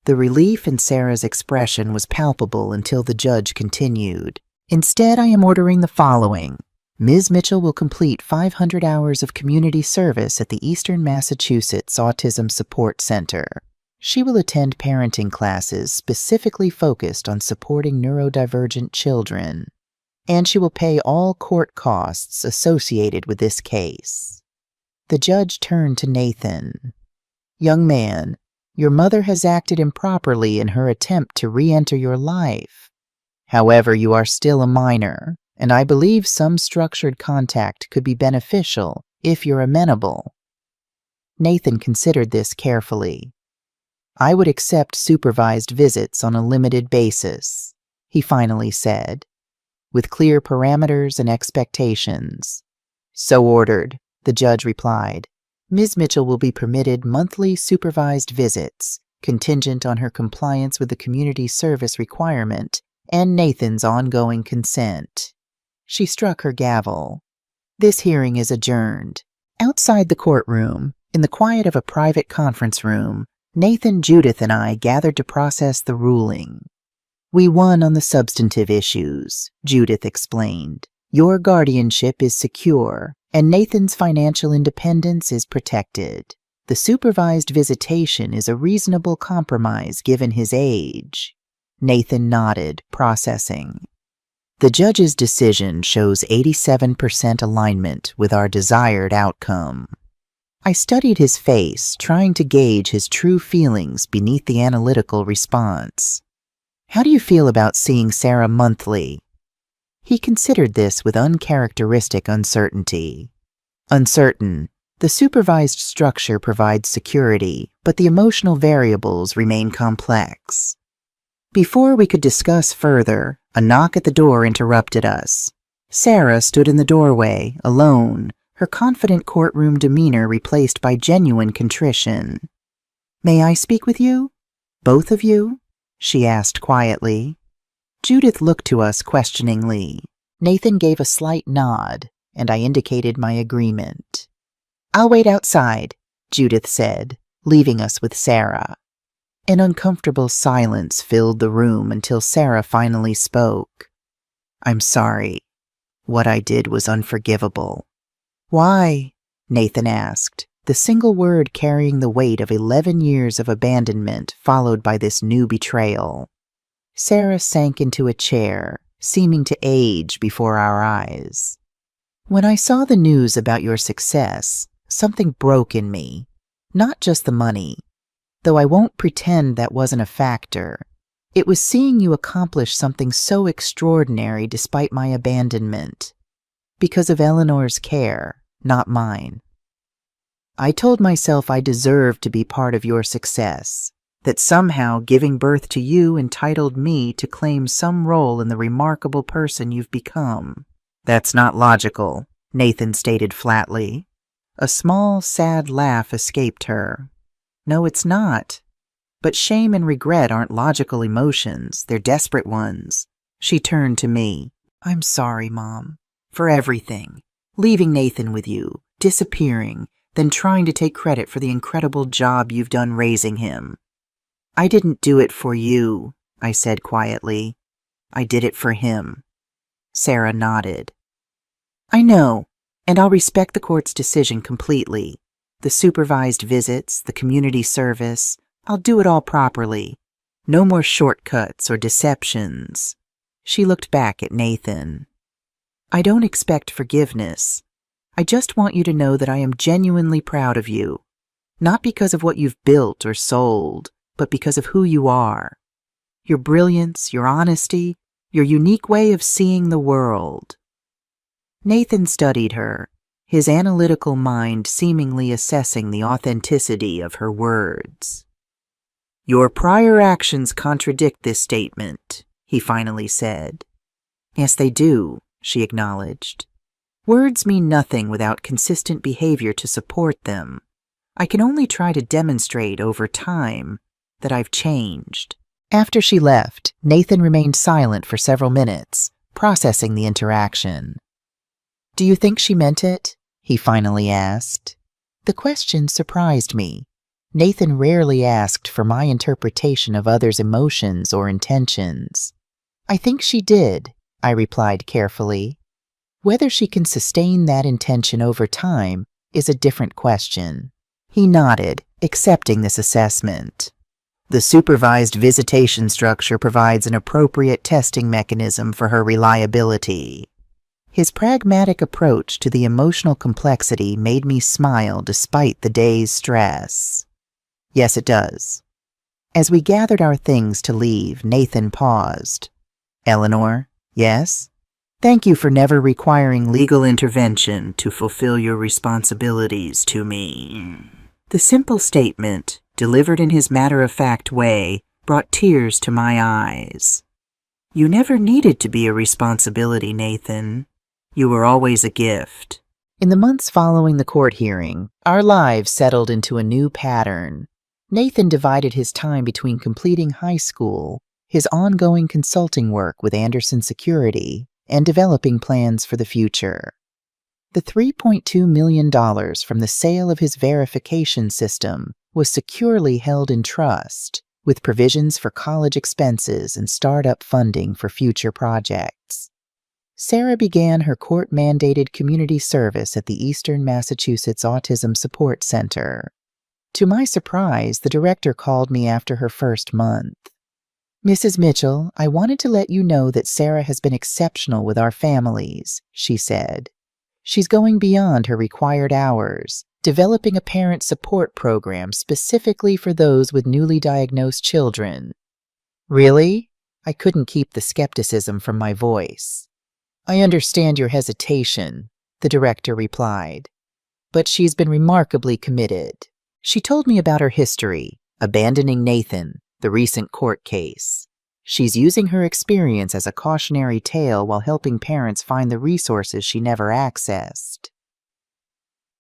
The relief in Sarah's expression was palpable until the judge continued. Instead, I am ordering the following. Ms. Mitchell will complete 500 hours of community service at the Eastern Massachusetts Autism Support Center. She will attend parenting classes specifically focused on supporting neurodivergent children, and she will pay all court costs associated with this case. The judge turned to Nathan. Young man, your mother has acted improperly in her attempt to re-enter your life. However, you are still a minor, and I believe some structured contact could be beneficial if you're amenable. Nathan considered this carefully. I would accept supervised visits on a limited basis, he finally said, with clear parameters and expectations. So ordered, the judge replied. Ms. Mitchell will be permitted monthly supervised visits, contingent on her compliance with the community service requirement and Nathan's ongoing consent. She struck her gavel. This hearing is adjourned. Outside the courtroom, in the quiet of a private conference room, Nathan, Judith, and I gathered to process the ruling. We won on the substantive issues, Judith explained. Your guardianship is secure, and Nathan's financial independence is protected. The supervised visitation is a reasonable compromise given his age. Nathan nodded, processing. The judge's decision shows 87% alignment with our desired outcome. I studied his face, trying to gauge his true feelings beneath the analytical response. How do you feel about seeing Sarah monthly? He considered this with uncharacteristic uncertainty. Uncertain. The supervised structure provides security, but the emotional variables remain complex. Before we could discuss further, a knock at the door interrupted us. Sarah stood in the doorway, alone, her confident courtroom demeanor replaced by genuine contrition. May I speak with you? Both of you? She asked quietly. Judith looked to us questioningly. Nathan gave a slight nod, and I indicated my agreement. I'll wait outside, Judith said, leaving us with Sarah. An uncomfortable silence filled the room until Sarah finally spoke. "I'm sorry. What I did was unforgivable." "Why?" Nathan asked, the single word carrying the weight of 11 years of abandonment followed by this new betrayal. Sarah sank into a chair, seeming to age before our eyes. "When I saw the news about your success, something broke in me. Not just the money, though I won't pretend that wasn't a factor. It was seeing you accomplish something so extraordinary despite my abandonment. Because of Eleanor's care, not mine. I told myself I deserved to be part of your success, that somehow giving birth to you entitled me to claim some role in the remarkable person you've become." "That's not logical," Nathan stated flatly. A small, sad laugh escaped her. "No, it's not. But shame and regret aren't logical emotions, they're desperate ones." She turned to me. "I'm sorry, Mom, for everything. Leaving Nathan with you, disappearing, then trying to take credit for the incredible job you've done raising him." "I didn't do it for you," I said quietly. "I did it for him." Sarah nodded. "I know, and I'll respect the court's decision completely. The supervised visits, the community service, I'll do it all properly. No more shortcuts or deceptions." She looked back at Nathan. "I don't expect forgiveness. I just want you to know that I am genuinely proud of you. Not because of what you've built or sold, but because of who you are. Your brilliance, your honesty, your unique way of seeing the world." Nathan studied her, his analytical mind seemingly assessing the authenticity of her words. "Your prior actions contradict this statement," he finally said. "Yes, they do," she acknowledged. "Words mean nothing without consistent behavior to support them. I can only try to demonstrate over time that I've changed." After she left, Nathan remained silent for several minutes, processing the interaction. "Do you think she meant it?" he finally asked. The question surprised me. Nathan rarely asked for my interpretation of others' emotions or intentions. "I think she did," I replied carefully. "Whether she can sustain that intention over time is a different question." He nodded, accepting this assessment. "The supervised visitation structure provides an appropriate testing mechanism for her reliability." His pragmatic approach to the emotional complexity made me smile despite the day's stress. "Yes, it does." As we gathered our things to leave, Nathan paused. "Eleanor, yes? Thank you for never requiring legal intervention to fulfill your responsibilities to me." The simple statement, delivered in his matter-of-fact way, brought tears to my eyes. "You never needed to be a responsibility, Nathan. You were always a gift." In the months following the court hearing, our lives settled into a new pattern. Nathan divided his time between completing high school, his ongoing consulting work with Anderson Security, and developing plans for the future. The $3.2 million from the sale of his verification system was securely held in trust, with provisions for college expenses and startup funding for future projects. Sarah began her court-mandated community service at the Eastern Massachusetts Autism Support Center. To my surprise, the director called me after her first month. "Mrs. Mitchell, I wanted to let you know that Sarah has been exceptional with our families," she said. "She's going beyond her required hours, developing a parent support program specifically for those with newly diagnosed children." "Really?" I couldn't keep the skepticism from my voice. "I understand your hesitation," the director replied, "but she's been remarkably committed." She told me about her history, abandoning Nathan, the recent court case. She's using her experience as a cautionary tale while helping parents find the resources she never accessed.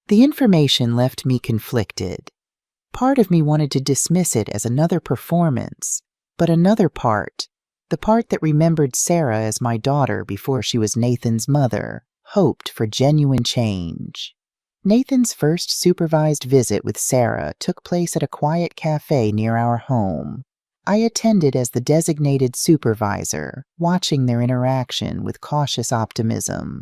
The information left me conflicted. Part of me wanted to dismiss it as another performance, but another part, the part that remembered Sarah as my daughter before she was Nathan's mother, hoped for genuine change. Nathan's first supervised visit with Sarah took place at a quiet cafe near our home. I attended as the designated supervisor, watching their interaction with cautious optimism.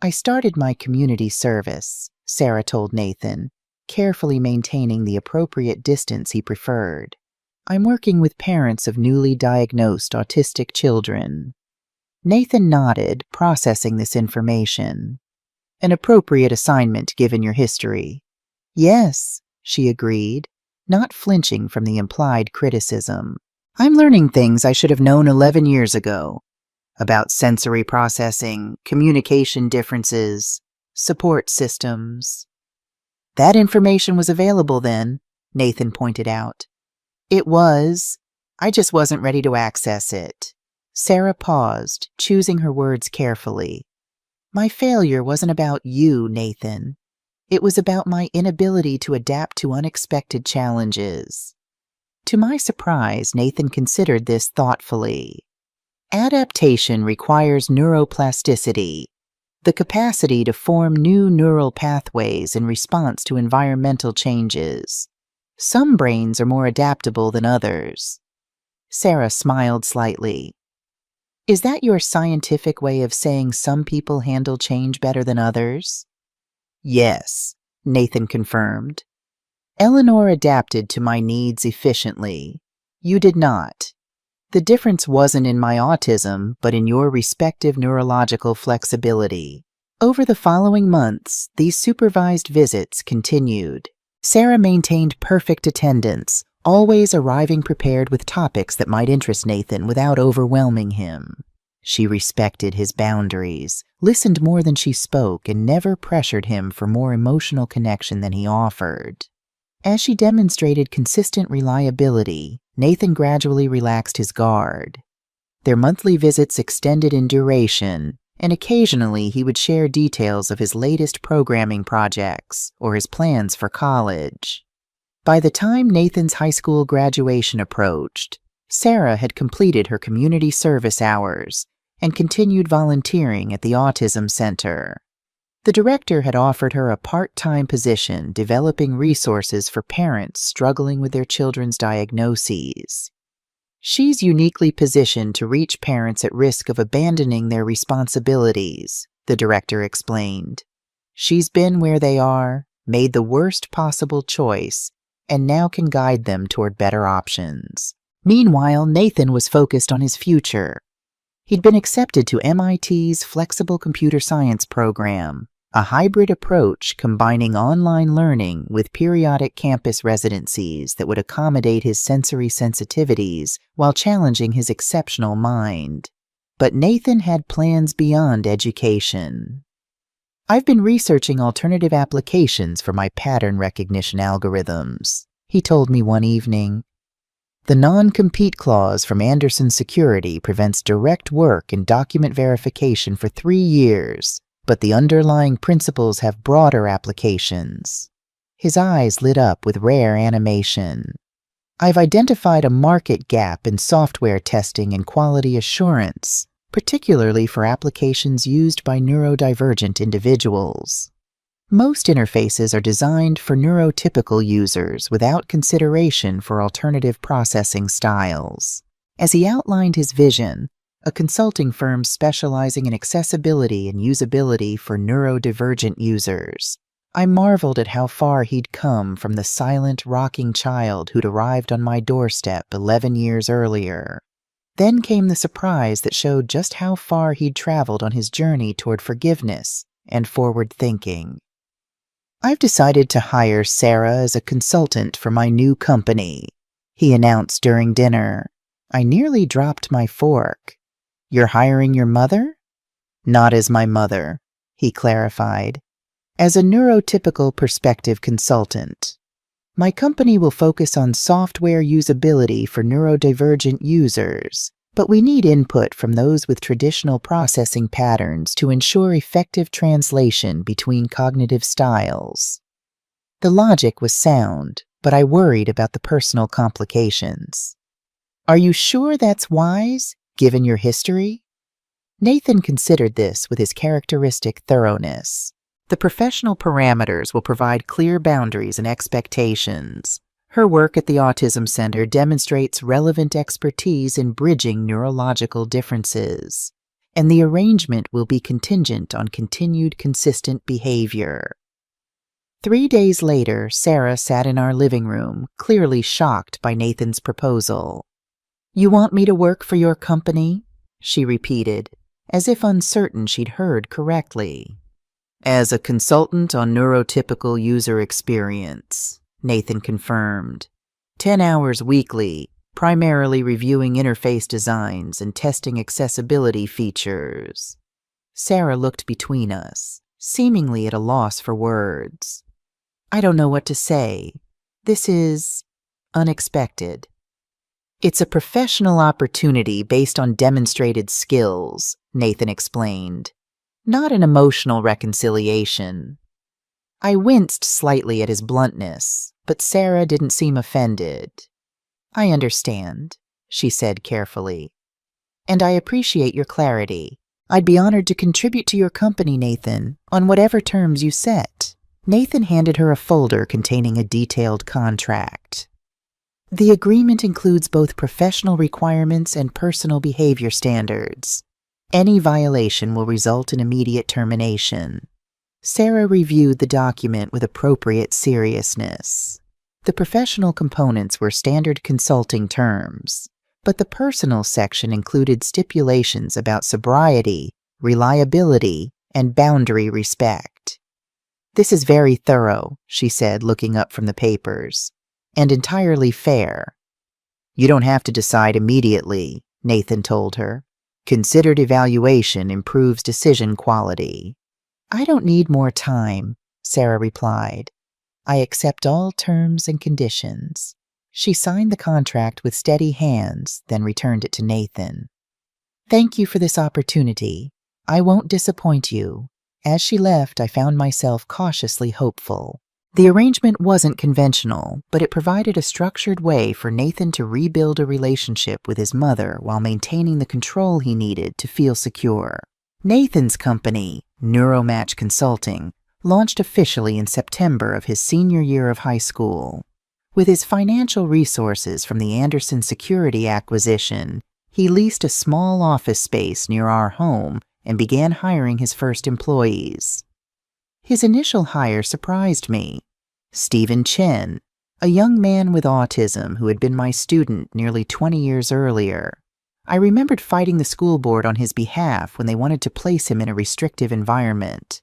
"I started my community service," Sarah told Nathan, carefully maintaining the appropriate distance he preferred. "I'm working with parents of newly diagnosed autistic children." Nathan nodded, processing this information. "An appropriate assignment given your history." "Yes," she agreed, not flinching from the implied criticism. "I'm learning things I should have known 11 years ago. About sensory processing, communication differences, support systems." "That information was available then," Nathan pointed out. "It was. I just wasn't ready to access it." Sarah paused, choosing her words carefully. "My failure wasn't about you, Nathan. It was about my inability to adapt to unexpected challenges." To my surprise, Nathan considered this thoughtfully. Adaptation requires neuroplasticity, the capacity to form new neural pathways in response to environmental changes. Some brains are more adaptable than others. Sarah smiled slightly. "Is that your scientific way of saying some people handle change better than others?" "Yes," Nathan confirmed. "Eleanor adapted to my needs efficiently. You did not. The difference wasn't in my autism, but in your respective neurological flexibility." Over the following months, these supervised visits continued. Sarah maintained perfect attendance, always arriving prepared with topics that might interest Nathan without overwhelming him. She respected his boundaries, listened more than she spoke, and never pressured him for more emotional connection than he offered. As she demonstrated consistent reliability, Nathan gradually relaxed his guard. Their monthly visits extended in duration, and occasionally he would share details of his latest programming projects or his plans for college. By the time Nathan's high school graduation approached, Sarah had completed her community service hours and continued volunteering at the Autism Center. The director had offered her a part-time position developing resources for parents struggling with their children's diagnoses. "She's uniquely positioned to reach parents at risk of abandoning their responsibilities," the director explained. "She's been where they are, made the worst possible choice, and now can guide them toward better options." Meanwhile, Nathan was focused on his future. He'd been accepted to MIT's Flexible Computer Science program, a hybrid approach combining online learning with periodic campus residencies that would accommodate his sensory sensitivities while challenging his exceptional mind. But Nathan had plans beyond education. "I've been researching alternative applications for my pattern recognition algorithms," he told me one evening. "The non-compete clause from Anderson Security prevents direct work and document verification for 3 years, but the underlying principles have broader applications." His eyes lit up with rare animation. "I've identified a market gap in software testing and quality assurance, particularly for applications used by neurodivergent individuals. Most interfaces are designed for neurotypical users without consideration for alternative processing styles." As he outlined his vision, a consulting firm specializing in accessibility and usability for neurodivergent users, I marveled at how far he'd come from the silent, rocking child who'd arrived on my doorstep 11 years earlier. Then came the surprise that showed just how far he'd traveled on his journey toward forgiveness and forward thinking. "I've decided to hire Sarah as a consultant for my new company," he announced during dinner. I nearly dropped my fork. "You're hiring your mother?" "Not as my mother," he clarified. "As a neurotypical perspective consultant. My company will focus on software usability for neurodivergent users, but we need input from those with traditional processing patterns to ensure effective translation between cognitive styles." The logic was sound, but I worried about the personal complications. "Are you sure that's wise, given your history?" Nathan considered this with his characteristic thoroughness. The professional parameters will provide clear boundaries and expectations. Her work at the Autism Center demonstrates relevant expertise in bridging neurological differences, and the arrangement will be contingent on continued consistent behavior. 3 days later, Sarah sat in our living room, clearly shocked by Nathan's proposal. "You want me to work for your company?" she repeated, as if uncertain she'd heard correctly. "As a consultant on neurotypical user experience," Nathan confirmed. 10 hours weekly, primarily reviewing interface designs and testing accessibility features. Sarah looked between us, seemingly at a loss for words. "I don't know what to say. This is unexpected." "It's a professional opportunity based on demonstrated skills," Nathan explained, "not an emotional reconciliation." I winced slightly at his bluntness, but Sarah didn't seem offended. "I understand," she said carefully. "And I appreciate your clarity. I'd be honored to contribute to your company, Nathan, on whatever terms you set." Nathan handed her a folder containing a detailed contract. "The agreement includes both professional requirements and personal behavior standards. Any violation will result in immediate termination." Sarah reviewed the document with appropriate seriousness. The professional components were standard consulting terms, but the personal section included stipulations about sobriety, reliability, and boundary respect. "This is very thorough," she said, looking up from the papers, "and entirely fair." "You don't have to decide immediately," Nathan told her. "Considered evaluation improves decision quality." "I don't need more time," Sarah replied. "I accept all terms and conditions." She signed the contract with steady hands, then returned it to Nathan. "Thank you for this opportunity. I won't disappoint you." As she left, I found myself cautiously hopeful. The arrangement wasn't conventional, but it provided a structured way for Nathan to rebuild a relationship with his mother while maintaining the control he needed to feel secure. Nathan's company, Neuromatch Consulting, launched officially in September of his senior year of high school. With his financial resources from the Anderson Security acquisition, he leased a small office space near our home and began hiring his first employees. His initial hire surprised me. Stephen Chen, a young man with autism who had been my student nearly 20 years earlier. I remembered fighting the school board on his behalf when they wanted to place him in a restrictive environment.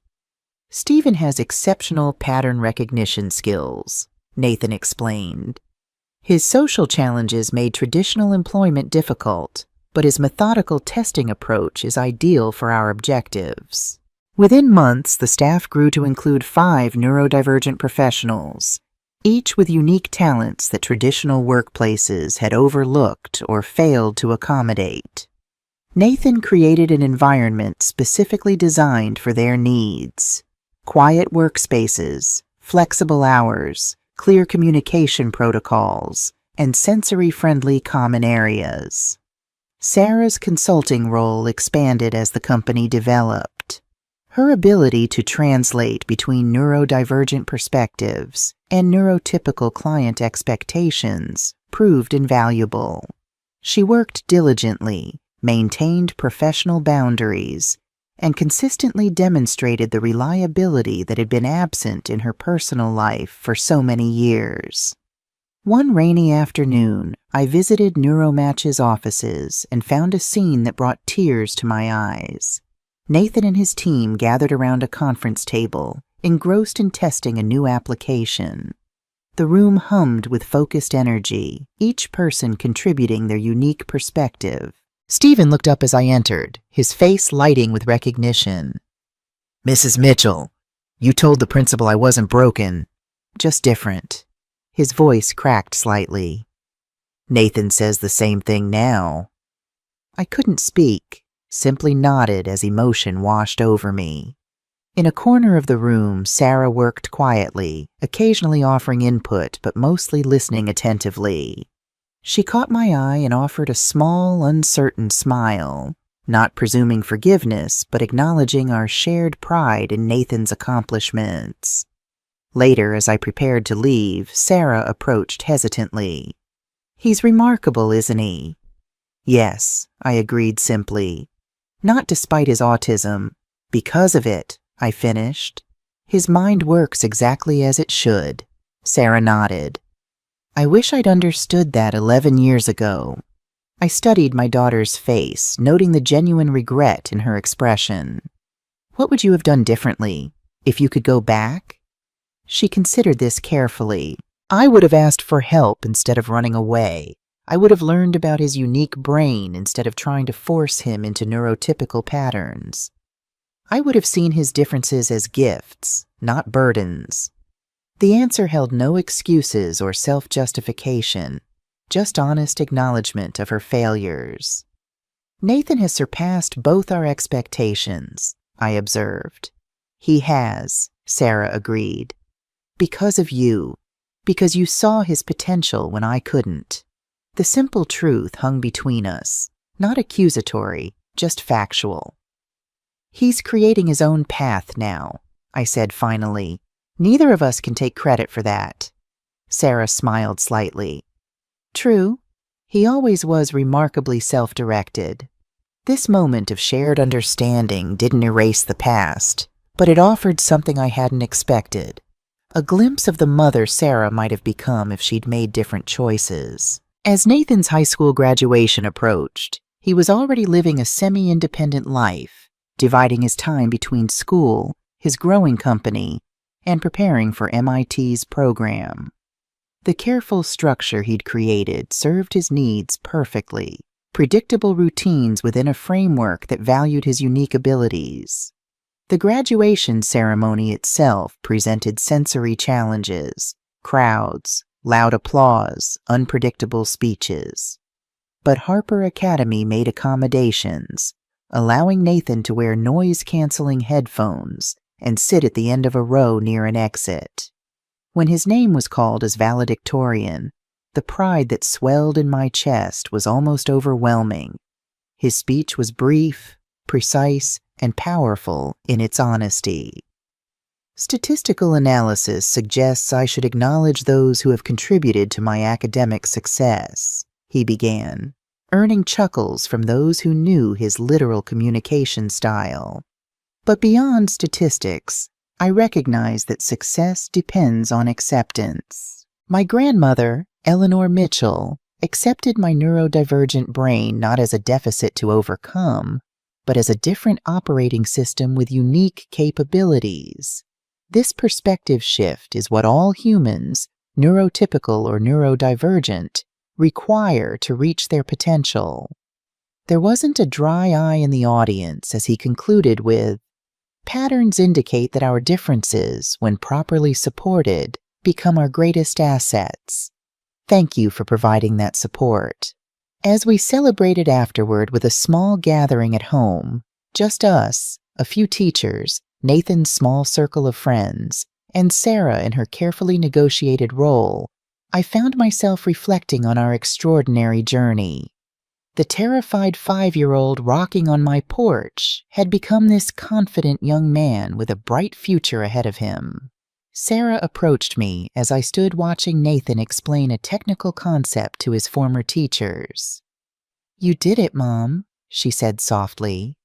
"Stephen has exceptional pattern recognition skills," Nathan explained. "His social challenges made traditional employment difficult, but his methodical testing approach is ideal for our objectives." Within months, the staff grew to include 5 neurodivergent professionals, each with unique talents that traditional workplaces had overlooked or failed to accommodate. Nathan created an environment specifically designed for their needs. Quiet workspaces, flexible hours, clear communication protocols, and sensory-friendly common areas. Sarah's consulting role expanded as the company developed. Her ability to translate between neurodivergent perspectives and neurotypical client expectations proved invaluable. She worked diligently, maintained professional boundaries, and consistently demonstrated the reliability that had been absent in her personal life for so many years. One rainy afternoon, I visited Neuromatch's offices and found a scene that brought tears to my eyes. Nathan and his team gathered around a conference table, engrossed in testing a new application. The room hummed with focused energy, each person contributing their unique perspective. Stephen looked up as I entered, his face lighting with recognition. "Mrs. Mitchell, you told the principal I wasn't broken, just different." His voice cracked slightly. "Nathan says the same thing now." I couldn't speak, simply nodded as emotion washed over me. In a corner of the room, Sarah worked quietly, occasionally offering input but mostly listening attentively. She caught my eye and offered a small, uncertain smile. not presuming forgiveness, but acknowledging our shared pride in Nathan's accomplishments. Later, as I prepared to leave, Sarah approached hesitantly. "He's remarkable, isn't he?" "Yes," I agreed simply. "Not despite his autism. Because of it," I finished. "His mind works exactly as it should." Sarah nodded. "I wish I'd understood that 11 years ago." I studied my daughter's face, noting the genuine regret in her expression. "What would you have done differently, if you could go back?" She considered this carefully. "I would have asked for help instead of running away. I would have learned about his unique brain instead of trying to force him into neurotypical patterns. I would have seen his differences as gifts, not burdens." The answer held no excuses or self-justification, just honest acknowledgement of her failures. "Nathan has surpassed both our expectations," I observed. "He has," Sarah agreed. "Because of you. Because you saw his potential when I couldn't." The simple truth hung between us, not accusatory, just factual. "He's creating his own path now," I said finally. "Neither of us can take credit for that." Sarah smiled slightly. "True. He always was remarkably self-directed." This moment of shared understanding didn't erase the past, but it offered something I hadn't expected. A glimpse of the mother Sarah might have become if she'd made different choices. As Nathan's high school graduation approached, he was already living a semi-independent life, dividing his time between school, his growing company, and preparing for MIT's program. The careful structure he'd created served his needs perfectly, predictable routines within a framework that valued his unique abilities. The graduation ceremony itself presented sensory challenges, crowds, loud applause, unpredictable speeches. But Harper Academy made accommodations, allowing Nathan to wear noise-canceling headphones and sit at the end of a row near an exit. When his name was called as valedictorian, the pride that swelled in my chest was almost overwhelming. His speech was brief, precise, and powerful in its honesty. "Statistical analysis suggests I should acknowledge those who have contributed to my academic success," he began, earning chuckles from those who knew his literal communication style. "But beyond statistics, I recognize that success depends on acceptance. My grandmother, Eleanor Mitchell, accepted my neurodivergent brain not as a deficit to overcome, but as a different operating system with unique capabilities. This perspective shift is what all humans, neurotypical or neurodivergent, require to reach their potential." There wasn't a dry eye in the audience as he concluded with, "Patterns indicate that our differences, when properly supported, become our greatest assets. Thank you for providing that support." As we celebrated afterward with a small gathering at home, just us, a few teachers, Nathan's small circle of friends, and Sarah in her carefully negotiated role, I found myself reflecting on our extraordinary journey. The terrified 5-year-old rocking on my porch had become this confident young man with a bright future ahead of him. Sarah approached me as I stood watching Nathan explain a technical concept to his former teachers. "You did it, Mom," she said softly.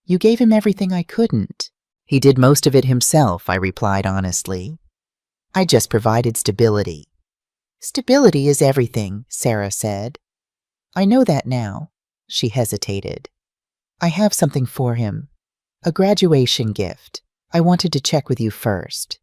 "You gave him everything I couldn't." "He did most of it himself," I replied honestly. "I just provided stability." "Stability is everything," Sarah said. "I know that now." She hesitated. "I have something for him. A graduation gift. I wanted to check with you first."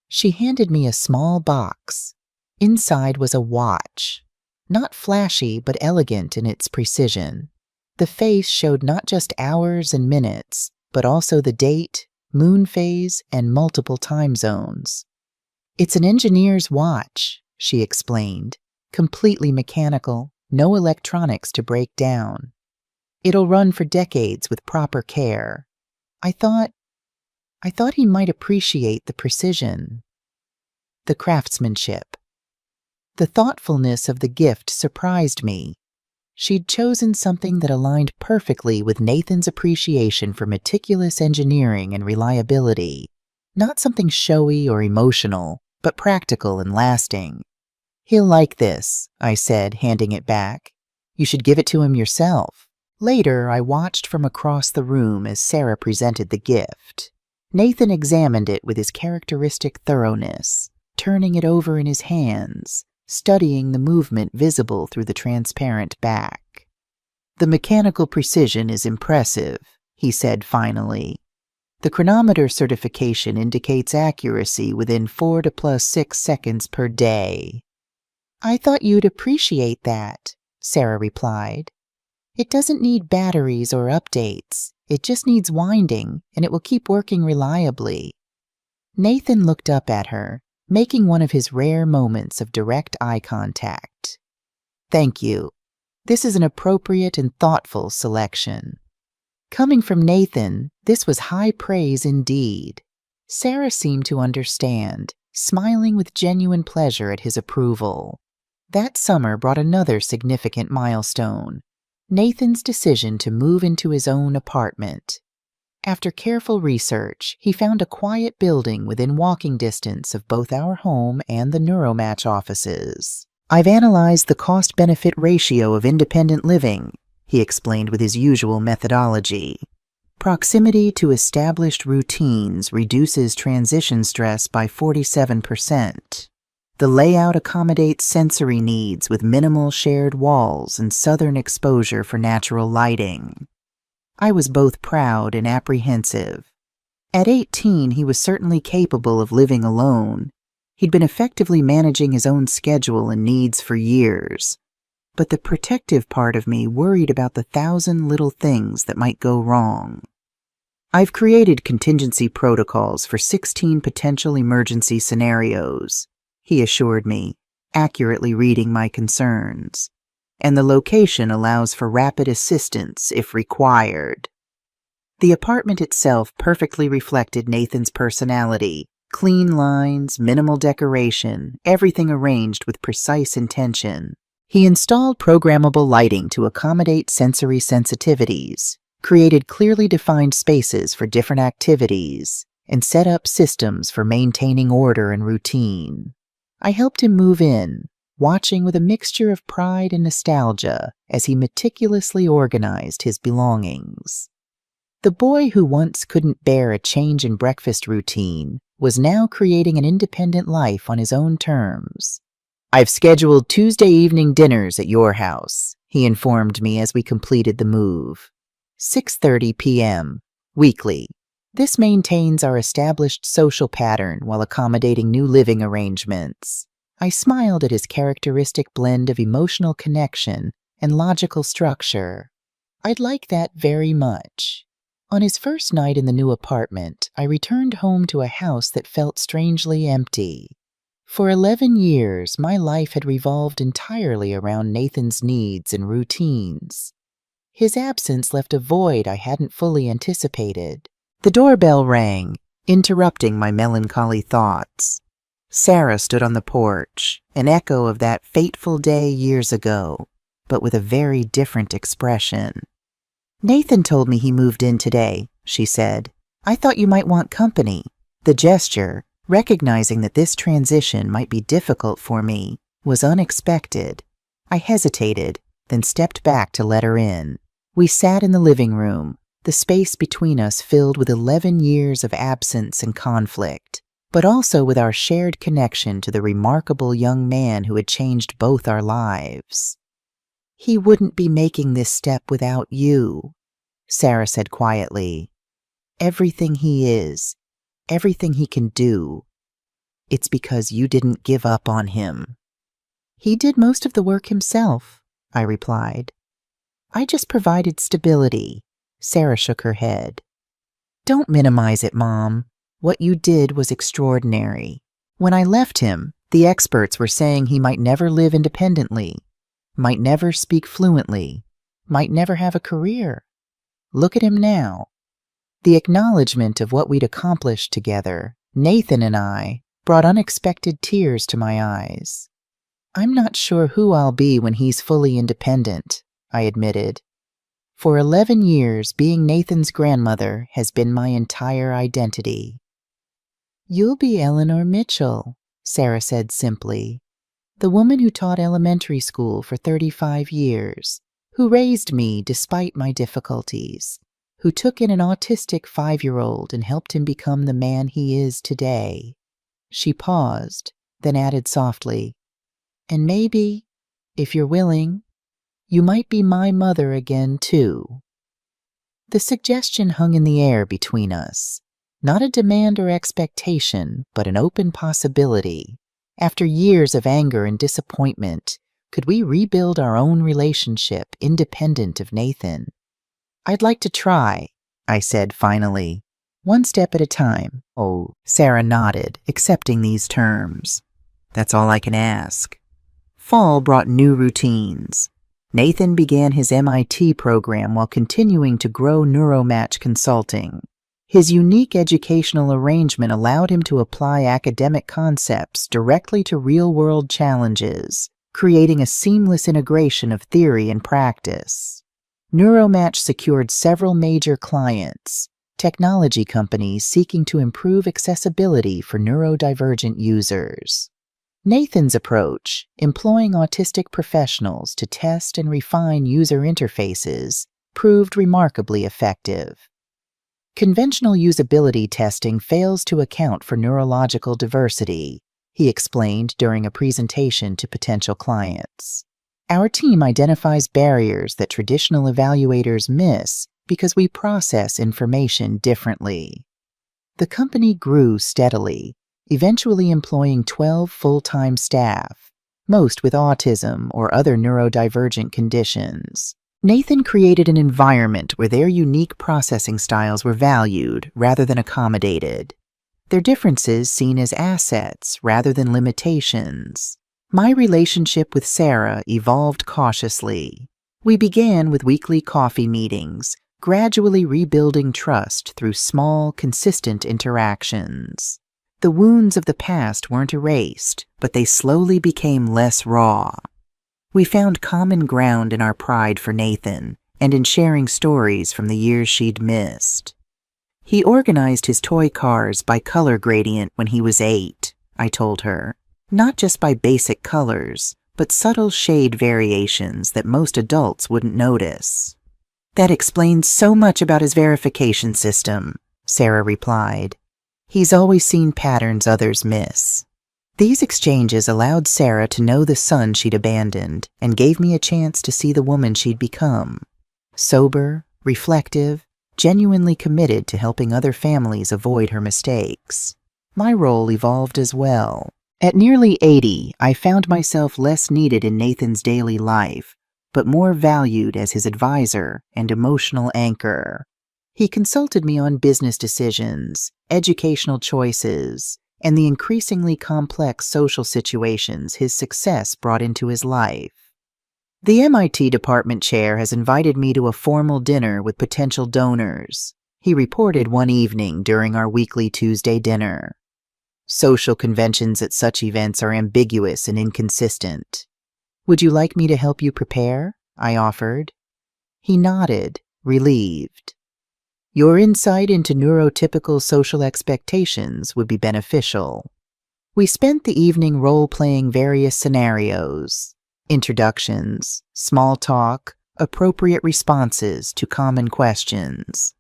She handed me a small box. Inside was a watch. Not flashy, but elegant in its precision. The face showed not just hours and minutes, but also the date, moon phase, and multiple time zones. "It's an engineer's watch," she explained, "completely mechanical, no electronics to break down. It'll run for decades with proper care." I thought he might appreciate the precision, the craftsmanship. The thoughtfulness of the gift surprised me. She'd chosen something that aligned perfectly with Nathan's appreciation for meticulous engineering and reliability. Not something showy or emotional, but practical and lasting. "He'll like this," I said, handing it back. "You should give it to him yourself." Later, I watched from across the room as Sarah presented the gift. Nathan examined it with his characteristic thoroughness, turning it over in his hands, studying the movement visible through the transparent back. "The mechanical precision is impressive," he said finally. "The chronometer certification indicates accuracy within 4 to +6 seconds per day." "I thought you'd appreciate that," Sarah replied. "It doesn't need batteries or updates. It just needs winding, and it will keep working reliably." Nathan looked up at her, making one of his rare moments of direct eye contact. "Thank you. This is an appropriate and thoughtful selection." Coming from Nathan, this was high praise indeed. Sarah seemed to understand, smiling with genuine pleasure at his approval. That summer brought another significant milestone: Nathan's decision to move into his own apartment. After careful research, he found a quiet building within walking distance of both our home and the Neuromatch offices. "I've analyzed the cost-benefit ratio of independent living," he explained with his usual methodology. "Proximity to established routines reduces transition stress by 47%. The layout accommodates sensory needs with minimal shared walls and southern exposure for natural lighting." I was both proud and apprehensive. At 18, he was certainly capable of living alone. He'd been effectively managing his own schedule and needs for years. But the protective part of me worried about the 1,000 little things that might go wrong. "I've created contingency protocols for 16 potential emergency scenarios," he assured me, accurately reading my concerns. "And the location allows for rapid assistance if required." The apartment itself perfectly reflected Nathan's personality. Clean lines, minimal decoration, everything arranged with precise intention. He installed programmable lighting to accommodate sensory sensitivities, created clearly defined spaces for different activities, and set up systems for maintaining order and routine. I helped him move in, watching with a mixture of pride and nostalgia as he meticulously organized his belongings. The boy who once couldn't bear a change in breakfast routine was now creating an independent life on his own terms. "I've scheduled Tuesday evening dinners at your house," he informed me as we completed the move. 6:30 p.m., weekly. This maintains our established social pattern while accommodating new living arrangements. I smiled at his characteristic blend of emotional connection and logical structure. I'd like that very much. On his first night in the new apartment, I returned home to a house that felt strangely empty. For 11 years, my life had revolved entirely around Nathan's needs and routines. His absence left a void I hadn't fully anticipated. The doorbell rang, interrupting my melancholy thoughts. Sarah stood on the porch, an echo of that fateful day years ago, but with a very different expression. "Nathan told me he moved in today," she said. "I thought you might want company." The gesture, recognizing that this transition might be difficult for me, was unexpected. I hesitated, then stepped back to let her in. We sat in the living room, the space between us filled with 11 years of absence and conflict, but also with our shared connection to the remarkable young man who had changed both our lives. "He wouldn't be making this step without you," Sarah said quietly. "Everything he is, everything he can do, it's because you didn't give up on him." "He did most of the work himself," I replied. "I just provided stability." Sarah shook her head. "Don't minimize it, Mom. What you did was extraordinary. When I left him, the experts were saying he might never live independently, might never speak fluently, might never have a career. Look at him now." The acknowledgement of what we'd accomplished together, Nathan and I, brought unexpected tears to my eyes. "I'm not sure who I'll be when he's fully independent," I admitted. For 11 years, being Nathan's grandmother has been my entire identity. You'll be Eleanor Mitchell, Sarah said simply, the woman who taught elementary school for 35 years, who raised me despite my difficulties, who took in an autistic 5-year-old and helped him become the man he is today. She paused, then added softly, and maybe, if you're willing, you might be my mother again, too. The suggestion hung in the air between us, not a demand or expectation, but an open possibility. After years of anger and disappointment, could we rebuild our own relationship independent of Nathan? I'd like to try, I said finally, one step at a time. Oh, Sarah nodded, accepting these terms. That's all I can ask. Fall brought new routines. Nathan began his MIT program while continuing to grow Neuromatch Consulting. His unique educational arrangement allowed him to apply academic concepts directly to real-world challenges, creating a seamless integration of theory and practice. Neuromatch secured several major clients, technology companies seeking to improve accessibility for neurodivergent users. Nathan's approach, employing autistic professionals to test and refine user interfaces, proved remarkably effective. Conventional usability testing fails to account for neurological diversity, he explained during a presentation to potential clients. Our team identifies barriers that traditional evaluators miss because we process information differently. The company grew steadily, eventually employing 12 full-time staff, most with autism or other neurodivergent conditions. Nathan created an environment where their unique processing styles were valued rather than accommodated, their differences seen as assets rather than limitations. My relationship with Sarah evolved cautiously. We began with weekly coffee meetings, gradually rebuilding trust through small, consistent interactions. The wounds of the past weren't erased, but they slowly became less raw. We found common ground in our pride for Nathan and in sharing stories from the years she'd missed. He organized his toy cars by color gradient when he was 8, I told her, not just by basic colors, but subtle shade variations that most adults wouldn't notice. That explains so much about his verification system, Sarah replied. He's always seen patterns others miss. These exchanges allowed Sarah to know the son she'd abandoned and gave me a chance to see the woman she'd become. Sober, reflective, genuinely committed to helping other families avoid her mistakes. My role evolved as well. At nearly 80, I found myself less needed in Nathan's daily life, but more valued as his advisor and emotional anchor. He consulted me on business decisions, educational choices, and the increasingly complex social situations his success brought into his life. The MIT department chair has invited me to a formal dinner with potential donors, he reported one evening during our weekly Tuesday dinner. Social conventions at such events are ambiguous and inconsistent. Would you like me to help you prepare? I offered. He nodded, relieved. Your insight into neurotypical social expectations would be beneficial. We spent the evening role-playing various scenarios, introductions, small talk, appropriate responses to common questions.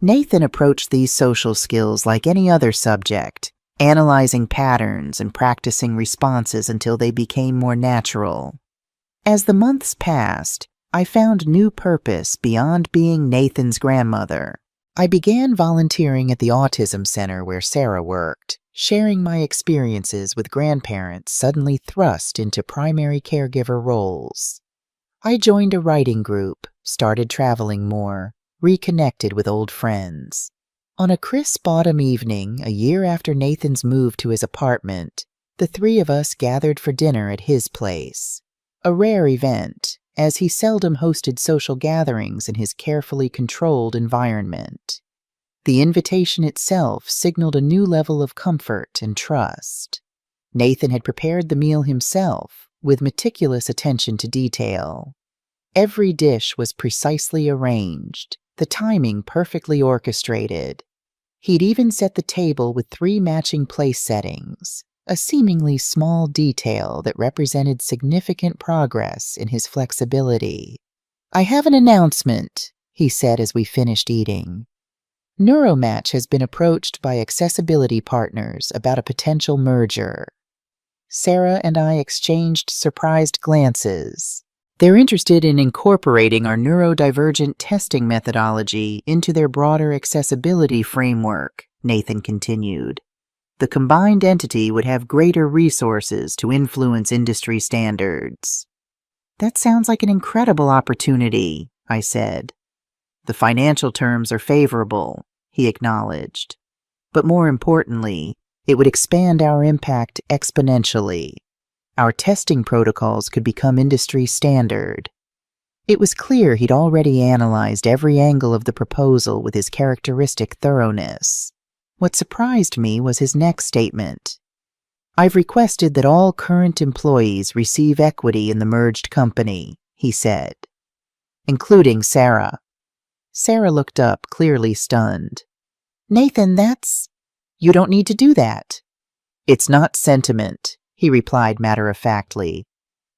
Nathan approached these social skills like any other subject, analyzing patterns and practicing responses until they became more natural. As the months passed, I found new purpose beyond being Nathan's grandmother. I began volunteering at the autism center where Sarah worked, sharing my experiences with grandparents suddenly thrust into primary caregiver roles. I joined a writing group, started traveling more, reconnected with old friends. On a crisp autumn evening, a year after Nathan's move to his apartment, the three of us gathered for dinner at his place. A rare event, as he seldom hosted social gatherings in his carefully controlled environment. The invitation itself signaled a new level of comfort and trust. Nathan had prepared the meal himself, with meticulous attention to detail. Every dish was precisely arranged, the timing perfectly orchestrated. He'd even set the table with 3 matching place settings, a seemingly small detail that represented significant progress in his flexibility. "I have an announcement," he said as we finished eating. "Neuromatch has been approached by accessibility partners about a potential merger." Sarah and I exchanged surprised glances. "They're interested in incorporating our neurodivergent testing methodology into their broader accessibility framework," Nathan continued. "The combined entity would have greater resources to influence industry standards." "That sounds like an incredible opportunity," I said. "The financial terms are favorable," he acknowledged. "But more importantly, it would expand our impact exponentially. Our testing protocols could become industry standard." It was clear he'd already analyzed every angle of the proposal with his characteristic thoroughness. What surprised me was his next statement. "I've requested that all current employees receive equity in the merged company," he said, "including Sarah." Sarah looked up, clearly stunned. "Nathan, that's... You don't need to do that." "It's not sentiment," he replied matter-of-factly.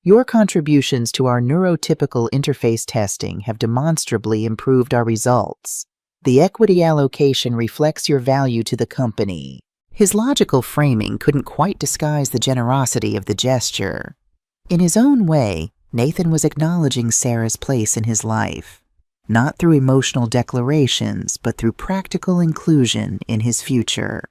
"Your contributions to our neurotypical interface testing have demonstrably improved our results. The equity allocation reflects your value to the company." His logical framing couldn't quite disguise the generosity of the gesture. In his own way, Nathan was acknowledging Sarah's place in his life, not through emotional declarations, but through practical inclusion in his future.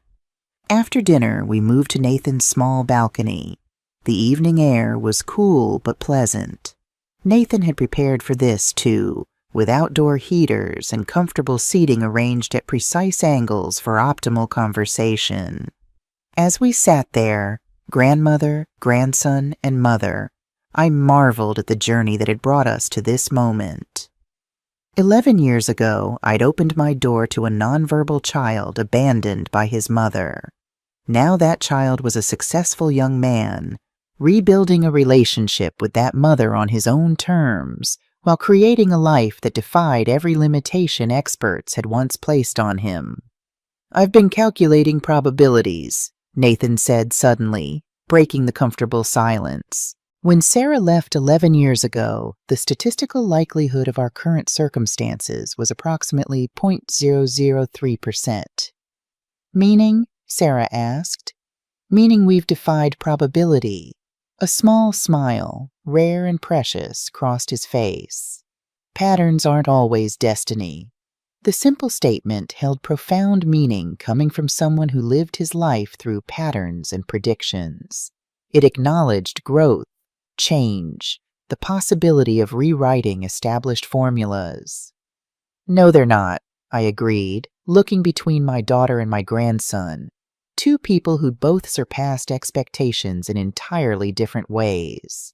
After dinner, we moved to Nathan's small balcony. The evening air was cool but pleasant. Nathan had prepared for this, too, with outdoor heaters and comfortable seating arranged at precise angles for optimal conversation. As we sat there, grandmother, grandson, and mother, I marveled at the journey that had brought us to this moment. 11 years ago, I'd opened my door to a nonverbal child abandoned by his mother. Now that child was a successful young man, rebuilding a relationship with that mother on his own terms, while creating a life that defied every limitation experts had once placed on him. "I've been calculating probabilities," Nathan said suddenly, breaking the comfortable silence. "When Sarah left 11 years ago, the statistical likelihood of our current circumstances was approximately 0.003%. "Meaning?" Sarah asked. "Meaning we've defied probability." A small smile, rare and precious, crossed his face. "Patterns aren't always destiny." The simple statement held profound meaning coming from someone who lived his life through patterns and predictions. It acknowledged growth, change, the possibility of rewriting established formulas. "No, they're not," I agreed, looking between my daughter and my grandson, 2 people who'd both surpassed expectations in entirely different ways.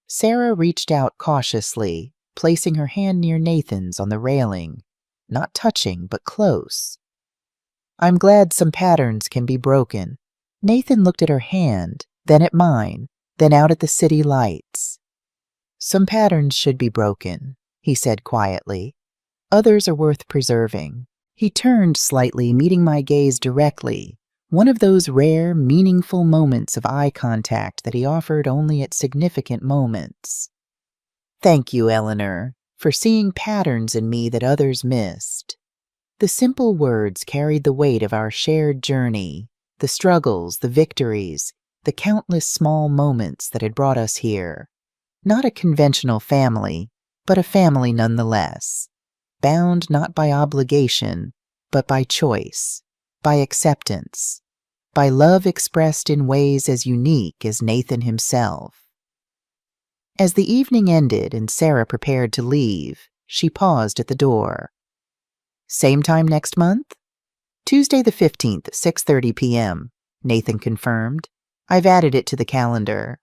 Sarah reached out cautiously, placing her hand near Nathan's on the railing, not touching but close. "I'm glad some patterns can be broken." Nathan looked at her hand, then at mine, then out at the city lights. "Some patterns should be broken," he said quietly. "Others are worth preserving." He turned slightly, meeting my gaze directly, one of those rare, meaningful moments of eye contact that he offered only at significant moments. "Thank you, Eleanor, for seeing patterns in me that others missed." The simple words carried the weight of our shared journey, the struggles, the victories, the countless small moments that had brought us here. Not a conventional family, but a family nonetheless, bound not by obligation, but by choice, by acceptance, by love expressed in ways as unique as Nathan himself. As the evening ended and Sarah prepared to leave, she paused at the door. "Same time next month?" "Tuesday the 15th, 6:30 p.m., Nathan confirmed. "I've added it to the calendar."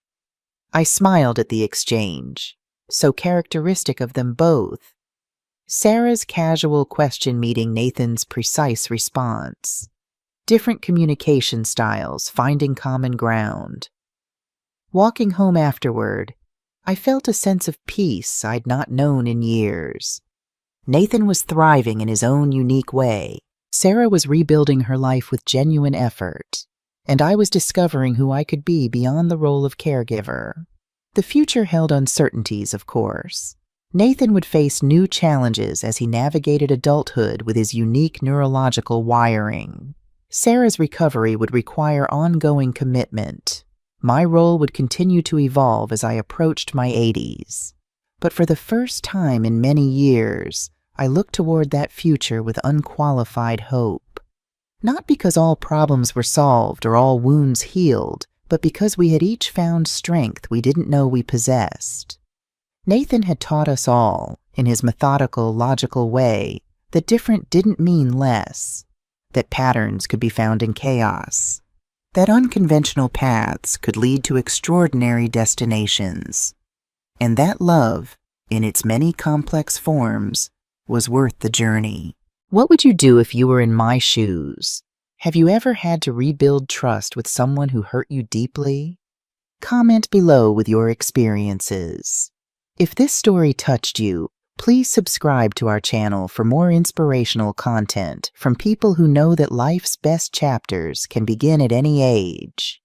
I smiled at the exchange, so characteristic of them both. Sarah's casual question meeting Nathan's precise response. Different communication styles finding common ground. Walking home afterward, I felt a sense of peace I'd not known in years. Nathan was thriving in his own unique way. Sarah was rebuilding her life with genuine effort, and I was discovering who I could be beyond the role of caregiver. The future held uncertainties, of course. Nathan would face new challenges as he navigated adulthood with his unique neurological wiring. Sarah's recovery would require ongoing commitment. My role would continue to evolve as I approached my 80s. But for the first time in many years, I looked toward that future with unqualified hope. Not because all problems were solved or all wounds healed, but because we had each found strength we didn't know we possessed. Nathan had taught us all, in his methodical, logical way, that different didn't mean less, that patterns could be found in chaos, that unconventional paths could lead to extraordinary destinations, and that love, in its many complex forms, was worth the journey. What would you do if you were in my shoes? Have you ever had to rebuild trust with someone who hurt you deeply? Comment below with your experiences. If this story touched you, please subscribe to our channel for more inspirational content from people who know that life's best chapters can begin at any age.